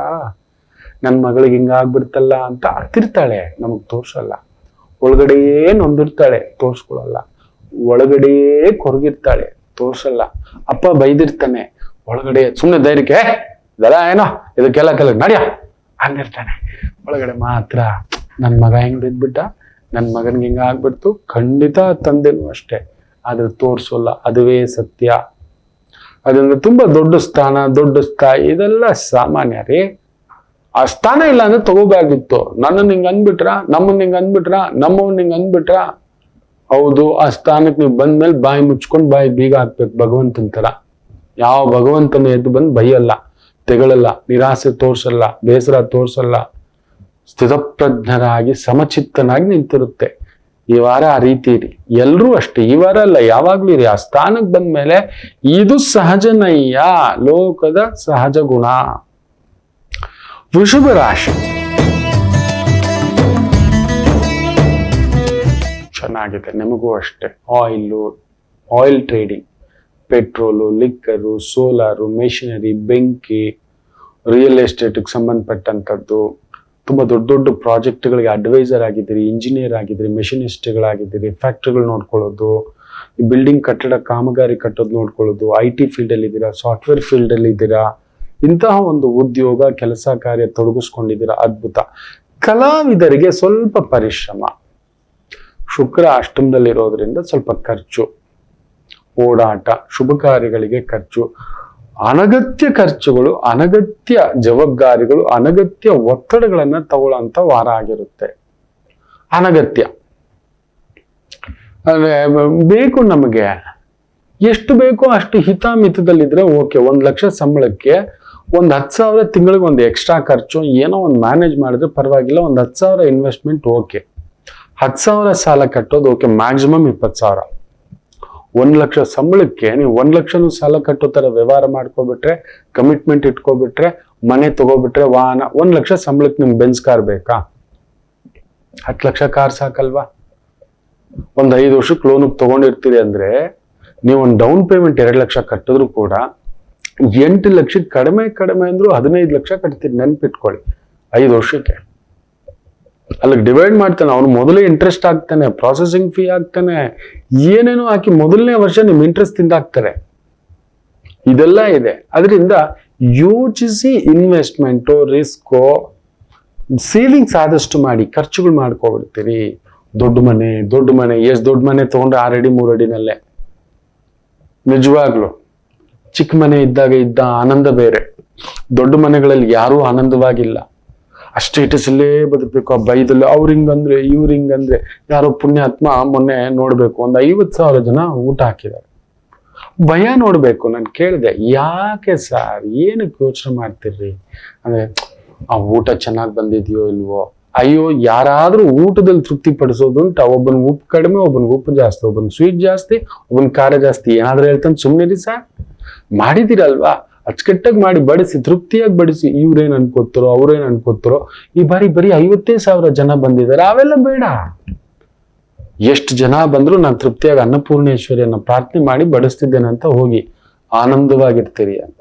ನನ್ ಮಗಳಿಗೆ ಹಿಂಗಾಗ್ಬಿಡ್ತಲ್ಲ ಅಂತ ಹತ್ತಿರ್ತಾಳೆ, ನಮಗ್ ತೋರ್ಸಲ್ಲ. ಒಳಗಡೆಯೇ ನೊಂದಿರ್ತಾಳೆ, ತೋರ್ಸ್ಕೊಳಲ್ಲ. ಒಳಗಡೆಯೇ ಕೊರಗಿರ್ತಾಳೆ, ತೋರ್ಸಲ್ಲ. ಅಪ್ಪ ಬೈದಿರ್ತಾನೆ, ಒಳಗಡೆ ಸುಮ್ಮನೆ ಧೈರ್ಯಕ್ಕೆ ಇದೆಲ್ಲ ಏನೋ ಇದಕ್ಕೆಲ್ಲ ನಡಿಯ ಹಂಗಿರ್ತಾನೆ. ಒಳಗಡೆ ಮಾತ್ರ ನನ್ ಮಗ ಹೆಂಗ್ ಬಿದ್ಬಿಟ್ಟ, ನನ್ ಮಗನ್ಗೆ ಹಿಂಗ ಆಗ್ಬಿಡ್ತು. ಖಂಡಿತ ತಂದೆನೂ ಅಷ್ಟೇ, ಆದ್ರೆ ತೋರ್ಸೋಲ್ಲ. ಅದುವೇ ಸತ್ಯ. ಅದರಿಂದ ತುಂಬಾ ದೊಡ್ಡ ಸ್ಥಾನ, ದೊಡ್ಡ ಸ್ಥಾಯಿ ಇದೆಲ್ಲ ಸಾಮಾನ್ಯ ರೀ. ಆ ಸ್ಥಾನ ಇಲ್ಲ ಅಂದ್ರೆ ತಗೋಬೇಕಾಗಿತ್ತು. ನನ್ನನ್ನು ಹಿಂಗ ಅಂದ್ಬಿಟ್ರ, ನಮ್ಮನ್ನ ಹಿಂಗ ಅಂದ್ಬಿಟ್ರ, ನಮ್ಮವನ್ನ ಹಿಂಗ ಅಂದ್ಬಿಟ್ರ. ಹೌದು, ಆ ಸ್ಥಾನಕ್ಕೆ ನೀವು ಬಂದ್ಮೇಲೆ ಬಾಯಿ ಮುಚ್ಕೊಂಡು ಬಾಯಿ ಬೀಗ ಹಾಕ್ಬೇಕು ಭಗವಂತನ ತರ. ಯಾವ ಭಗವಂತನ ಎದ್ದು ಬಂದು ಬೈಯಲ್ಲ, ತೆಗಳಲ್ಲ, ನಿರಾಸೆ ತೋರ್ಸಲ್ಲ, ಬೇಸರ ತೋರ್ಸಲ್ಲ. ಸ್ಥಿತಪ್ರಜ್ಞರಾಗಿ ಸಮಚಿತ್ತನಾಗಿ ನಿಂತಿರುತ್ತೆ. ಈ ವಾರ ಆ ರೀತಿ ಇರಿ. ಎಲ್ರೂ ಅಷ್ಟೇ, ಈ ವಾರ ಅಲ್ಲ, ಯಾವಾಗ್ಲೂ ಇರಿ. ಆ ಸ್ಥಾನಕ್ಕೆ ಬಂದ್ಮೇಲೆ ಇದು ಸಹಜ ನಯ್ಯ, ಲೋಕದ ಸಹಜ ಗುಣ. ವೃಷಭ ರಾಶಿ ಚೆನ್ನಾಗಿದೆ, ನಿಮಗೂ ಅಷ್ಟೇ. Oil trading, petrol, liquor, solar, machinery, ಬೆಂಕಿ, ರಿಯಲ್ ಎಸ್ಟೇಟ್ಗೆ ಸಂಬಂಧಪಟ್ಟಂಥದ್ದು, ತುಂಬಾ ದೊಡ್ಡ ದೊಡ್ಡ ಪ್ರಾಜೆಕ್ಟ್ಗಳಿಗೆ ಅಡ್ವೈಸರ್ ಆಗಿದ್ದೀರಿ, ಇಂಜಿನಿಯರ್ ಆಗಿದ್ದೀರಿ, ಮೆಷಿನಿಸ್ಟ್ಗಳಾಗಿದ್ದೀರಿ, ಫ್ಯಾಕ್ಟ್ರಿಗಳು ನೋಡ್ಕೊಳ್ಳೋದು, ಬಿಲ್ಡಿಂಗ್ ಕಟ್ಟಡ ಕಾಮಗಾರಿ ಕಟ್ಟೋದು ನೋಡ್ಕೊಳ್ಳೋದು, IT ಫೀಲ್ಡ್ ಅಲ್ಲಿ ಇದ್ದೀರಾ, ಸಾಫ್ಟ್ವೇರ್ ಫೀಲ್ಡ್ ಅಲ್ಲಿ ಇದ್ದೀರಾ, ಇಂತಹ ಒಂದು ಉದ್ಯೋಗ ಕೆಲಸ ಕಾರ್ಯ ತೊಡಗಿಸ್ಕೊಂಡಿದ್ದೀರಾ, ಅದ್ಭುತ. ಕಲಾವಿದರಿಗೆ ಸ್ವಲ್ಪ ಪರಿಶ್ರಮ. ಶುಕ್ರ ಅಷ್ಟಮದಲ್ಲಿರೋದ್ರಿಂದ ಸ್ವಲ್ಪ ಖರ್ಚು, ಓಡಾಟ, ಶುಭ ಕಾರ್ಯಗಳಿಗೆ ಖರ್ಚು, ಅನಗತ್ಯ ಖರ್ಚುಗಳು, ಅನಗತ್ಯ ಜವಾಬ್ದಾರಿಗಳು, ಅನಗತ್ಯ ಒತ್ತಡಗಳನ್ನ ತಗೊಳ್ಳೋಂಥ ವಾರ ಆಗಿರುತ್ತೆ. ಅನಗತ್ಯ ಅಂದ್ರೆ ಬೇಕು, ನಮಗೆ ಎಷ್ಟು ಬೇಕೋ ಅಷ್ಟು ಹಿತಾಮಿತದಲ್ಲಿದ್ರೆ ಓಕೆ. 1 ಲಕ್ಷ ಸಂಬಳಕ್ಕೆ 10,000 ತಿಂಗಳಿಗೆ ಒಂದು ಎಕ್ಸ್ಟ್ರಾ ಖರ್ಚು ಏನೋ ಒಂದು ಮ್ಯಾನೇಜ್ ಮಾಡಿದ್ರೆ ಪರವಾಗಿಲ್ಲ. 10,000 ಇನ್ವೆಸ್ಟ್ಮೆಂಟ್ ಓಕೆ. 10,000 ಸಾಲ ಕಟ್ಟೋದು ಓಕೆ, ಮ್ಯಾಕ್ಸಿಮಮ್ 20,000. 1 ಲಕ್ಷ ಸಂಬಳಕ್ಕೆ ನೀವು 1 ಲಕ್ಷನೂ ಸಾಲ ಕಟ್ಟೋ ತರ ವ್ಯವಹಾರ ಮಾಡ್ಕೊಬಿಟ್ರೆ, ಕಮಿಟ್ಮೆಂಟ್ ಇಟ್ಕೊಬಿಟ್ರೆ, ಮನೆ ತಗೋಬಿಟ್ರೆ, ವಾಹನ. 1 ಲಕ್ಷ ಸಂಬಳಕ್ಕೆ ನಿಮ್ಗೆ ಬೆನ್ಸ್ ಕಾರ್ ಬೇಕಾ? 10 ಲಕ್ಷ ಕಾರ್ ಸಾಕಲ್ವಾ? 5 ವರ್ಷಕ್ಕೆ ಲೋನ್ ತಗೊಂಡಿರ್ತೀರಿ ಅಂದ್ರೆ ನೀವು ಒಂದು ಡೌನ್ ಪೇಮೆಂಟ್ 2 ಲಕ್ಷ ಕಟ್ಟಿದ್ರು ಕೂಡ 8 ಲಕ್ಷಕ್ಕೆ ಕಡಿಮೆ ಅಂದ್ರೂ 15 ಲಕ್ಷ ಕಟ್ತೀರಿ, ನೆನ್ಪಿಟ್ಕೊಳ್ಳಿ 5 ವರ್ಷಕ್ಕೆ. ಅಲ್ಲಿಗೆ ಡಿವೈಡ್ ಮಾಡ್ತಾನೆ ಅವನು. ಮೊದಲೇ ಇಂಟ್ರೆಸ್ಟ್ ಆಗ್ತಾನೆ, ಪ್ರಾಸೆಸಿಂಗ್ ಫೀ ಆಗ್ತಾನೆ, ಏನೇನೋ ಹಾಕಿ ಮೊದಲನೇ ವರ್ಷ ನಿಮ್ ಇಂಟ್ರೆಸ್ಟ್ ತಿಂದಾಕ್ತಾರೆ. ಇದೆಲ್ಲ ಇದೆ. ಅದರಿಂದ ಯೋಚಿಸಿ ಇನ್ವೆಸ್ಟ್ಮೆಂಟು, ರಿಸ್ಕೋ, ಸೇವಿಂಗ್ಸ್ ಆದಷ್ಟು ಮಾಡಿ, ಖರ್ಚುಗಳು ಮಾಡ್ಕೊಬಿಡ್ತೀರಿ. ದೊಡ್ಡ ಮನೆ ಎಷ್ಟು ದೊಡ್ಡ ಮನೆ ತಗೊಂಡ್ರೆ 6 ಅಡಿ 3 ಅಡಿನಲ್ಲೇ. ನಿಜವಾಗ್ಲು ಚಿಕ್ಕ ಮನೆ ಇದ್ದಾಗ ಇದ್ದ ಆನಂದ ಬೇರೆ. ದೊಡ್ಡ ಮನೆಗಳಲ್ಲಿ ಯಾರೂ ಆನಂದವಾಗಿಲ್ಲ. ಆ ಸ್ಟೇಟಸ್ ಅಲ್ಲೇ ಬದುಕಬೇಕು. ಆ ಬೈದಲ್ಲಿ ಅವ್ರ ಹಿಂಗಂದ್ರೆ ಇವ್ರ ಹಿಂಗಂದ್ರೆ. ಯಾರೋ ಪುಣ್ಯಾತ್ಮ ಮೊನ್ನೆ ನೋಡ್ಬೇಕು, 50,000 ಜನ ಊಟ ಹಾಕಿದ್ದಾರೆ. ಭಯ ನೋಡ್ಬೇಕು. ನಾನು ಕೇಳಿದೆ, ಯಾಕೆ ಸರ್, ಏನಕ್ಕೆ ಯೋಚನೆ ಮಾಡ್ತಿರ್ರಿ ಅಂದ್ರೆ, ಆ ಊಟ ಚೆನ್ನಾಗಿ ಬಂದಿದ್ಯೋ ಇಲ್ವೋ. ಅಯ್ಯೋ, ಯಾರಾದ್ರೂ ಊಟದಲ್ಲಿ ತೃಪ್ತಿ ಪಡಿಸೋದುಂಟ. ಒಬ್ಬನ್ ಉಪ್ಪು ಕಡಿಮೆ, ಒಬ್ಬನ್ ಉಪ್ಪು ಜಾಸ್ತಿ, ಒಬ್ಬನ್ ಸ್ವೀಟ್ ಜಾಸ್ತಿ, ಒಬ್ಬನ್ ಖಾರ ಜಾಸ್ತಿ. ಏನಾದ್ರೂ ಹೇಳ್ತಾನೆ ಸುಮ್ಮನಿರಿ ಸರ್. ಮಾಡಿದಿರಲ್ವಾ, ಅಚ್ಚುಕಟ್ಟಾಗಿ ಮಾಡಿ ಬಡಿಸಿ, ತೃಪ್ತಿಯಾಗಿ ಬಡಿಸಿ. ಇವ್ರೇನ್ ಅನ್ಕೋತಾರೋ, ಅವ್ರೇನ್ ಅನ್ಕೋತಾರೋ. ಈ ಬಾರಿ ಬರೀ 50,000 ಜನ ಬಂದಿದ್ದಾರೆ. ಅವೆಲ್ಲ ಬೇಡ. ಎಷ್ಟು ಜನ ಬಂದ್ರು ನಾನು ತೃಪ್ತಿಯಾಗಿ ಅನ್ನಪೂರ್ಣೇಶ್ವರಿಯನ್ನ ಪ್ರಾರ್ಥನೆ ಮಾಡಿ ಬಡಿಸ್ತಿದ್ದೇನೆ ಅಂತ ಹೋಗಿ ಆನಂದವಾಗಿರ್ತೀರಿ ಅಂತ.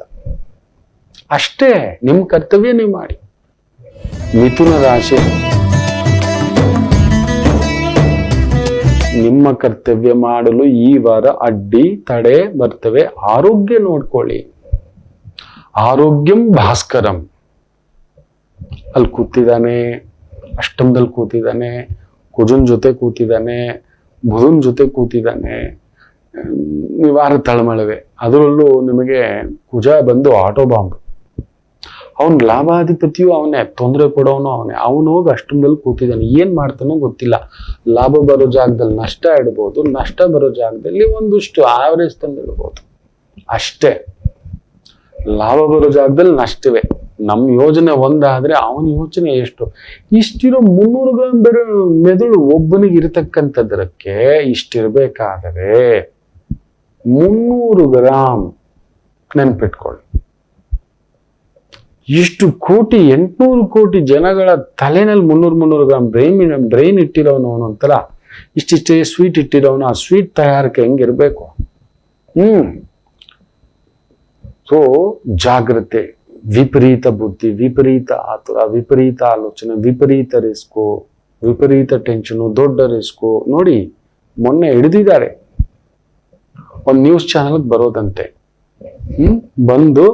ಅಷ್ಟೇ, ನಿಮ್ ಕರ್ತವ್ಯ ನೀವು ಮಾಡಿ. ಮಿಥುನ ರಾಶಿ, ನಿಮ್ಮ ಕರ್ತವ್ಯ ಮಾಡಲು ಈ ವಾರ ಅಡ್ಡಿ ತಡೆ ಬರ್ತವೆ. ಆರೋಗ್ಯ ನೋಡ್ಕೊಳ್ಳಿ. ಆರೋಗ್ಯಂ ಭಾಸ್ಕರಂ. ಅಲ್ಲಿ ಕೂತಿದ್ದಾನೆ, ಅಷ್ಟಮದಲ್ಲಿ ಕೂತಿದ್ದಾನೆ, ಕುಜನ್ ಜೊತೆ ಕೂತಿದ್ದಾನೆ, ಬುಧನ್ ಜೊತೆ ಕೂತಿದ್ದಾನೆ. ವಾರ ತಳಮಳವೆ. ಅದರಲ್ಲೂ ನಿಮಗೆ ಕುಜ ಬಂದು ಆಟೋ ಬಾಂಬ್. ಅವನ್ ಲಾಭಾಧಿಪತಿಯು ಅವನೇ, ತೊಂದರೆ ಕೊಡೋನು ಅವನೇ. ಅವನು ಹೋಗಿ ಅಷ್ಟಮದಲ್ಲಿ ಕೂತಿದ್ದಾನೆ. ಏನ್ ಮಾಡ್ತಾನೋ ಗೊತ್ತಿಲ್ಲ. ಲಾಭ ಬರೋ ಜಾಗದಲ್ಲಿ ನಷ್ಟ ಇಡ್ಬೋದು, ನಷ್ಟ ಬರೋ ಜಾಗದಲ್ಲಿ ಒಂದಷ್ಟು ಆವರೇಜ್ ತಂದಿಡ್ಬೋದು. ಅಷ್ಟೇ. ಲಾಭ ಬರೋ ಜಾಗದಲ್ಲಿ ನಷ್ಟವೇ. ನಮ್ ಯೋಜನೆ ಒಂದಾದ್ರೆ ಅವನ ಯೋಚನೆ ಎಷ್ಟು? ಇಷ್ಟಿರೋ 300 ಗ್ರಾಮ್ ಬೇರೆ ಮೆದುಳು ಒಬ್ಬನಿಗೆ ಇರತಕ್ಕಂಥದ್ರಕ್ಕೆ ಇಷ್ಟಿರ್ಬೇಕಾದರೆ 300 ಗ್ರಾಮ್ ನೆನ್ಪಿಟ್ಕೊಳ್ಳಿ. ಇಷ್ಟು ಕೋಟಿ 800 ಕೋಟಿ ಜನಗಳ ತಲೆನಲ್ಲಿ 300 ಗ್ರಾಮ್ ಬ್ರೈನ್ ಇಟ್ಟಿರೋನು ಅವನು ಒಂಥರ ಇಷ್ಟಿಷ್ಟೇ ಸ್ವೀಟ್ ಇಟ್ಟಿರೋನು. ಆ ಸ್ವೀಟ್ ತಯಾರಕ್ಕೆ ಹೆಂಗಿರ್ಬೇಕು. ಸೊ ಜಾಗ್ರತೆ, ವಿಪರೀತ ಬುದ್ಧಿ, ವಿಪರೀತ ಆತುರ, ವಿಪರೀತ ಆಲೋಚನೆ, ವಿಪರೀತ ರಿಸ್ಕು, ವಿಪರೀತ ಟೆನ್ಷನು, ದೊಡ್ಡ ರಿಸ್ಕು. ನೋಡಿ ಮೊನ್ನೆ ಹಿಡಿದಿದ್ದಾರೆ, ಒಂದು ನ್ಯೂಸ್ ಚಾನೆಲ್ ಬರೋದಂತೆ. ಬಂದು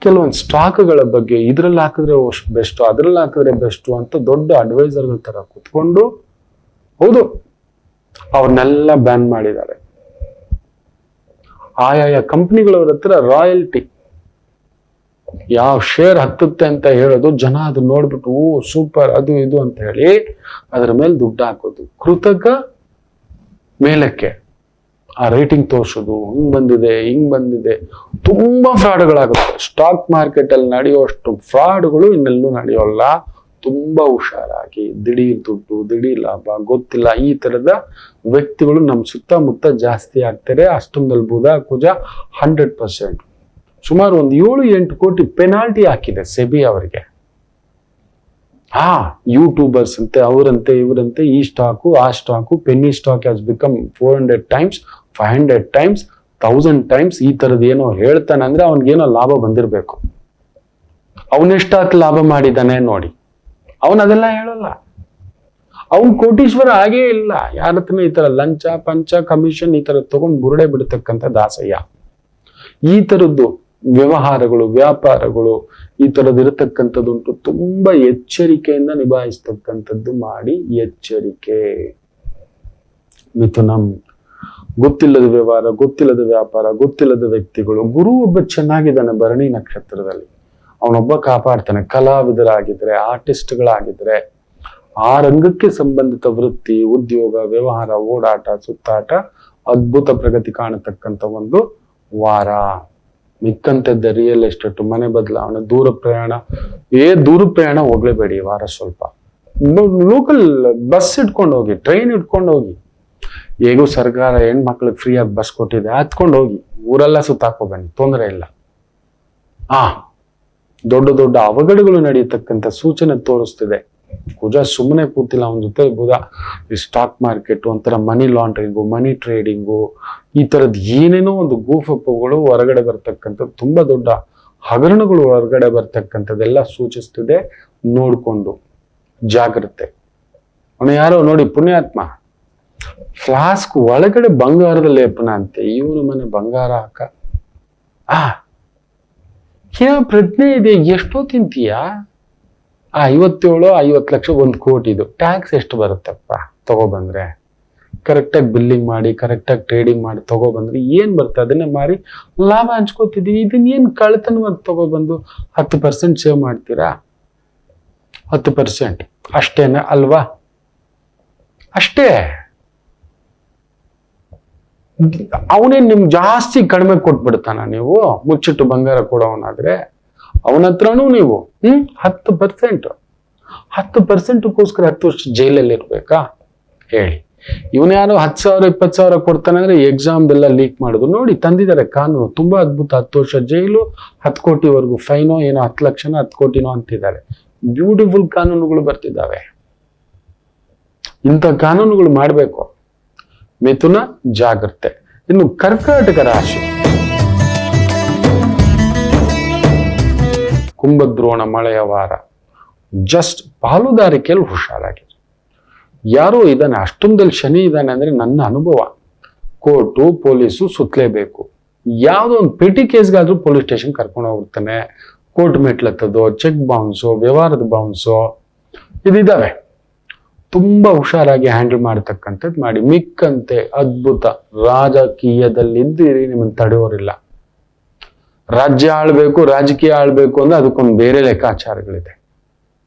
ಕೆಲವೊಂದು ಸ್ಟಾಕ್ಗಳ ಬಗ್ಗೆ ಇದ್ರಲ್ಲಿ ಹಾಕಿದ್ರೆ ಬೆಸ್ಟ್, ಅದ್ರಲ್ಲಿ ಹಾಕಿದ್ರೆ ಬೆಸ್ಟ್ ಅಂತ ದೊಡ್ಡ ಅಡ್ವೈಸರ್ಗಳ ತರ ಕುತ್ಕೊಂಡು, ಹೌದು ಅವ್ರನ್ನೆಲ್ಲ ಬ್ಯಾನ್ ಮಾಡಿದ್ದಾರೆ. ಆಯಾಯ ಕಂಪ್ನಿಗಳವ್ರ ಹತ್ರ ರಾಯಲ್ಟಿ, ಯಾವ ಶೇರ್ ಹತ್ತುತ್ತೆ ಅಂತ ಹೇಳೋದು, ಜನ ಅದು ನೋಡ್ಬಿಟ್ಟು ಓ ಸೂಪರ್ ಅದು ಇದು ಅಂತ ಹೇಳಿ ಅದ್ರ ಮೇಲೆ ದುಡ್ಡು ಹಾಕೋದು, ಕೃತಕ ಮೇಲಕ್ಕೆ ಆ ರೇಟಿಂಗ್ ತೋರ್ಸೋದು, ಹಿಂಗ್ ಬಂದಿದೆ. ತುಂಬಾ ಫ್ರಾಡ್ಗಳಾಗುತ್ತೆ. ಸ್ಟಾಕ್ ಮಾರ್ಕೆಟ್ ಅಲ್ಲಿ ನಡೆಯುವಷ್ಟು ಫ್ರಾಡ್ಗಳು ಇನ್ನೆಲ್ಲೂ ನಡೆಯೋಲ್ಲ. ತುಂಬಾ ಹುಷಾರಾಗಿ, ದಿಢೀರ್ ದುಡ್ಡು, ದಿಢೀರ್ ಲಾಭ, ಗೊತ್ತಿಲ್ಲ, ಈ ತರದ ವ್ಯಕ್ತಿಗಳು ನಮ್ಮ ಸುತ್ತಮುತ್ತ ಜಾಸ್ತಿ ಆಗ್ತಾರೆ. ಅಷ್ಟೊಂದಲ್ಲಿ ಬುಧ ಕುಜ 100%. ಸುಮಾರು ಒಂದು 7-8 ಕೋಟಿ ಪೆನಾಲ್ಟಿ ಹಾಕಿದೆ ಸೆಬಿ ಅವರಿಗೆ. ಯೂಟ್ಯೂಬರ್ಸ್ ಅಂತೆ, ಅವರಂತೆ ಇವರಂತೆ, ಈ ಸ್ಟಾಕು ಆ stock, Penney stock has become 400 times, 500 times, 1000 times. ಈ ತರದ್ ಏನೋ ಹೇಳ್ತಾನೆ ಅಂದ್ರೆ ಅವನ್ಗೇನೋ ಲಾಭ ಬಂದಿರ್ಬೇಕು. ಅವನೆಷ್ಟಾಕ್ ಲಾಭ ಮಾಡಿದಾನೆ ನೋಡಿ. ಅವನ್ ಅದೆಲ್ಲ ಹೇಳಲ್ಲ. ಅವನ್ ಕೋಟೀಶ್ವರ ಆಗೇ ಇಲ್ಲ. ಯಾರ ಹತ್ರನೂ ಈ ತರ ಲಂಚ ಪಂಚ ಕಮಿಷನ್ ಈ ತರ ತಗೊಂಡ್ ಬುರುಡೆ ಬಿಡ್ತಕ್ಕಂಥ ದಾಸಯ್ಯ. ಈ ತರದ್ದು ವ್ಯವಹಾರಗಳು, ವ್ಯಾಪಾರಗಳು ಈ ತರದ್ ಇರತಕ್ಕಂಥದ್ದುಂಟು. ತುಂಬಾ ಎಚ್ಚರಿಕೆಯಿಂದ ನಿಭಾಯಿಸ್ತಕ್ಕಂಥದ್ದು ಮಾಡಿ. ಎಚ್ಚರಿಕೆ. ಮಿಥುನಂ, ಗೊತ್ತಿಲ್ಲದ ವ್ಯವಹಾರ, ಗೊತ್ತಿಲ್ಲದ ವ್ಯಾಪಾರ, ಗೊತ್ತಿಲ್ಲದ ವ್ಯಕ್ತಿಗಳು. ಗುರು ಒಬ್ಬ ಚೆನ್ನಾಗಿದ್ದಾನೆ ಭರಣಿ ನಕ್ಷತ್ರದಲ್ಲಿ, ಅವನೊಬ್ಬ ಕಾಪಾಡ್ತಾನೆ. ಕಲಾವಿದರಾಗಿದ್ರೆ, ಆರ್ಟಿಸ್ಟ್ಗಳಾಗಿದ್ರೆ, ಆ ರಂಗಕ್ಕೆ ಸಂಬಂಧಿತ ವೃತ್ತಿ, ಉದ್ಯೋಗ, ವ್ಯವಹಾರ, ಓಡಾಟ, ಸುತ್ತಾಟ ಅದ್ಭುತ ಪ್ರಗತಿ ಕಾಣತಕ್ಕಂಥ ಒಂದು ವಾರ. ಮಿಕ್ಕಂತದ್ದ ರಿಯಲ್ ಎಸ್ಟೇಟ್, ಮನೆ ಬದಲಾವಣೆ, ದೂರ ಪ್ರಯಾಣ ಹೋಗ್ಲೇಬೇಡಿ ವಾರ. ಸ್ವಲ್ಪ ಲೋಕಲ್ ಬಸ್ ಇಟ್ಕೊಂಡು ಹೋಗಿ, ಟ್ರೈನ್ ಇಟ್ಕೊಂಡು ಹೋಗಿ. ಹೇಗೂ ಸರ್ಕಾರ ಹೆಣ್ಮಕ್ಳಿಗೆ ಫ್ರೀಯಾಗಿ ಬಸ್ ಕೊಟ್ಟಿದೆ, ಹತ್ಕೊಂಡು ಹೋಗಿ ಊರೆಲ್ಲ ಸುತ್ತಾಕೋ ಬನ್ನಿ, ತೊಂದರೆ ಇಲ್ಲ. ದೊಡ್ಡ ದೊಡ್ಡ ಅವಘಡಗಳು ನಡೆಯತಕ್ಕಂಥ ಸೂಚನೆ ತೋರಿಸ್ತಿದೆ. ಕುಜ ಸುಮ್ಮನೆ ಕೂತಿಲ್ಲ, ಅವನ ಜೊತೆ ಬುಧ. ಈ ಸ್ಟಾಕ್ ಮಾರ್ಕೆಟ್ ಒಂಥರ ಮನಿ ಲಾಂಡ್ರಿಂಗು, ಮನಿ ಟ್ರೇಡಿಂಗು, ಈ ತರದ್ ಏನೇನೋ ಒಂದು ಗೂಫಪ್ಪುಗಳು ಹೊರಗಡೆ ಬರ್ತಕ್ಕಂಥದ್ದು, ತುಂಬಾ ದೊಡ್ಡ ಹಗರಣಗಳು ಹೊರಗಡೆ ಬರ್ತಕ್ಕಂಥದ್ದೆಲ್ಲ ಸೂಚಿಸ್ತಿದೆ. ನೋಡ್ಕೊಂಡು ಜಾಗ್ರತೆ. ಅವನು ಯಾರೋ ನೋಡಿ ಪುಣ್ಯಾತ್ಮ, ಫ್ಲಾಸ್ಕ್ ಒಳಗಡೆ ಬಂಗಾರದ ಲೇಪನ ಅಂತೆ. ಇವನು ಮನೆ ಬಂಗಾರ ಹಾಕ. ಏನೋ ಪ್ರಜ್ಞೆ ಇದೆ. ಎಷ್ಟೋ ತಿಂತೀಯಾ? 57-50 ಲಕ್ಷ 1 ಕೋಟಿದು ಟ್ಯಾಕ್ಸ್ ಎಷ್ಟು ಬರುತ್ತಪ್ಪ ತಗೊಬಂದ್ರೆ? ಕರೆಕ್ಟಾಗಿ ಬಿಲ್ಲಿಂಗ್ ಮಾಡಿ, ಕರೆಕ್ಟಾಗಿ ಟ್ರೇಡಿಂಗ್ ಮಾಡಿ ತಗೊಬಂದ್ರೆ ಏನ್ ಬರುತ್ತೆ? ಅದನ್ನೇ ಮಾರಿ ಲಾಭ ಹಂಚ್ಕೋತಿದೀವಿ. ಇದನ್ನ ಏನ್ ಕಳ್ತನವಾಗಿ ತಗೊಬಂದು 10% ಸೇವ್ ಮಾಡ್ತೀರಾ? 10% ಅಷ್ಟೇನ ಅಲ್ವಾ? ಅಷ್ಟೇ. ಅವನೇನ್ ನಿಮ್ಗೆ ಜಾಸ್ತಿ ಕಡಿಮೆ ಕೊಟ್ಬಿಡ್ತಾನ? ನೀವು ಮುಚ್ಚಿಟ್ಟು ಬಂಗಾರ ಕೊಡೋವನಾದ್ರೆ ಅವನ ಹತ್ರನೂ ನೀವು 10%. 10%ಗೋಸ್ಕರ 10 ವರ್ಷ ಜೈಲಲ್ಲಿ ಇರ್ಬೇಕಾ ಹೇಳಿ? ಇವನ್ ಯಾರು 10,000 20,000 ಕೊಡ್ತಾನೆ ಅಂದ್ರೆ ಎಕ್ಸಾಮ್ದೆಲ್ಲ ಲೀಕ್ ಮಾಡುದು ನೋಡಿ. ತಂದಿದ್ದಾರೆ ಕಾನೂನು, ತುಂಬಾ ಅದ್ಭುತ. 10 ವರ್ಷ ಜೈಲು, 10 ಕೋಟಿವರೆಗೂ ಫೈನೋ, ಏನೋ 10 ಲಕ್ಷನೋ 10 ಕೋಟಿನೋ ಅಂತಿದ್ದಾರೆ. ಬ್ಯೂಟಿಫುಲ್ ಕಾನೂನುಗಳು ಬರ್ತಿದ್ದಾವೆ. ಇಂಥ ಕಾನೂನುಗಳು ಮಾಡಬೇಕು. ಮಿಥುನ ಜಾಗ್ರತೆ. ಇನ್ನು ಕರ್ಕಾಟಕ ರಾಶಿ, ಕುಂಭದ್ರೋಣ ಮಳೆಯ ವಾರ. ಜಸ್ಟ್ ಪಾಲುದಾರಿಕೆಯಲ್ಲಿ ಹುಷಾರಾಗಿ. ಯಾರೋ ಇದ್ದಾನೆ, ಅಷ್ಟೊಂದಲ್ಲಿ ಶನಿ ಇದ್ದಾನೆ ಅಂದ್ರೆ ನನ್ನ ಅನುಭವ, ಕೋರ್ಟು ಪೊಲೀಸು ಸುತ್ತಲೇಬೇಕು. ಯಾವುದೋ ಒಂದು ಪೆಟಿ ಕೇಸ್ಗಾದ್ರೂ ಪೊಲೀಸ್ ಸ್ಟೇಷನ್ ಕರ್ಕೊಂಡು ಹೋಗ್ತಾನೆ. ಕೋರ್ಟ್ ಮೆಟ್ಲತ್ತದೋ, ಚೆಕ್ ಬೌನ್ಸೋ, ವ್ಯವಹಾರದ ಬೌನ್ಸೋ ಇದಿದ್ದಾವೆ. ತುಂಬಾ ಹುಷಾರಾಗಿ ಹ್ಯಾಂಡಲ್ ಮಾಡತಕ್ಕಂಥದ್ದು ಮಾಡಿ. ಮಿಕ್ಕಂತೆ ಅದ್ಭುತ. ರಾಜಕೀಯದಲ್ಲಿದ್ದೀರಿ, ನಿಮ್ಮನ್ನು ತಡೆಯೋರಿಲ್ಲ. ರಾಜ್ಯ ಆಳ್ಬೇಕು, ರಾಜಕೀಯ ಆಳ್ಬೇಕು ಅಂದ್ರೆ ಅದಕ್ಕೊಂದು ಬೇರೆ ಲೆಕ್ಕಾಚಾರಗಳಿದೆ.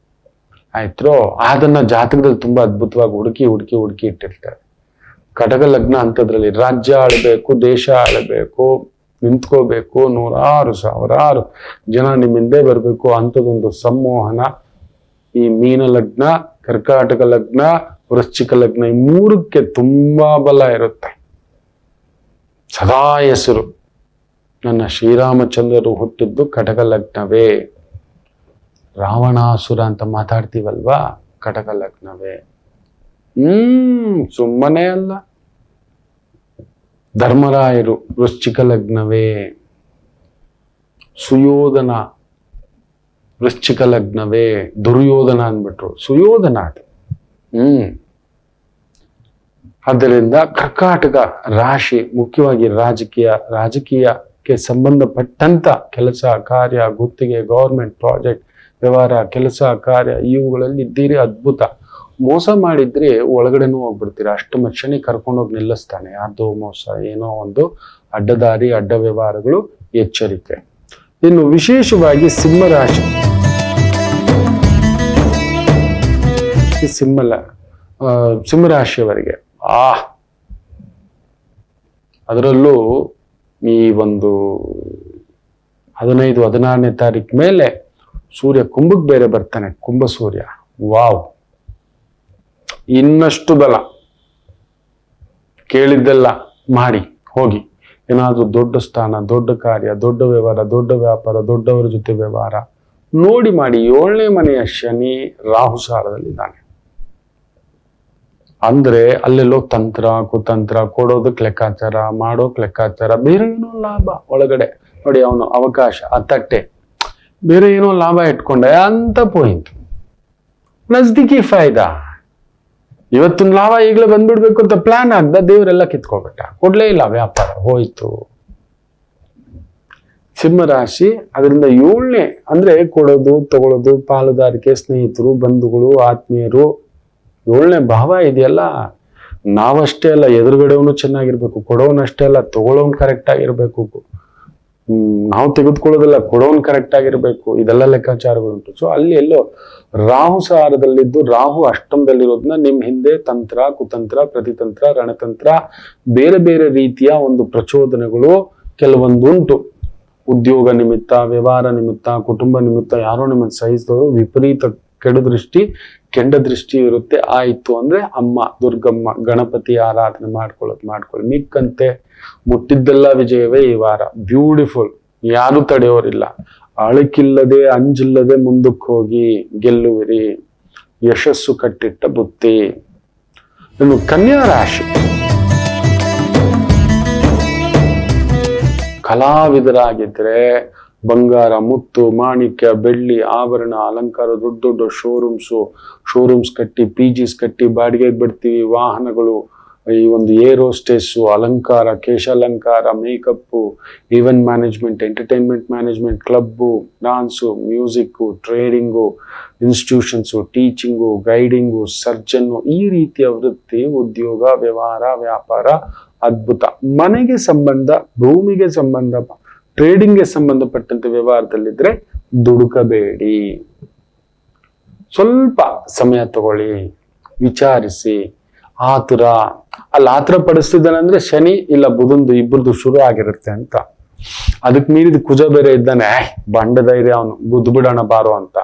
ಆಯ್ತು, ಅದನ್ನ ಜಾತಕದಲ್ಲಿ ತುಂಬಾ ಅದ್ಭುತವಾಗಿ ಹುಡುಕಿ ಇಟ್ಟಿರ್ತಾರೆ. ಕಟಕ ಲಗ್ನ ಅಂತದ್ರಲ್ಲಿ ರಾಜ್ಯ ಆಳ್ಬೇಕು, ದೇಶ ಆಳ್ಬೇಕು, ನಿಂತ್ಕೋಬೇಕು, 100 ಸಾವಿರಾರು ಜನ ನಿಮ್ಮ ಹಿಂದೆ ಬರ್ಬೇಕು ಅಂಥದ್ದೊಂದು ಸಂಮೋಹನ. ಈ ಮೀನ ಲಗ್ನ, ಕರ್ಕಾಟಕ ಲಗ್ನ, ವೃಶ್ಚಿಕ ಲಗ್ನ, ಈ 3ಕ್ಕೆ ತುಂಬಾ ಬಲ ಇರುತ್ತೆ. ಸದಾ ಹೆಸರು. ನನ್ನ ಶ್ರೀರಾಮಚಂದ್ರರು ಹುಟ್ಟಿದ್ದು ಕಟಕ ಲಗ್ನವೇ. ರಾವಣಾಸುರ ಅಂತ ಮಾತಾಡ್ತೀವಲ್ವಾ, ಕಟಕ ಲಗ್ನವೇ. ಸುಮ್ಮನೆ ಅಲ್ಲ. ಧರ್ಮರಾಯರು ವೃಶ್ಚಿಕ ಲಗ್ನವೇ. ಸುಯೋಧನ ವೃಶ್ಚಿಕ ಲಗ್ನವೇ. ದುರ್ಯೋಧನ ಅಂದ್ಬಿಟ್ರು, ಸುಯೋಧನ ಅದು. ಆದ್ದರಿಂದ ಕರ್ಕಾಟಕ ರಾಶಿ ಮುಖ್ಯವಾಗಿ ರಾಜಕೀಯಕ್ಕೆ ಸಂಬಂಧಪಟ್ಟಂತ ಕೆಲಸ ಕಾರ್ಯ, ಗುತ್ತಿಗೆ, ಗೌರ್ಮೆಂಟ್ ಪ್ರಾಜೆಕ್ಟ್, ವ್ಯವಹಾರ, ಕೆಲಸ ಕಾರ್ಯ ಇವುಗಳಲ್ಲಿ ಇದ್ದೀರಿ, ಅದ್ಭುತ. ಮೋಸ ಮಾಡಿದ್ರೆ ಒಳಗಡೆನೂ ಹೋಗ್ಬಿಡ್ತೀರ. ಅಷ್ಟಮ ಶನಿ ಕರ್ಕೊಂಡೋಗಿ ನಿಲ್ಲಿಸ್ತಾನೆ. ಯಾರ್ದೋ ಮೋಸ, ಏನೋ ಒಂದು ಅಡ್ಡದಾರಿ, ಅಡ್ಡ ವ್ಯವಹಾರಗಳು, ಎಚ್ಚರಿಕೆ. ಇನ್ನು ವಿಶೇಷವಾಗಿ ಸಿಂಹರಾಶಿ, ಸಿಂಹರಾಶಿಯವರಿಗೆ ಅದರಲ್ಲೂ ಈ ಒಂದು 15-16ನೇ ತಾರೀಕು ಮೇಲೆ ಸೂರ್ಯ ಕುಂಭಕ್ಕೆ ಬೇರೆ ಬರ್ತಾನೆ. ಕುಂಭ ಸೂರ್ಯ, ವಾವ್, ಇನ್ನಷ್ಟು ಬಲ. ಕೇಳಿದ್ದೆಲ್ಲ ಮಾಡಿ ಹೋಗಿ. ಏನಾದ್ರೂ ದೊಡ್ಡ ಸ್ಥಾನ, ದೊಡ್ಡ ಕಾರ್ಯ, ದೊಡ್ಡ ವ್ಯವಹಾರ, ದೊಡ್ಡ ವ್ಯಾಪಾರ, ದೊಡ್ಡವರ ಜೊತೆ ವ್ಯವಹಾರ ನೋಡಿ ಮಾಡಿ. 7ನೇ ಮನೆಯ ಶನಿ ರಾಹು ಸಾರದಲ್ಲಿದ್ದಾನೆ. ಅಂದ್ರೆ ಅಲ್ಲೆಲ್ಲೋ ತಂತ್ರ ಕುತಂತ್ರ, ಕೊಡೋದಕ್ಕೆ ಲೆಕ್ಕಾಚಾರ, ಮಾಡೋಕ್ ಲೆಕ್ಕಾಚಾರ, ಬೇರೆ ಏನೋ ಲಾಭ ಒಳಗಡೆ ನೋಡಿ. ಅವನು ಅವಕಾಶ ಅತ್ತಟ್ಟೆ, ಬೇರೆ ಏನೋ ಲಾಭ ಇಟ್ಕೊಂಡೆ ಅಂತ ಪಾಯಿಂಟ್. ನಜ್ದಿಕಿ ಫಾಯ್ದಾ. ಇವತ್ತಿನ ಲಾಭ ಈಗಲೇ ಬಂದ್ಬಿಡ್ಬೇಕು ಅಂತ ಪ್ಲಾನ್ ಆಗ್ದ, ದೇವರೆಲ್ಲ ಕಿತ್ಕೊಬಿಟ್ಟ, ಕೊಡ್ಲೇ ಇಲ್ಲ, ವ್ಯಾಪಾರ ಹೋಯ್ತು. ಸಿಂಹರಾಶಿ ಅದರಿಂದ 7ನೇ ಅಂದ್ರೆ ಕೊಡೋದು ತಗೊಳ್ಳೋದು, ಪಾಲುದಾರಿಕೆ, ಸ್ನೇಹಿತರು, ಬಂಧುಗಳು, ಆತ್ಮೀಯರು. 7ನೇ ಭಾವ ಇದೆಯಲ್ಲ, ನಾವಷ್ಟೇ ಅಲ್ಲ, ಎದುರುಗಡೆವನು ಚೆನ್ನಾಗಿರ್ಬೇಕು, ಕೊಡೋನಷ್ಟೇ ಅಲ್ಲ, ತಗೊಳ್ಳೋನ್ ಕರೆಕ್ಟ್ ಆಗಿರ್ಬೇಕು. ನಾವು ತೆಗೆದುಕೊಳ್ಳೋದಲ್ಲ, ಕೊಡೋನ್ ಕರೆಕ್ಟ್ ಆಗಿರ್ಬೇಕು. ಇದೆಲ್ಲ ಲೆಕ್ಕಾಚಾರಗಳುಂಟು. ಸೊ ಅಲ್ಲಿ ಎಲ್ಲೋ ರಾಹು ಸಾರದಲ್ಲಿದ್ದು, ರಾಹು ಅಷ್ಟಮದಲ್ಲಿರೋದನ್ನ ನಿಮ್ ಹಿಂದೆ ತಂತ್ರ ಕುತಂತ್ರ, ಪ್ರತಿತಂತ್ರ, ರಣತಂತ್ರ, ಬೇರೆ ಬೇರೆ ರೀತಿಯ ಒಂದು ಪ್ರಚೋದನೆಗಳು ಕೆಲವೊಂದುಂಟು. ಉದ್ಯೋಗ ನಿಮಿತ್ತ, ವ್ಯವಹಾರ ನಿಮಿತ್ತ, ಕುಟುಂಬ ನಿಮಿತ್ತ ಯಾರೋ ನಿಮ್ಮನ್ನು ಸಹಿಸಿದವರು ವಿಪರೀತ ಕೆಂಡ ದೃಷ್ಟಿ ಇರುತ್ತೆ. ಆಯ್ತು ಅಂದ್ರೆ ಅಮ್ಮ ದುರ್ಗಮ್ಮ, ಗಣಪತಿ ಆರಾಧನೆ ಮಾಡ್ಕೊಳ್ಳಿ. ಮಿಕ್ಕಂತೆ ಮುಟ್ಟಿದ್ದೆಲ್ಲ ವಿಜಯವೇ ಈ ವಾರ. ಬ್ಯೂಟಿಫುಲ್. ಯಾರು ತಡೆಯೋರಿಲ್ಲ. ಅಳಕಿಲ್ಲದೆ ಅಂಜಿಲ್ಲದೆ ಮುಂದಕ್ಕೆ ಹೋಗಿ ಗೆಲ್ಲುವಿರಿ. ಯಶಸ್ಸು ಕಟ್ಟಿಟ್ಟ ಬುತ್ತಿ. ಇನ್ನು ಕನ್ಯಾ ರಾಶಿ, ಕಲಾವಿದರಾಗಿದ್ರೆ ಬಂಗಾರ, ಮುತ್ತು, ಮಾಣಿಕ್ಯ, ಬೆಳ್ಳಿ, ಆಭರಣ, ಅಲಂಕಾರ, ದೊಡ್ಡ ದೊಡ್ಡ ಶೋರೂಮ್ಸ್ ಕಟ್ಟಿ, PGs ಕಟ್ಟಿ ಬಾಡಿಗೆಗೆ ಬಿಡ್ತೀವಿ. ವಾಹನಗಳು, ಈ ಒಂದು ಏರ್ ಹೋಸ್ಟೆಸ್ಸು, ಅಲಂಕಾರ, ಕೇಶಾಲಂಕಾರ, makeup, event management, entertainment management, club, dance, music, trading, institutions, teaching, guiding, surgeon, ಈ ರೀತಿಯ ವೃತ್ತಿ, ಉದ್ಯೋಗ, ವ್ಯವಹಾರ, ವ್ಯಾಪಾರ ಅದ್ಭುತ. ಮನೆಗೆ ಸಂಬಂಧ, ಭೂಮಿಗೆ ಸಂಬಂಧ, ಟ್ರೇಡಿಂಗ್ಗೆ ಸಂಬಂಧಪಟ್ಟಂತೆ ವ್ಯವಹಾರದಲ್ಲಿದ್ರೆ ದುಡುಕಬೇಡಿ. ಸ್ವಲ್ಪ ಸಮಯ ತಗೊಳ್ಳಿ, ವಿಚಾರಿಸಿ. ಆತುರ ಪಡಿಸ್ತಿದ್ದಾನಂದ್ರೆ ಶನಿ ಇಲ್ಲ ಬುಧಂದು ಇಬ್ಬರದು ಶುರು ಆಗಿರುತ್ತೆ ಅಂತ. ಅದಕ್ಕೆ ಮೀರಿದ ಕುಜ ಬೇರೆ ಇದ್ದಾನೆ, ಬಂಡ ಧೈರ್ಯ, ಅವನು ಗುದ್ಬಿಡೋಣ ಬಾರೋ ಅಂತ.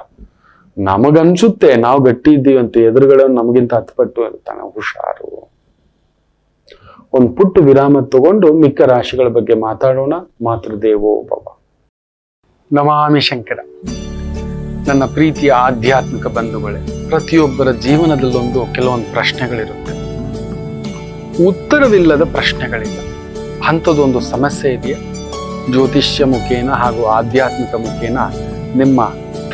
ನಮಗನ್ಸುತ್ತೆ ನಾವು ಗಟ್ಟಿ ಇದ್ದೀವಿ ಅಂತ, ಎದುರುಗಡೆ ನಮಗಿಂತ 10 ಪಟ್ಟು ಇರ್ತಾನೆ. ಹುಷಾರು. ಒಂದು ಪುಟ್ಟ ವಿರಾಮ ತಗೊಂಡು ಮಿಕ್ಕ ರಾಶಿಗಳ ಬಗ್ಗೆ ಮಾತಾಡೋಣ. ಮಾತೃದೇವೋ ಭವ. ನಮಾಮಿ ಶಂಕರ. ನನ್ನ ಪ್ರೀತಿಯ ಆಧ್ಯಾತ್ಮಿಕ ಬಂಧುಗಳೇ, ಪ್ರತಿಯೊಬ್ಬರ ಜೀವನದಲ್ಲೊಂದು ಕೆಲವೊಂದು ಪ್ರಶ್ನೆಗಳಿರುತ್ತೆ. ಉತ್ತರವಿಲ್ಲದ ಪ್ರಶ್ನೆಗಳಿಲ್ಲ. ಅಂಥದ್ದೊಂದು ಸಮಸ್ಯೆ ಇದೆಯಾ? ಜ್ಯೋತಿಷ್ಯ ಮುಖೇನ ಹಾಗೂ ಆಧ್ಯಾತ್ಮಿಕ ಮುಖೇನ ನಿಮ್ಮ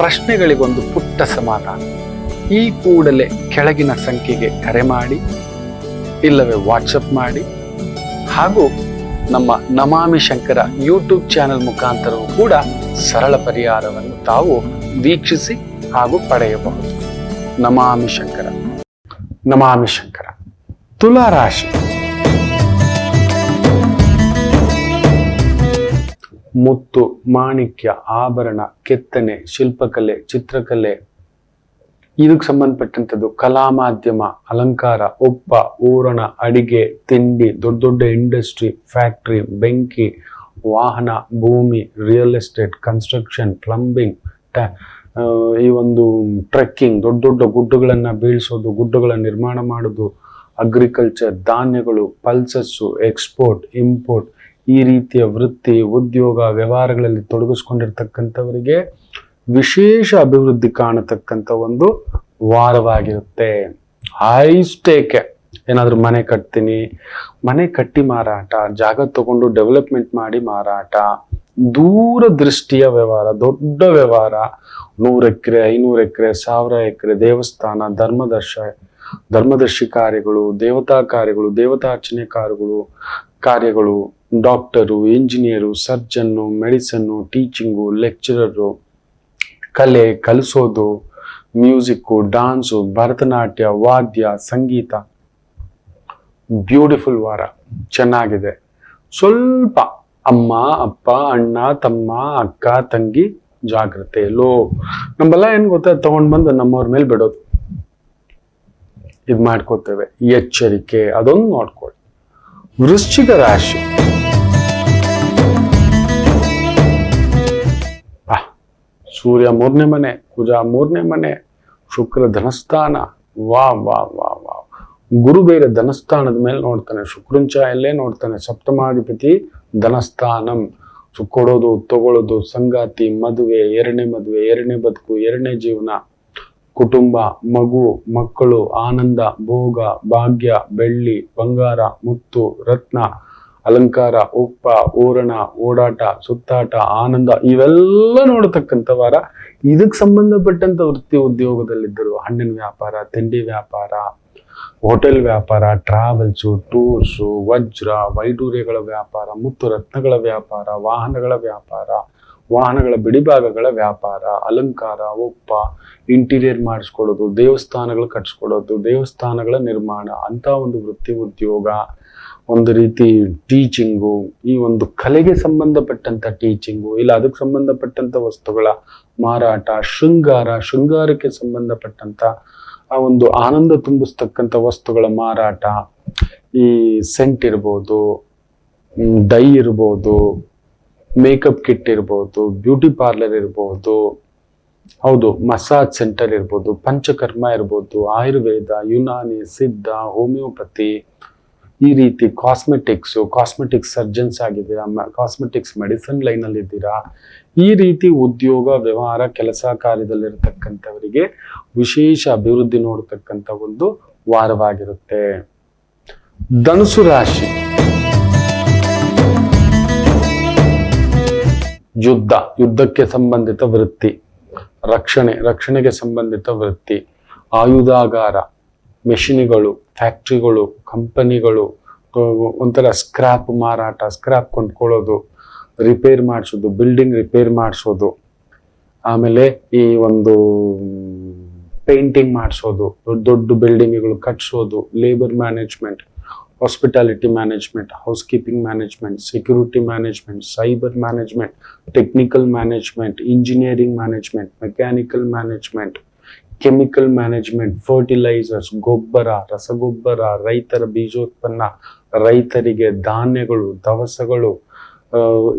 ಪ್ರಶ್ನೆಗಳಿಗೊಂದು ಪುಟ್ಟ ಸಮಾಧಾನ. ಈ ಕೂಡಲೇ ಕೆಳಗಿನ ಸಂಖ್ಯೆಗೆ ಕರೆ ಮಾಡಿ, ಇಲ್ಲವೇ ವಾಟ್ಸಪ್ ಮಾಡಿ, ಹಾಗೂ ನಮ್ಮ ನಮಾಮಿ ಶಂಕರ ಯೂಟ್ಯೂಬ್ ಚಾನೆಲ್ ಮುಖಾಂತರವೂ ಕೂಡ ಸರಳ ಪರಿಹಾರವನ್ನು ತಾವು ವೀಕ್ಷಿಸಿ ಹಾಗೂ ಪಡೆಯಬಹುದು. ನಮಾಮಿ ಶಂಕರ. ನಮಾಮಿ ಶಂಕರ. ತುಲಾ ರಾಶಿ, ಮುತ್ತು, ಮಾಣಿಕ್ಯ, ಆಭರಣ, ಕೆತ್ತನೆ, ಶಿಲ್ಪಕಲೆ, ಚಿತ್ರಕಲೆ, ಇದಕ್ಕೆ ಸಂಬಂಧಪಟ್ಟಂಥದ್ದು, ಕಲಾ ಮಾಧ್ಯಮ, ಅಲಂಕಾರ, ಒಪ್ಪ, ಊರಣ, ಅಡಿಗೆ, ತಿಂಡಿ, ದೊಡ್ಡ ದೊಡ್ಡ ಇಂಡಸ್ಟ್ರಿ, ಫ್ಯಾಕ್ಟ್ರಿ, ಬೆಂಕಿ, ವಾಹನ, ಭೂಮಿ, ರಿಯಲ್ ಎಸ್ಟೇಟ್, ಕನ್ಸ್ಟ್ರಕ್ಷನ್, ಪ್ಲಂಬಿಂಗ್, ಈ ಒಂದು ಟ್ರೆಕ್ಕಿಂಗ್, ದೊಡ್ಡ ದೊಡ್ಡ ಗುಡ್ಡಗಳನ್ನು ಬೀಳಿಸೋದು, ಗುಡ್ಡಗಳ ನಿರ್ಮಾಣ ಮಾಡೋದು, ಅಗ್ರಿಕಲ್ಚರ್, ಧಾನ್ಯಗಳು, ಪಲ್ಸಸ್ಸು, ಎಕ್ಸ್ಪೋರ್ಟ್, ಇಂಪೋರ್ಟ್, ಈ ರೀತಿಯ ವೃತ್ತಿ, ಉದ್ಯೋಗ, ವ್ಯವಹಾರಗಳಲ್ಲಿ ತೊಡಗಿಸ್ಕೊಂಡಿರ್ತಕ್ಕಂಥವರಿಗೆ ವಿಶೇಷ ಅಭಿವೃದ್ಧಿ ಕಾಣತಕ್ಕಂಥ ಒಂದು ವಾರವಾಗಿರುತ್ತೆ. High stake. ಏನಾದ್ರೂ ಮನೆ ಕಟ್ತೀನಿ, ಮನೆ ಕಟ್ಟಿ ಮಾರಾಟ, ಜಾಗ ತಗೊಂಡು ಡೆವಲಪ್ಮೆಂಟ್ ಮಾಡಿ ಮಾರಾಟ, ದೂರ ದೃಷ್ಟಿಯ ವ್ಯವಹಾರ, ದೊಡ್ಡ ವ್ಯವಹಾರ, 100 ಎಕರೆ 500 ಎಕರೆ 1000 ಎಕರೆ, ದೇವಸ್ಥಾನ, ಧರ್ಮದರ್ಶಿ ಕಾರ್ಯಗಳು, ದೇವತಾ ಕಾರ್ಯಗಳು, ದೇವತಾರ್ಚನೆ ಕಾರ್ಯಗಳು, ಡಾಕ್ಟರು, ಇಂಜಿನಿಯರು, ಸರ್ಜನ್ನು, ಮೆಡಿಸನ್ನು, ಟೀಚಿಂಗು, ಲೆಕ್ಚರರು, ಕಲೆ ಕಲಿಸೋದು, ಮ್ಯೂಸಿಕ್ಕು, ಡಾನ್ಸು, ಭರತನಾಟ್ಯ, ವಾದ್ಯ, ಸಂಗೀತ. ಬ್ಯೂಟಿಫುಲ್ ವಾರ, ಚೆನ್ನಾಗಿದೆ. ಸ್ವಲ್ಪ ಅಮ್ಮ ಅಪ್ಪ ಅಣ್ಣ ತಮ್ಮ ಅಕ್ಕ ತಂಗಿ ಜಾಗ್ರತೆ. ನಮ್ಮೆಲ್ಲ ಏನ್ ಗೊತ್ತಾ, ತಗೊಂಡ್ ಬಂದು ನಮ್ಮವ್ರ ಮೇಲೆ ಬಿಡೋದು, ಇದ್ ಮಾಡ್ಕೋತೇವೆ. ಎಚ್ಚರಿಕೆ, ಅದೊಂದು ನೋಡ್ಕೊಳ್ಳಿ. ವೃಶ್ಚಿಕ ರಾಶಿ. ಸೂರ್ಯ 3ನೇ ಮನೆ, ಕುಜ 3ನೇ ಮನೆ, ಶುಕ್ರ ಧನಸ್ಥಾನ. ವಾ ವಾ ವಾ ವಾ. ಗುರು ಬೇರೆ ಧನಸ್ಥಾನದ ಮೇಲೆ ನೋಡ್ತಾನೆ, ಶುಕ್ರನ್ ಛಾಯಲ್ಲೇ ನೋಡ್ತಾನೆ. ಸಪ್ತಮಾಧಿಪತಿ ಧನಸ್ಥಾನಂ. ಕೊಡೋದು, ತಗೊಳ್ಳೋದು, ಸಂಗಾತಿ, ಮದುವೆ, ಎರಡನೇ ಬದುಕು, ಎರಡನೇ ಜೀವನ, ಕುಟುಂಬ, ಮಗು, ಮಕ್ಕಳು, ಆನಂದ, ಭೋಗ, ಭಾಗ್ಯ, ಬೆಳ್ಳಿ, ಬಂಗಾರ, ಮುತ್ತು, ರತ್ನ, ಅಲಂಕಾರ, ಉಪ್ಪ, ಊರಣ, ಓಡಾಟ, ಸುತ್ತಾಟ, ಆನಂದ, ಇವೆಲ್ಲ ನೋಡತಕ್ಕಂಥ ವಾರ. ಇದಕ್ಕೆ ಸಂಬಂಧಪಟ್ಟಂತ ವೃತ್ತಿ ಉದ್ಯೋಗದಲ್ಲಿದ್ದರು, ಹಣ್ಣಿನ ವ್ಯಾಪಾರ, ತಿಂಡಿ ವ್ಯಾಪಾರ, ಹೋಟೆಲ್ ವ್ಯಾಪಾರ, ಟ್ರಾವೆಲ್ಸು, ಟೂರ್ಸು, ವಜ್ರ ವೈಡೂರ್ಯಗಳ ವ್ಯಾಪಾರ, ಮುತ್ತು ರತ್ನಗಳ ವ್ಯಾಪಾರ, ವಾಹನಗಳ ವ್ಯಾಪಾರ, ವಾಹನಗಳ ಬಿಡಿಭಾಗಗಳ ವ್ಯಾಪಾರ, ಅಲಂಕಾರ, ಒಪ್ಪ, ಇಂಟೀರಿಯರ್ ಮಾಡಿಸ್ಕೊಡೋದು, ದೇವಸ್ಥಾನಗಳು ಕಟ್ಸ್ಕೊಡೋದು, ದೇವಸ್ಥಾನಗಳ ನಿರ್ಮಾಣ, ಅಂತ ಒಂದು ವೃತ್ತಿ ಉದ್ಯೋಗ. ಒಂದು ರೀತಿ ಟೀಚಿಂಗು, ಈ ಒಂದು ಕಲೆಗೆ ಸಂಬಂಧಪಟ್ಟಂತ ಟೀಚಿಂಗು, ಇಲ್ಲ ಅದಕ್ಕೆ ಸಂಬಂಧಪಟ್ಟಂತ ವಸ್ತುಗಳ ಮಾರಾಟ, ಶೃಂಗಾರಕ್ಕೆ ಸಂಬಂಧಪಟ್ಟಂತ ಆ ಒಂದು ಆನಂದ ತುಂಬಿಸ್ತಕ್ಕಂಥ ವಸ್ತುಗಳ ಮಾರಾಟ. ಈ ಸೆಂಟ್ ಇರ್ಬೋದು, ಡೈ ಇರ್ಬೋದು, ಮೇಕಪ್ ಕಿಟ್ ಇರ್ಬೋದು, ಬ್ಯೂಟಿ ಪಾರ್ಲರ್ ಇರ್ಬೋದು, ಹೌದು, ಮಸಾಜ್ ಸೆಂಟರ್ ಇರ್ಬೋದು, ಪಂಚಕರ್ಮ ಇರ್ಬೋದು, ಆಯುರ್ವೇದ, ಯುನಾನಿ, ಸಿದ್ಧ, ಹೋಮಿಯೋಪತಿ, ಈ ರೀತಿ ಕಾಸ್ಮೆಟಿಕ್ಸ್ ಸರ್ಜನ್ಸ್ ಆಗಿದ್ದೀರಾ, ಕಾಸ್ಮೆಟಿಕ್ಸ್ ಮೆಡಿಸಿನ್ ಲೈನ್ ಅಲ್ಲಿ ಇದ್ದೀರಾ, ಈ ರೀತಿ ಉದ್ಯೋಗ, ವ್ಯವಹಾರ, ಕೆಲಸ ಕಾರ್ಯದಲ್ಲಿರ್ತಕ್ಕಂಥವರಿಗೆ ವಿಶೇಷ ಅಭಿವೃದ್ಧಿ ನೋಡತಕ್ಕಂಥ ಒಂದು ವಾರವಾಗಿರುತ್ತೆ. ಧನುಸು ರಾಶಿ. ಯುದ್ಧಕ್ಕೆ ಸಂಬಂಧಿತ ವೃತ್ತಿ, ರಕ್ಷಣೆಗೆ ಸಂಬಂಧಿತ ವೃತ್ತಿ, ಆಯುಧಾಗಾರ, ಮೆಷಿನ್ಗಳು, ಫ್ಯಾಕ್ಟ್ರಿಗಳು, ಕಂಪನಿಗಳು, ಒಂಥರ ಸ್ಕ್ರಾಪ್ ಮಾರಾಟ, ಸ್ಕ್ರಾಪ್ ಕೊಂಡ್ಕೊಳ್ಳೋದು, ರಿಪೇರ್ ಮಾಡಿಸೋದು, ಬಿಲ್ಡಿಂಗ್ ರಿಪೇರ್ ಮಾಡಿಸೋದು, ಆಮೇಲೆ ಈ ಒಂದು ಪೇಂಟಿಂಗ್ ಮಾಡಿಸೋದು, ದೊಡ್ಡ ಬಿಲ್ಡಿಂಗ್ಗಳು ಕಟ್ಸೋದು, labour management, hospitality management, housekeeping management, security management, cyber management, technical management, engineering management, mechanical management, chemical management, fertilisers, ಗೊಬ್ಬರ, ರಸಗೊಬ್ಬರ, ರೈತರ ಬೀಜೋತ್ಪನ್ನ, ರೈತರಿಗೆ ಧಾನ್ಯಗಳು, ದವಸಗಳು,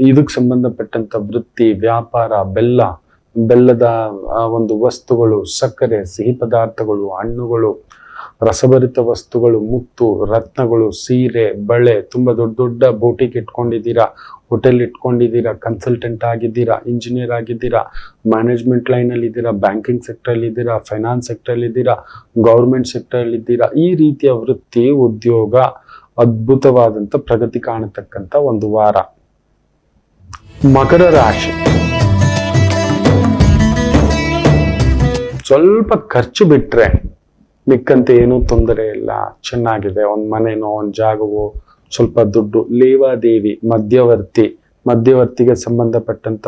ಇದಕ್ಕೆ ಸಂಬಂಧಪಟ್ಟಂತ ವೃತ್ತಿ, ವ್ಯಾಪಾರ, ಬೆಲ್ಲದ ಒಂದು ವಸ್ತುಗಳು, ಸಕ್ಕರೆ, ಸಿಹಿ ಪದಾರ್ಥಗಳು, ಹಣ್ಣುಗಳು, ರಸಭರಿತ ವಸ್ತುಗಳು, ಮುತ್ತು ರತ್ನಗಳು, ಸೀರೆ, ಬಳೆ, ತುಂಬಾ ದೊಡ್ಡ ಬೋಟಿಕ್ ಇಟ್ಕೊಂಡಿದ್ದೀರಾ, ಹೋಟೆಲ್ ಇಟ್ಕೊಂಡಿದ್ದೀರಾ, ಕನ್ಸಲ್ಟೆಂಟ್ ಆಗಿದ್ದೀರಾ, ಇಂಜಿನಿಯರ್ ಆಗಿದ್ದೀರಾ, ಮ್ಯಾನೇಜ್ಮೆಂಟ್ ಲೈನ್ ಅಲ್ಲಿ ಇದ್ದೀರಾ, ಬ್ಯಾಂಕಿಂಗ್ ಸೆಕ್ಟರ್ ಅಲ್ಲಿ ಇದ್ದೀರಾ, ಫೈನಾನ್ಸ್ ಸೆಕ್ಟರ್ ಅಲ್ಲಿ ಇದ್ದೀರಾ, ಗೌರ್ಮೆಂಟ್ ಸೆಕ್ಟರ್ ಅಲ್ಲಿ ಇದ್ದೀರಾ, ಈ ರೀತಿಯ ವೃತ್ತಿ ಉದ್ಯೋಗ ಅದ್ಭುತವಾದಂತ ಪ್ರಗತಿ ಕಾಣತಕ್ಕಂತ ಒಂದು ವಾರ. ಮಕರ ರಾಶಿ. ಸ್ವಲ್ಪ ಖರ್ಚು ಬಿಟ್ರೆ ಮಿಕ್ಕಂತೆ ಏನೂ ತೊಂದರೆ ಇಲ್ಲ, ಚೆನ್ನಾಗಿದೆ. ಒಂದ್ ಮನೆನೋ ಒಂದ್ ಜಾಗವೋ, ಸ್ವಲ್ಪ ದುಡ್ಡು, ಲೇವಾದೇವಿ, ಮಧ್ಯವರ್ತಿಗೆ ಸಂಬಂಧಪಟ್ಟಂತ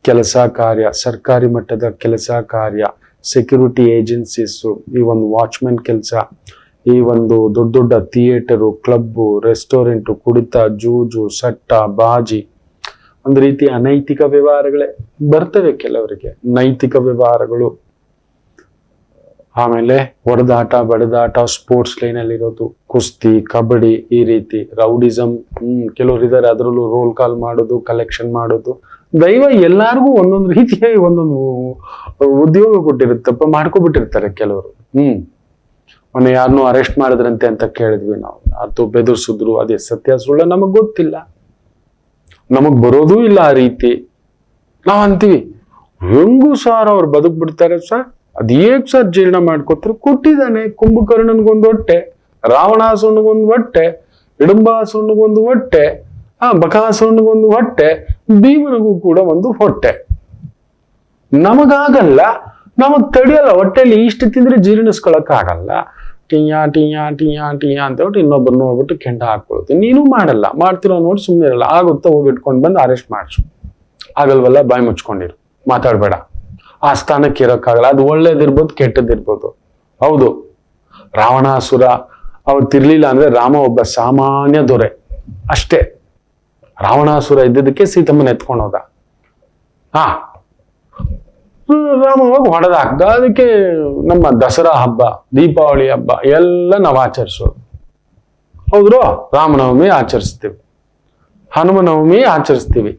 ಕೆಲಸ ಕಾರ್ಯ, ಸರ್ಕಾರಿ ಮಟ್ಟದ ಕೆಲಸ ಕಾರ್ಯ, ಸೆಕ್ಯೂರಿಟಿ ಏಜೆನ್ಸೀಸು, ಈ ಒಂದು ವಾಚ್ಮೆನ್ ಕೆಲಸ, ಈ ಒಂದು ದೊಡ್ಡ ಥಿಯೇಟರು, ಕ್ಲಬ್ಬು, ರೆಸ್ಟೋರೆಂಟು, ಕುಡಿತ, ಜೂಜು, ಸಟ್ಟ, ಬಾಜಿ, ಒಂದು ರೀತಿ ಅನೈತಿಕ ವ್ಯವಹಾರಗಳೇ ಬರ್ತವೆ ಕೆಲವರಿಗೆ, ನೈತಿಕ ವ್ಯವಹಾರಗಳು. ಆಮೇಲೆ ಹೊಡೆದಾಟ, ಬಡದಾಟ, ಸ್ಪೋರ್ಟ್ಸ್ ಲೈನ್ ಅಲ್ಲಿ ಇರೋದು, ಕುಸ್ತಿ, ಕಬಡ್ಡಿ, ಈ ರೀತಿ ರೌಡಿಸಮ್, ಕೆಲವರು ಇದಾರೆ ಅದರಲ್ಲೂ ರೋಲ್ ಕಾಲ್ ಮಾಡೋದು, ಕಲೆಕ್ಷನ್ ಮಾಡೋದು. ದೈವ ಎಲ್ಲಾರ್ಗೂ ಒಂದೊಂದು ರೀತಿಯ ಒಂದೊಂದು ಉದ್ಯೋಗ ಕೊಟ್ಟಿರುತ್ತಪ್ಪ, ಮಾಡ್ಕೊಬಿಟ್ಟಿರ್ತಾರೆ ಕೆಲವರು. ಮೊನ್ನೆ ಯಾರನ್ನೂ ಅರೆಸ್ಟ್ ಮಾಡಿದ್ರಂತೆ ಅಂತ ಕೇಳಿದ್ವಿ ನಾವು, ಅದು ಬೆದರ್ಸಿದ್ರು, ಅದೇ ಸತ್ಯ ಸುಳ್ಳ ನಮಗ್ ಗೊತ್ತಿಲ್ಲ, ನಮಗ್ ಬರೋದೂ ಇಲ್ಲ ಆ ರೀತಿ. ನಾವ್ ಅಂತೀವಿ ಹೆಂಗೂ ಸರ್ ಅವ್ರು ಬದುಕ್ಬಿಡ್ತಾರೆ ಸರ್. ಅದ್ ಹೇಗ್ ಸರ್ ಜೀರ್ಣ ಮಾಡ್ಕೋತಾರೆ? ಕೊಟ್ಟಿದ್ದಾನೆ ಕುಂಭಕರ್ಣನ್ಗೊಂದು ಹೊಟ್ಟೆ, ರಾವಣಾಸುರನಿಗೊಂದು ಹೊಟ್ಟೆ, ಹಿಡಂಬಾಸುರನಿಗೊಂದು ಹೊಟ್ಟೆ, ಬಕಾಸುರನಿಗೊಂದು ಹೊಟ್ಟೆ, ಭೀಮನಿಗೂ ಕೂಡ ಒಂದು ಹೊಟ್ಟೆ. ನಮಗಾಗಲ್ಲ, ನಮಗ್ ತಡಿಯಲ್ಲ. ಹೊಟ್ಟೆಲಿ ಇಷ್ಟು ತಿಂದ್ರೆ ಜೀರ್ಣಿಸ್ಕೊಳಕ್ ಆಗಲ್ಲ. ಟಿಯಾ ಟಿಯಾ ಟಿಯಾ ಟಿಯಾ ಅಂತ ಹೇಳ್ಬಿಟ್ಟು ಇನ್ನೊಬ್ಬರು ನೋಡ್ಬಿಟ್ಟು ಕೆಂಡ ಹಾಕೊಳ್ತೀನಿ. ನೀನು ಮಾಡಲ್ಲ, ಮಾಡ್ತಿರೋ ನೋಡಿ ಸುಮ್ಮನೆ ಇರಲ್ಲ. ಆಗುತ್ತಾ ಹೋಗಿ ಇಟ್ಕೊಂಡು ಬಂದು ಅರೆಸ್ಟ್ ಮಾಡಿಸು. ಆಗಲ್ವಲ್ಲ, ಬಾಯಿ ಮುಚ್ಕೊಂಡಿರು, ಮಾತಾಡ್ಬೇಡ. ಆ ಸ್ಥಾನಕ್ಕೆ ಇರೋಕ್ಕಾಗಲ್ಲ. ಅದು ಒಳ್ಳೇದಿರ್ಬೋದು, ಕೆಟ್ಟದಿರ್ಬೋದು. ಹೌದು, ರಾವಣಾಸುರ ಅವತ್ತಿರ್ಲಿಲ್ಲ ಅಂದ್ರೆ ರಾಮ ಒಬ್ಬ ಸಾಮಾನ್ಯ ದೊರೆ ಅಷ್ಟೇ. ರಾವಣಾಸುರ ಇದ್ದಿದ್ದಕ್ಕೆ ಸೀತಮ್ಮನ ಎತ್ಕೊಂಡು ಹೋದ. ರಾಮವಾಗಿ ಹೊಡೆದ ಹಾಕ್ದ. ಅದಕ್ಕೆ ನಮ್ಮ ದಸರಾ ಹಬ್ಬ, ದೀಪಾವಳಿ ಹಬ್ಬ ಎಲ್ಲ ನಾವು ಆಚರಿಸೋದು. ಹೌದ್ರು, ರಾಮನವಮಿ ಆಚರಿಸ್ತೀವಿ, ಹನುಮನವಮಿ ಆಚರಿಸ್ತೀವಿ.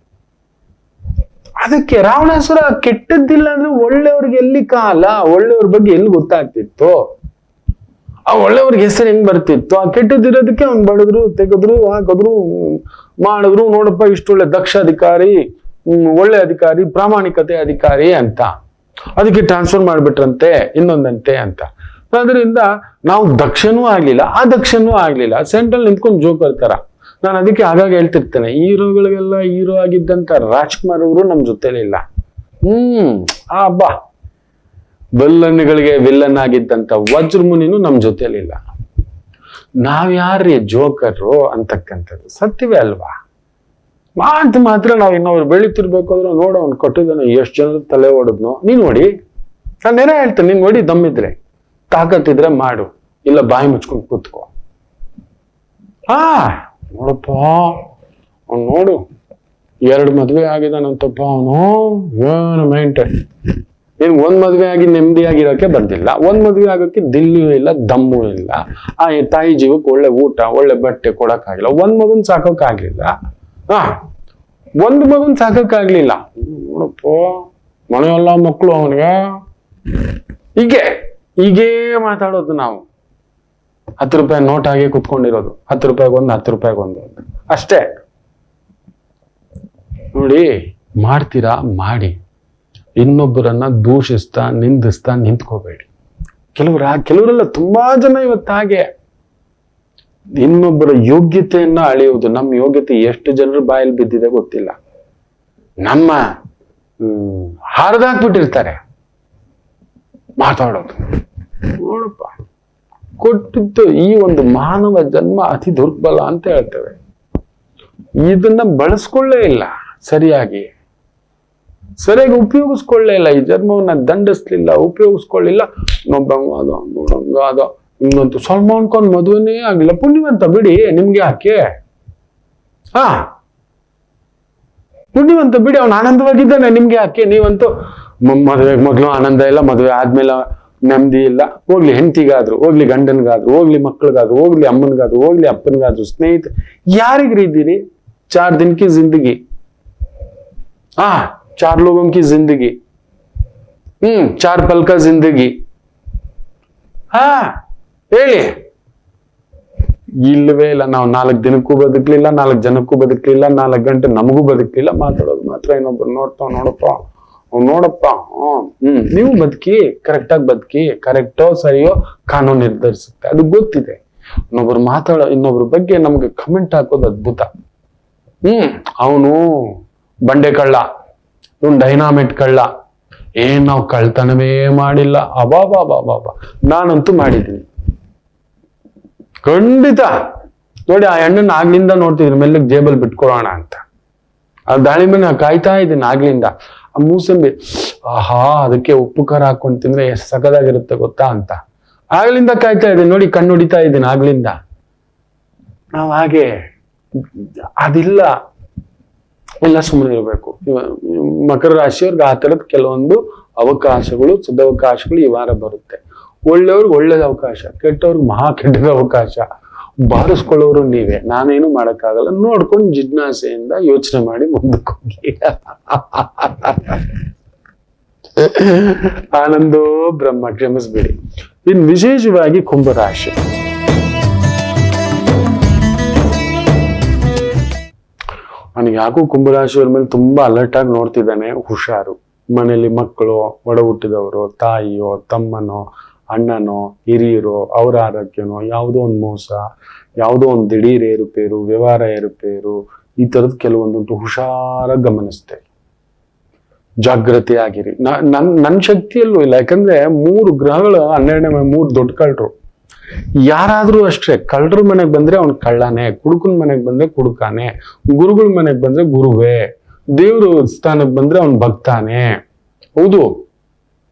ಅದಕ್ಕೆ ರಾವಣಾಸುರ ಕೆಟ್ಟದ್ದಿಲ್ಲ ಅಂದ್ರೆ ಒಳ್ಳೆಯವ್ರಿಗೆ ಎಲ್ಲಿ ಕಾಲ, ಒಳ್ಳೆಯವ್ರ ಬಗ್ಗೆ ಎಲ್ಲಿ ಗೊತ್ತಾಗ್ತಿತ್ತು? ಆ ಒಳ್ಳೆಯವ್ರಿಗೆ ಹೆಸರು ಹೆಂಗ್ ಬರ್ತಿತ್ತು? ಆ ಕೆಟ್ಟದಿರೋದಕ್ಕೆ ಅವ್ನು ಬಡಿದ್ರು, ತೆಗೆದ್ರು, ಹಾಕಿದ್ರು, ಮಾಡಿದ್ರು. ನೋಡಪ್ಪ, ಇಷ್ಟೊಳ್ಳೆ ದಕ್ಷ ಅಧಿಕಾರಿ, ಒಳ್ಳೆ ಅಧಿಕಾರಿ, ಪ್ರಾಮಾಣಿಕತೆ ಅಧಿಕಾರಿ ಅಂತ. ಅದಕ್ಕೆ ಟ್ರಾನ್ಸ್ಫರ್ ಮಾಡ್ಬಿಟ್ರಂತೆ, ಇನ್ನೊಂದಂತೆ ಅಂತ. ಅದರಿಂದ ನಾವು ದಕ್ಷನೂ ಆಗ್ಲಿಲ್ಲ, ಆ ದಕ್ಷನೂ ಆಗ್ಲಿಲ್ಲ. ಸೆಂಟ್ರಲ್ ನಿಂತ್ಕೊಂಡು ಜೋಕರ್ ತರ. ನಾನು ಅದಕ್ಕೆ ಆಗಾಗ ಹೇಳ್ತಿರ್ತೇನೆ, ಹೀರೋಗಳಿಗೆಲ್ಲ ಹೀರೋ ಆಗಿದ್ದಂತ ರಾಜ್ಕುಮಾರ್ ಅವರು ನಮ್ ಜೊತೆಲಿ ಇಲ್ಲ. ಹಬ್ಬ ವಿಲ್ಲನ್ಗಳಿಗೆ ವಿಲ್ಲನ್ ಆಗಿದ್ದಂತ ವಜ್ರಮುನಿನೂ ನಮ್ ಜೊತೆಲಿಲ್ಲ. ನಾವ್ಯಾರ್ರೀ ಜೋಕರು ಅಂತಕ್ಕಂಥದ್ದು ಸತ್ಯವೇ ಅಲ್ವಾ? ಮಾತ್ರ ನಾವ್ ಇನ್ನೊಬ್ರು ಬೆಳೀತಿರ್ಬೇಕು ಅಂದ್ರೆ ನೋಡು, ಅವ್ನು ಕೊಟ್ಟಿದ್ದಾನೆ, ಎಷ್ಟು ಜನರ ತಲೆ ಹೊಡೆದ್ನೋ. ನೀನ್ ನೋಡಿ, ನಾನೇನೋ ಹೇಳ್ತೇನೆ, ನೀನ್ ನೋಡಿ, ದಮ್ಮಿದ್ರೆ ತಾಕತ್ತಿದ್ರೆ ಮಾಡು, ಇಲ್ಲ ಬಾಯಿ ಮುಚ್ಕೊಂಡು ಕೂತ್ಕೋ. ನೋಡಪ್ಪ, ಅವ್ನು ನೋಡು, 2 ಮದ್ವೆ ಆಗಿದಾನಂತಪ್ಪ ಅವನು. ಏನು ಮೈಂಟೈನ್. ನೀನ್ 1 ಮದ್ವೆ ಆಗಿ ನೆಮ್ಮದಿಯಾಗಿರೋಕೆ ಬಂದಿಲ್ಲ, 1 ಮದ್ವೆ ಆಗೋಕೆ ದಿಲ್ಲಿಯೂ ಇಲ್ಲ, ದಮ್ಮು ಇಲ್ಲ. ಆ ತಾಯಿ ಜೀವಕ್ಕೆ ಒಳ್ಳೆ ಊಟ, ಒಳ್ಳೆ ಬಟ್ಟೆ ಕೊಡಕ್ಕಾಗಿಲ್ಲ. 1 ಮಗನ್ ಸಾಕೋಕ್ಕಾಗ್ಲಿಲ್ಲ. 1 ಮಗನ್ ಸಾಕಕ್ಕಾಗ್ಲಿಲ್ಲ. ನೋಡಪ್ಪ, ಮನೆಯೆಲ್ಲ ಮಕ್ಕಳು ಅವನಿಗೆ. ಹೀಗೇ ಮಾತಾಡೋದು ನಾವು. 10 ರೂಪಾಯಿ ನೋಟ್ ಆಗಿ ಕುತ್ಕೊಂಡಿರೋದು. 10 ರೂಪಾಯಿಗೊಂದು, 10 ರೂಪಾಯಿಗೊಂದು ಅಷ್ಟೇ. ನೋಡಿ, ಮಾಡ್ತೀರಾ ಮಾಡಿ. ಇನ್ನೊಬ್ಬರನ್ನ ದೂಷಿಸ್ತಾ ನಿಂದಿಸ್ತಾ ನಿಂತ್ಕೋಬೇಡಿ. ಕೆಲವರೆಲ್ಲ ತುಂಬಾ ಜನ ಇವತ್ತು ಹಾಗೆ ಇನ್ನೊಬ್ಬರ ಯೋಗ್ಯತೆಯನ್ನ ಅಳೆಯುವುದು. ನಮ್ಮ ಯೋಗ್ಯತೆ ಎಷ್ಟು ಜನರ ಬಾಯಲ್ಲಿ ಬಿದ್ದಿದೆ ಗೊತ್ತಿಲ್ಲ. ನಮ್ಮ ಹಾರದಾಕ್ಬಿಟ್ಟಿರ್ತಾರೆ ಮಾತಾಡೋದು. ನೋಡಪ್ಪ, ಕೊಟ್ಟಿದ್ದು ಈ ಒಂದು ಮಾನವ ಜನ್ಮ ಅತಿ ದುರ್ಬಲ ಅಂತ ಹೇಳ್ತೇವೆ. ಇದನ್ನ ಬಳಸ್ಕೊಳ್ಳೇ ಇಲ್ಲ, ಸರಿಯಾಗಿ ಉಪಯೋಗಿಸ್ಕೊಳ್ಳೇ ಇಲ್ಲ. ಈ ಜನ್ಮವನ್ನ ದಂಡಿಸ್ಲಿಲ್ಲ, ಉಪಯೋಗಿಸ್ಕೊಳ್ಳಿಲ್ಲ. ನೋಡಂಗಾದ ಹಿಂಗಂತೂ ಸಲ್ಮಾನ್ ಖಾನ್ ಮದುವೆನೇ ಆಗಿಲ್ಲ. ಪುಣ್ಯವಂತ ಬಿಡಿ, ನಿಮ್ಗೆ ಯಾಕೆ? ಪುಣ್ಯವಂತ ಬಿಡಿ, ಅವನು ಆನಂದವಾಗಿದ್ದಾನೆ, ನಿಮ್ಗೆ ಯಾಕೆ? ನೀವಂತೂ ಮದುವೆಗೆ ಮೊದಲು ಆನಂದ ಇಲ್ಲ, ಮದುವೆ ಆದ್ಮೇಲೆ ನೆಮ್ಮದಿ ಇಲ್ಲ. ಹೋಗ್ಲಿ ಹೆಂಡತಿಗಾದ್ರು, ಹೋಗ್ಲಿ ಗಂಡನ್ಗಾದ್ರು, ಹೋಗ್ಲಿ ಮಕ್ಳಿಗಾದ್ರು, ಹೋಗ್ಲಿ ಅಮ್ಮನ್ಗಾದ್ರು, ಹೋಗ್ಲಿ ಅಪ್ಪನ್ಗಾದ್ರು, ಸ್ನೇಹಿತ ಯಾರಿಗ್ರಿ ಇದ್ದೀರಿ? 4 दिन की जिंदगी, 4 लोगों की जिंदगी, 4 पल का जिंदगी. ಹೇಳಿ. ಇಲ್ಲವೇ ಇಲ್ಲ. ನಾವು 4 ದಿನಕ್ಕೂ ಬದುಕ್ಲಿಲ್ಲ, 4 ಜನಕ್ಕೂ ಬದುಕ್ಲಿಲ್ಲ, 4 ಗಂಟೆ ನಮಗೂ ಬದುಕ್ಲಿಲ್ಲ. ಮಾತಾಡೋದು ಮಾತ್ರ ಇನ್ನೊಬ್ರು ನೋಡಪ್ಪ. ನೀವು ಬದುಕಿ, ಕರೆಕ್ಟಾಗಿ ಬದುಕಿ. ಕರೆಕ್ಟೋ ಸರಿಯೋ ಕಾನೂನು ನಿರ್ಧರಿಸುತ್ತೆ, ಅದು ಗೊತ್ತಿದೆ. ಇನ್ನೊಬ್ರ ಬಗ್ಗೆ ನಮ್ಗೆ ಕಮೆಂಟ್ ಹಾಕೋದು ಅದ್ಭುತ. ಅವನು ಬಂಡೆ ಕಳ್ಳ, ಇವನು ಡೈನಾಮಿಟ್ ಕಳ್ಳ. ನಾವು ಕಳ್ತನವೇ ಮಾಡಿಲ್ಲ. ಅಬಾಬಾಬಾಬಾ, ನಾನಂತೂ ಮಾಡಿದ್ದೀನಿ ಖಂಡಿತ. ನೋಡಿ, ಆ ಹೆಣ್ಣನ್ನ ಆಗ್ಲಿಂದ ನೋಡ್ತಿದ್ದೀನಿ, ಮೆಲ್ಲಗೆ ಜೇಬಲ್ ಬಿಟ್ಕೊಳೋಣ ಅಂತ. ಆ ದಾಳಿಂಬೆ ನಾ ಕಾಯ್ತಾ ಇದ್ದೀನಿ ಆಗ್ಲಿಂದ. ಆ ಮೂಸಂಬಿ, ಅದಕ್ಕೆ ಉಪ್ಪು ಖಾರ ಹಾಕೊಂಡು ತಿಂದ್ರೆ ಎಷ್ಟು ಸಕದಾಗಿರುತ್ತೆ ಗೊತ್ತಾ ಅಂತ ಆಗ್ಲಿಂದ ಕಾಯ್ತಾ ಇದ್ದೀನಿ. ನೋಡಿ, ಕಣ್ಣು ಹೊಡಿತಾ ಇದ್ದೀನಿ ಆಗ್ಲಿಂದ. ನಾವು ಹಾಗೆ ಅದಿಲ್ಲ, ಎಲ್ಲ ಸುಮ್ಮನೆ ಇರಬೇಕು. ಮಕರ ರಾಶಿಯವ್ರಿಗೆ ಆ ತರದ ಕೆಲವೊಂದು ಅವಕಾಶಗಳು, ಸದವಕಾಶಗಳು ಈ ವಾರ ಬರುತ್ತೆ. ಒಳ್ಳೆಯವ್ರಿಗೆ ಒಳ್ಳೇದ ಅವಕಾಶ, ಕೆಟ್ಟವ್ರಿಗೆ ಮಹಾ ಕೆಟ್ಟದ ಅವಕಾಶ. ಬಾರಿಸ್ಕೊಳ್ಳೋರು ನೀವೇ, ನಾನೇನು ಮಾಡಕ್ಕಾಗಲ್ಲ. ನೋಡ್ಕೊಂಡು ಜಿಜ್ಞಾಸೆಯಿಂದ ಯೋಚನೆ ಮಾಡಿ ಮುಂದಕ್ಕೆ ಹೋಗಿ. ಆನಂದೋ ಬ್ರಹ್ಮ, ಕ್ಷಮಿಸ್ಬಿಡಿ. ಇನ್ನು ವಿಶೇಷವಾಗಿ ಕುಂಭರಾಶಿ. ನನಗೆ ಯಾಕೋ ಕುಂಭರಾಶಿಯವ್ರ ಮೇಲೆ ತುಂಬಾ ಅಲರ್ಟ್ ಆಗಿ ನೋಡ್ತಿದ್ದಾನೆ. ಹುಷಾರು, ಮನೇಲಿ ಮಕ್ಕಳು, ಒಡ ಹುಟ್ಟಿದವರು, ತಾಯಿಯೋ, ತಮ್ಮನೋ, ಅಣ್ಣನೋ, ಹಿರಿಯರೋ, ಅವರ ಆರೋಗ್ಯನೋ, ಯಾವುದೋ ಒಂದು ಮೋಸ, ಯಾವುದೋ ಒಂದು ದಿಢೀರ್ ಏರುಪೇರು, ವ್ಯವಹಾರ ಏರುಪೇರು, ಈ ತರದ್ ಕೆಲವೊಂದುಂಟು. ಹುಷಾರಾಗಿ ಗಮನಿಸ್ತೇ, ಜಾಗೃತಿ ಆಗಿರಿ. ನನ್ನ ಶಕ್ತಿಯಲ್ಲೂ ಇಲ್ಲ, ಯಾಕಂದ್ರೆ 3 ಗ್ರಹಗಳು 12ನೇ 3 ದೊಡ್ಡ ಕಳ್ಳರು. ಯಾರಾದ್ರೂ ಅಷ್ಟೇ, ಕಳ್ಳರ ಮನೆಗೆ ಬಂದ್ರೆ ಅವ್ನ್ ಕಳ್ಳನೇ, ಕುಡುಕನ ಮನೆಗೆ ಬಂದ್ರೆ ಕುಡುಕಾನೆ, ಗುರುಗಳ ಮನೆಗೆ ಬಂದ್ರೆ ಗುರುವೇ, ದೇವ್ರ ಸ್ಥಾನಕ್ಕೆ ಬಂದ್ರೆ ಅವ್ನ್ ಭಕ್ತಾನೆ. ಹೌದು,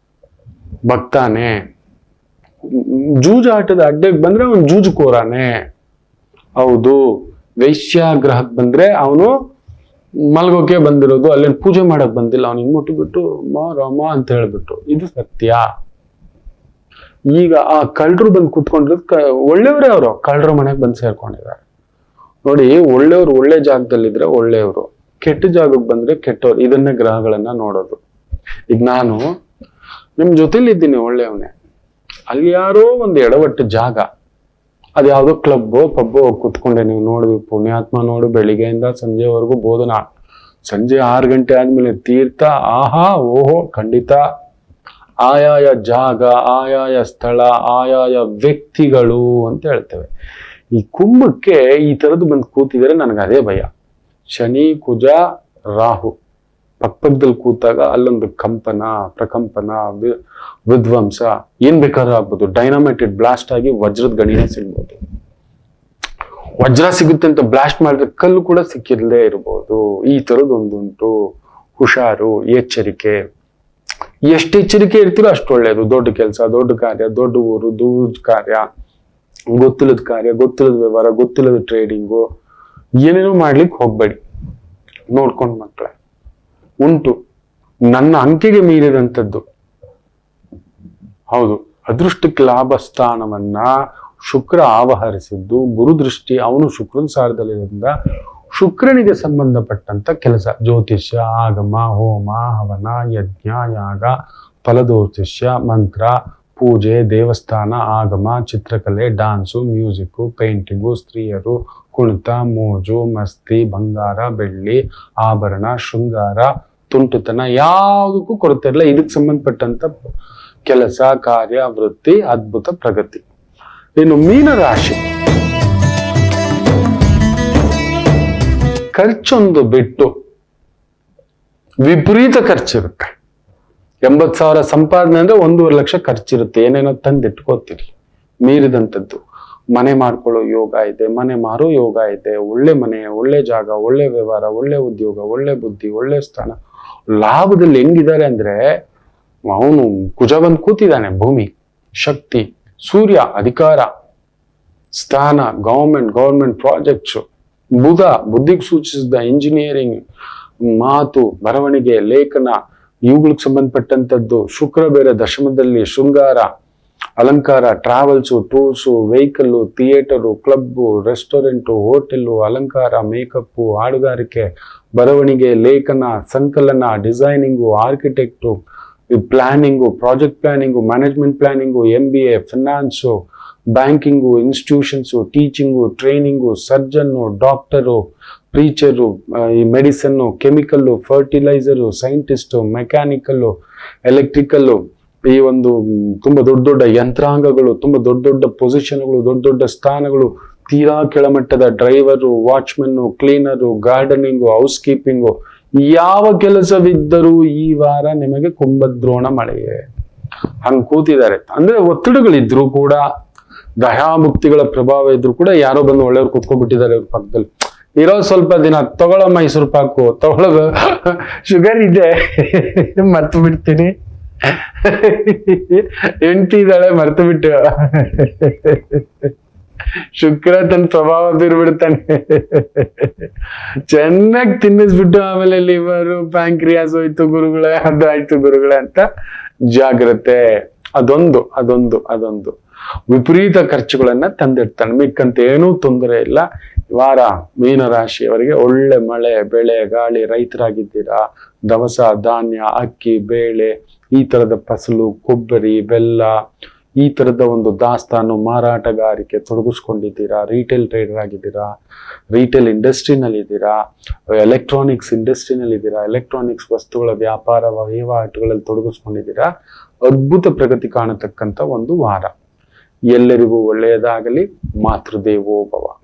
ಭಕ್ತಾನೆ. ಜೂಜಾಟದ ಅಡ್ಡೆಗೆ ಬಂದ್ರೆ ಅವನು ಜೂಜುಕೋರಾನೆ. ಹೌದು, ವೈಶ್ಯಾಗ್ರಹಕ್ಕೆ ಬಂದ್ರೆ ಅವನು ಮಲ್ಗೋಕೆ ಬಂದಿರೋದು, ಅಲ್ಲೇನು ಪೂಜೆ ಮಾಡಕ್ ಬಂದಿಲ್ಲ, ಅವ್ನು ಹಿಂಗ್ ಮುಟ್ಟಿಬಿಟ್ಟು ರಾಮ ಅಂತ ಹೇಳ್ಬಿಟ್ಟು. ಇದು ಸತ್ಯ. ಈಗ ಆ ಕಳ್ಳರು ಬಂದು ಕೂತ್ಕೊಂಡಿರೋದು ಒಳ್ಳೆಯವರೇ, ಅವರು ಕಳ್ಳರ ಮನೆಗೆ ಬಂದು ಸೇರ್ಕೊಂಡಿದ್ದಾರೆ. ನೋಡಿ, ಒಳ್ಳೆಯವ್ರು ಒಳ್ಳೆ ಜಾಗದಲ್ಲಿದ್ರೆ ಒಳ್ಳೆಯವರು, ಕೆಟ್ಟ ಜಾಗಕ್ಕೆ ಬಂದ್ರೆ ಕೆಟ್ಟವ್ರು. ಇದನ್ನೇ ಗ್ರಹಗಳನ್ನ ನೋಡೋದು. ಈಗ ನಾನು ನಿಮ್ ಜೊತೆಲಿ ಇದ್ದೀನಿ, ಒಳ್ಳೆಯವನೇ. ಅಲ್ಲಿ ಯಾರೋ ಒಂದು ಎಡವಟ್ಟು ಜಾಗ, ಅದ್ಯಾವುದೋ ಕ್ಲಬ್ಬೋ ಪಬ್ಬೋ ಕುತ್ಕೊಂಡೆ, ನೀವು ನೋಡಿದ್ವಿ, ಪುಣ್ಯಾತ್ಮ ನೋಡು, ಬೆಳಿಗ್ಗೆಯಿಂದ ಸಂಜೆವರೆಗೂ ಬೋಧನ, ಸಂಜೆ 6 ಗಂಟೆ ಆದ್ಮೇಲೆ ತೀರ್ಥ. ಆಹಾ ಓಹೋ, ಖಂಡಿತ. ಆಯಾಯ ಜಾಗ, ಆಯಾಯ ಸ್ಥಳ, ಆಯಾಯ ವ್ಯಕ್ತಿಗಳು ಅಂತ ಹೇಳ್ತೇವೆ. ಈ ಕುಂಭಕ್ಕೆ ಈ ತರದ್ದು ಬಂದು ಕೂತಿದ್ರೆ ನನಗೆ ಅದೇ ಭಯ. ಶನಿ, ಕುಜ, ರಾಹು ಪಕ್ಕದಲ್ಲಿ ಕೂತಾಗ ಅಲ್ಲೊಂದು ಕಂಪನ, ಪ್ರಕಂಪನ, ವಿಧ್ವಂಸ, ಏನ್ ಬೇಕಾದ್ರೂ ಆಗ್ಬೋದು. ಡೈನಾಮೈಟೆಡ್ ಬ್ಲಾಸ್ಟ್ ಆಗಿ ವಜ್ರದ ಗಣಿನೇ ಸಿಗ್ಬೋದು. ವಜ್ರ ಸಿಗುತ್ತೆ ಅಂತ ಬ್ಲಾಸ್ಟ್ ಮಾಡಿದ್ರೆ ಕಲ್ಲು ಕೂಡ ಸಿಕ್ಕಿರ್ಲೇ ಇರ್ಬೋದು. ಈ ತರದ್ದು ಒಂದುಂಟು. ಹುಷಾರು, ಎಚ್ಚರಿಕೆ. ಎಷ್ಟು ಎಚ್ಚರಿಕೆ ಇರ್ತೀರೋ ಅಷ್ಟು ಒಳ್ಳೇದು. ದೊಡ್ಡ ಕೆಲಸ, ದೊಡ್ಡ ಕಾರ್ಯ, ದೊಡ್ಡ ಊರು, ದೂರ ಕಾರ್ಯ, ಗೊತ್ತಿಲ್ಲದ ಕಾರ್ಯ, ಗೊತ್ತಿಲ್ಲದ ವ್ಯವಹಾರ, ಗೊತ್ತಿಲ್ಲದ ಟ್ರೇಡಿಂಗು, ಏನೇನೋ ಮಾಡ್ಲಿಕ್ಕೆ ಹೋಗ್ಬೇಡಿ. ನೋಡ್ಕೊಂಡು ಮಕ್ಕಳೇ, ಉಂಟು ನನ್ನ ಅಂಕೆಗೆ ಮೀರಿದಂಥದ್ದು. ಹೌದು, ಅದೃಷ್ಟಕ್ಕೆ ಲಾಭ ಸ್ಥಾನವನ್ನ ಶುಕ್ರ ಆವಹರಿಸಿದ್ದು, ಗುರುದೃಷ್ಟಿ ಅವನು ಶುಕ್ರನ ಸಾರದಲ್ಲಿರೋದ್ರಿಂದ ಶುಕ್ರನಿಗೆ ಸಂಬಂಧಪಟ್ಟಂತ ಕೆಲಸ. ಜ್ಯೋತಿಷ್ಯ, ಆಗಮ, ಹೋಮ, ಹವನ, ಯಜ್ಞ, ಯಾಗ, ಫಲಜ್ಯೋತಿಷ್ಯ, ಮಂತ್ರ, ಪೂಜೆ, ದೇವಸ್ಥಾನ, ಆಗಮ, ಚಿತ್ರಕಲೆ, ಡಾನ್ಸು, ಮ್ಯೂಸಿಕ್ಕು, ಪೇಂಟಿಂಗು, ಸ್ತ್ರೀಯರು, ಕುಣಿತ, ಮೋಜು, ಮಸ್ತಿ, ಬಂಗಾರ, ಬೆಳ್ಳಿ, ಆಭರಣ, ಶೃಂಗಾರ, ತುಂಟುತನ, ಯಾವುದಕ್ಕೂ ಕೊರತೆ ಇಲ್ಲ. ಇದಕ್ಕೆ ಸಂಬಂಧಪಟ್ಟಂತ ಕೆಲಸ, ಕಾರ್ಯ, ವೃತ್ತಿ, ಅದ್ಭುತ ಪ್ರಗತಿ. ಇನ್ನು ಮೀನರಾಶಿ, ಖರ್ಚೊಂದು ಬಿಟ್ಟು ವಿಪರೀತ ಖರ್ಚಿರುತ್ತೆ. 80,000 ಸಂಪಾದನೆ ಅಂದ್ರೆ 1.5 ಲಕ್ಷ ಖರ್ಚಿರುತ್ತೆ. ಏನೇನೋ ತಂದಿಟ್ಕೋತೀರಿ, ಮೀರಿದಂಥದ್ದು. ಮನೆ ಮಾಡ್ಕೊಳ್ಳೋ ಯೋಗ ಇದೆ, ಮನೆ ಮಾರೋ ಯೋಗ ಇದೆ. ಒಳ್ಳೆ ಮನೆ, ಒಳ್ಳೆ ಜಾಗ, ಒಳ್ಳೆ ವ್ಯವಹಾರ, ಒಳ್ಳೆ ಉದ್ಯೋಗ, ಒಳ್ಳೆ ಬುದ್ಧಿ, ಒಳ್ಳೆ ಸ್ಥಾನ. ಲಾಭದಲ್ಲಿ ಹೆಂಗಿದ್ದಾರೆ ಅಂದ್ರೆ, ಅವನು ಕುಜ ಬಂದು ಕೂತಿದ್ದಾನೆ, ಭೂಮಿ, ಶಕ್ತಿ, ಸೂರ್ಯ, ಅಧಿಕಾರ, ಸ್ಥಾನ, ಗವರ್ಮೆಂಟ್ ಪ್ರಾಜೆಕ್ಟ್ಸ್, ಬುಧ, ಬುದ್ಧಿಗೆ ಸೂಚಿಸಿದ ಇಂಜಿನಿಯರಿಂಗ್, ಮಾತು, ಬರವಣಿಗೆ, ಲೇಖನ, ಇವುಗಳಿಗೆ ಸಂಬಂಧಪಟ್ಟಂತದ್ದು. ಶುಕ್ರ ಬೇರೆ ದಶಮದಲ್ಲಿ, ಶೃಂಗಾರ, ಅಲಂಕಾರ, travels, tours, vehicle, theatre, club, restaurant, hotel, ಅಲಂಕಾರ, ಮೇಕಪ್ಪು, ಹಾಡುಗಾರಿಕೆ, ಬರವಣಿಗೆ, ಲೇಖನ, ಸಂಕಲನ, designing, architect, planning, project planning, management planning, MBA, finance, banking, institutions, teaching, training, surgeon, doctor, preacher, ಈ medicine, chemical, fertiliser, scientist, mechanical, electrical, ಈ ಒಂದು ತುಂಬಾ ದೊಡ್ಡ ದೊಡ್ಡ ಯಂತ್ರಾಂಗಗಳು, ತುಂಬಾ ದೊಡ್ಡ ದೊಡ್ಡ ಪೊಸಿಷನ್ಗಳು, ದೊಡ್ಡ ದೊಡ್ಡ ಸ್ಥಾನಗಳು, ತೀರಾ ಕೆಳಮಟ್ಟದ driver, watchman, cleaner, gardening, housekeeping, ಯಾವ ಕೆಲಸವಿದ್ದರೂ ಈ ವಾರ ನಿಮಗೆ ಕುಂಭದ್ರೋಣ ಮಳೆಯೇ. ಹಂಗ್ ಕೂತಿದ್ದಾರೆ ಅಂದ್ರೆ ಒತ್ತಡಗಳಿದ್ರು ಕೂಡ, ದಯಾಮುಕ್ತಿಗಳ ಪ್ರಭಾವ ಇದ್ರು ಕೂಡ, ಯಾರೋ ಬಂದು ಒಳ್ಳೆಯವ್ರು ಕುತ್ಕೊಬಿಟ್ಟಿದ್ದಾರೆ ಅವ್ರ ಪಕ್ಕದಲ್ಲಿ. ಇರೋ ಸ್ವಲ್ಪ ದಿನ ತಗೊಳ್ಳೋ ಮೈಸೂರು ಪಾಕು, ತಗೊಳ್ಳೋ ಶುಗರ್ ಇದೆ, ಮರ್ತು ಬಿಡ್ತೀನಿ, ಹೆಂಡತಿ ಇದ್ದಾಳೆ, ಮರ್ತು ಬಿಟ್ಟು, ಶುಕ್ರ ತನ್ನ ಪ್ರಭಾವ ಬೀರ್ಬಿಡ್ತಾನೆ, ಚೆನ್ನಾಗಿ ತಿನ್ನಿಸ್ಬಿಟ್ಟು ಆಮೇಲೆ ಲಿವರು, ಪ್ಯಾಂಕ್ರಿಯಾಸ್ ಹೋಯ್ತು ಗುರುಗಳೇ, ಅದಾಯ್ತು ಗುರುಗಳೇ ಅಂತ ಜಾಗ್ರತೆ. ಅದೊಂದು ವಿಪರೀತ ಖರ್ಚುಗಳನ್ನ ತಂದಿಡ್ತಾನೆ. ಮಿಕ್ಕಂತ ಏನೂ ತೊಂದರೆ ಇಲ್ಲ. ವಾರ ಮೀನರಾಶಿಯವರಿಗೆ ಒಳ್ಳೆ ಮಳೆ, ಬೆಳೆ, ಗಾಳಿ, ರೈತರಾಗಿದ್ದೀರಾ, ದವಸ ಧಾನ್ಯ, ಅಕ್ಕಿ, ಬೇಳೆ, ಈ ತರದ ಫಸಲು, ಕೊಬ್ಬರಿ, ಬೆಲ್ಲ, ಈ ತರದ ಒಂದು ದಾಸ್ತಾನು ಮಾರಾಟಗಾರಿಕೆ ತೊಡಗಿಸ್ಕೊಂಡಿದ್ದೀರಾ, ರಿಟೇಲ್ ಟ್ರೇಡರ್ ಆಗಿದ್ದೀರಾ, ರಿಟೇಲ್ ಇಂಡಸ್ಟ್ರಿನಲ್ಲಿ ಇದ್ದೀರಾ, ಎಲೆಕ್ಟ್ರಾನಿಕ್ಸ್ ಇಂಡಸ್ಟ್ರಿನಲ್ಲಿ ಇದ್ದೀರಾ, ಎಲೆಕ್ಟ್ರಾನಿಕ್ಸ್ ವಸ್ತುಗಳ ವ್ಯಾಪಾರ ವಹಿವಾಟುಗಳಲ್ಲಿ ತೊಡಗಿಸ್ಕೊಂಡಿದ್ದೀರಾ, ಅದ್ಭುತ ಪ್ರಗತಿ ಕಾಣತಕ್ಕಂಥ ಒಂದು ವಾರ. ಎಲ್ಲರಿಗೂ ಒಳ್ಳೆಯದಾಗಲಿ. ಮಾತೃದೇವೋ ಭವ.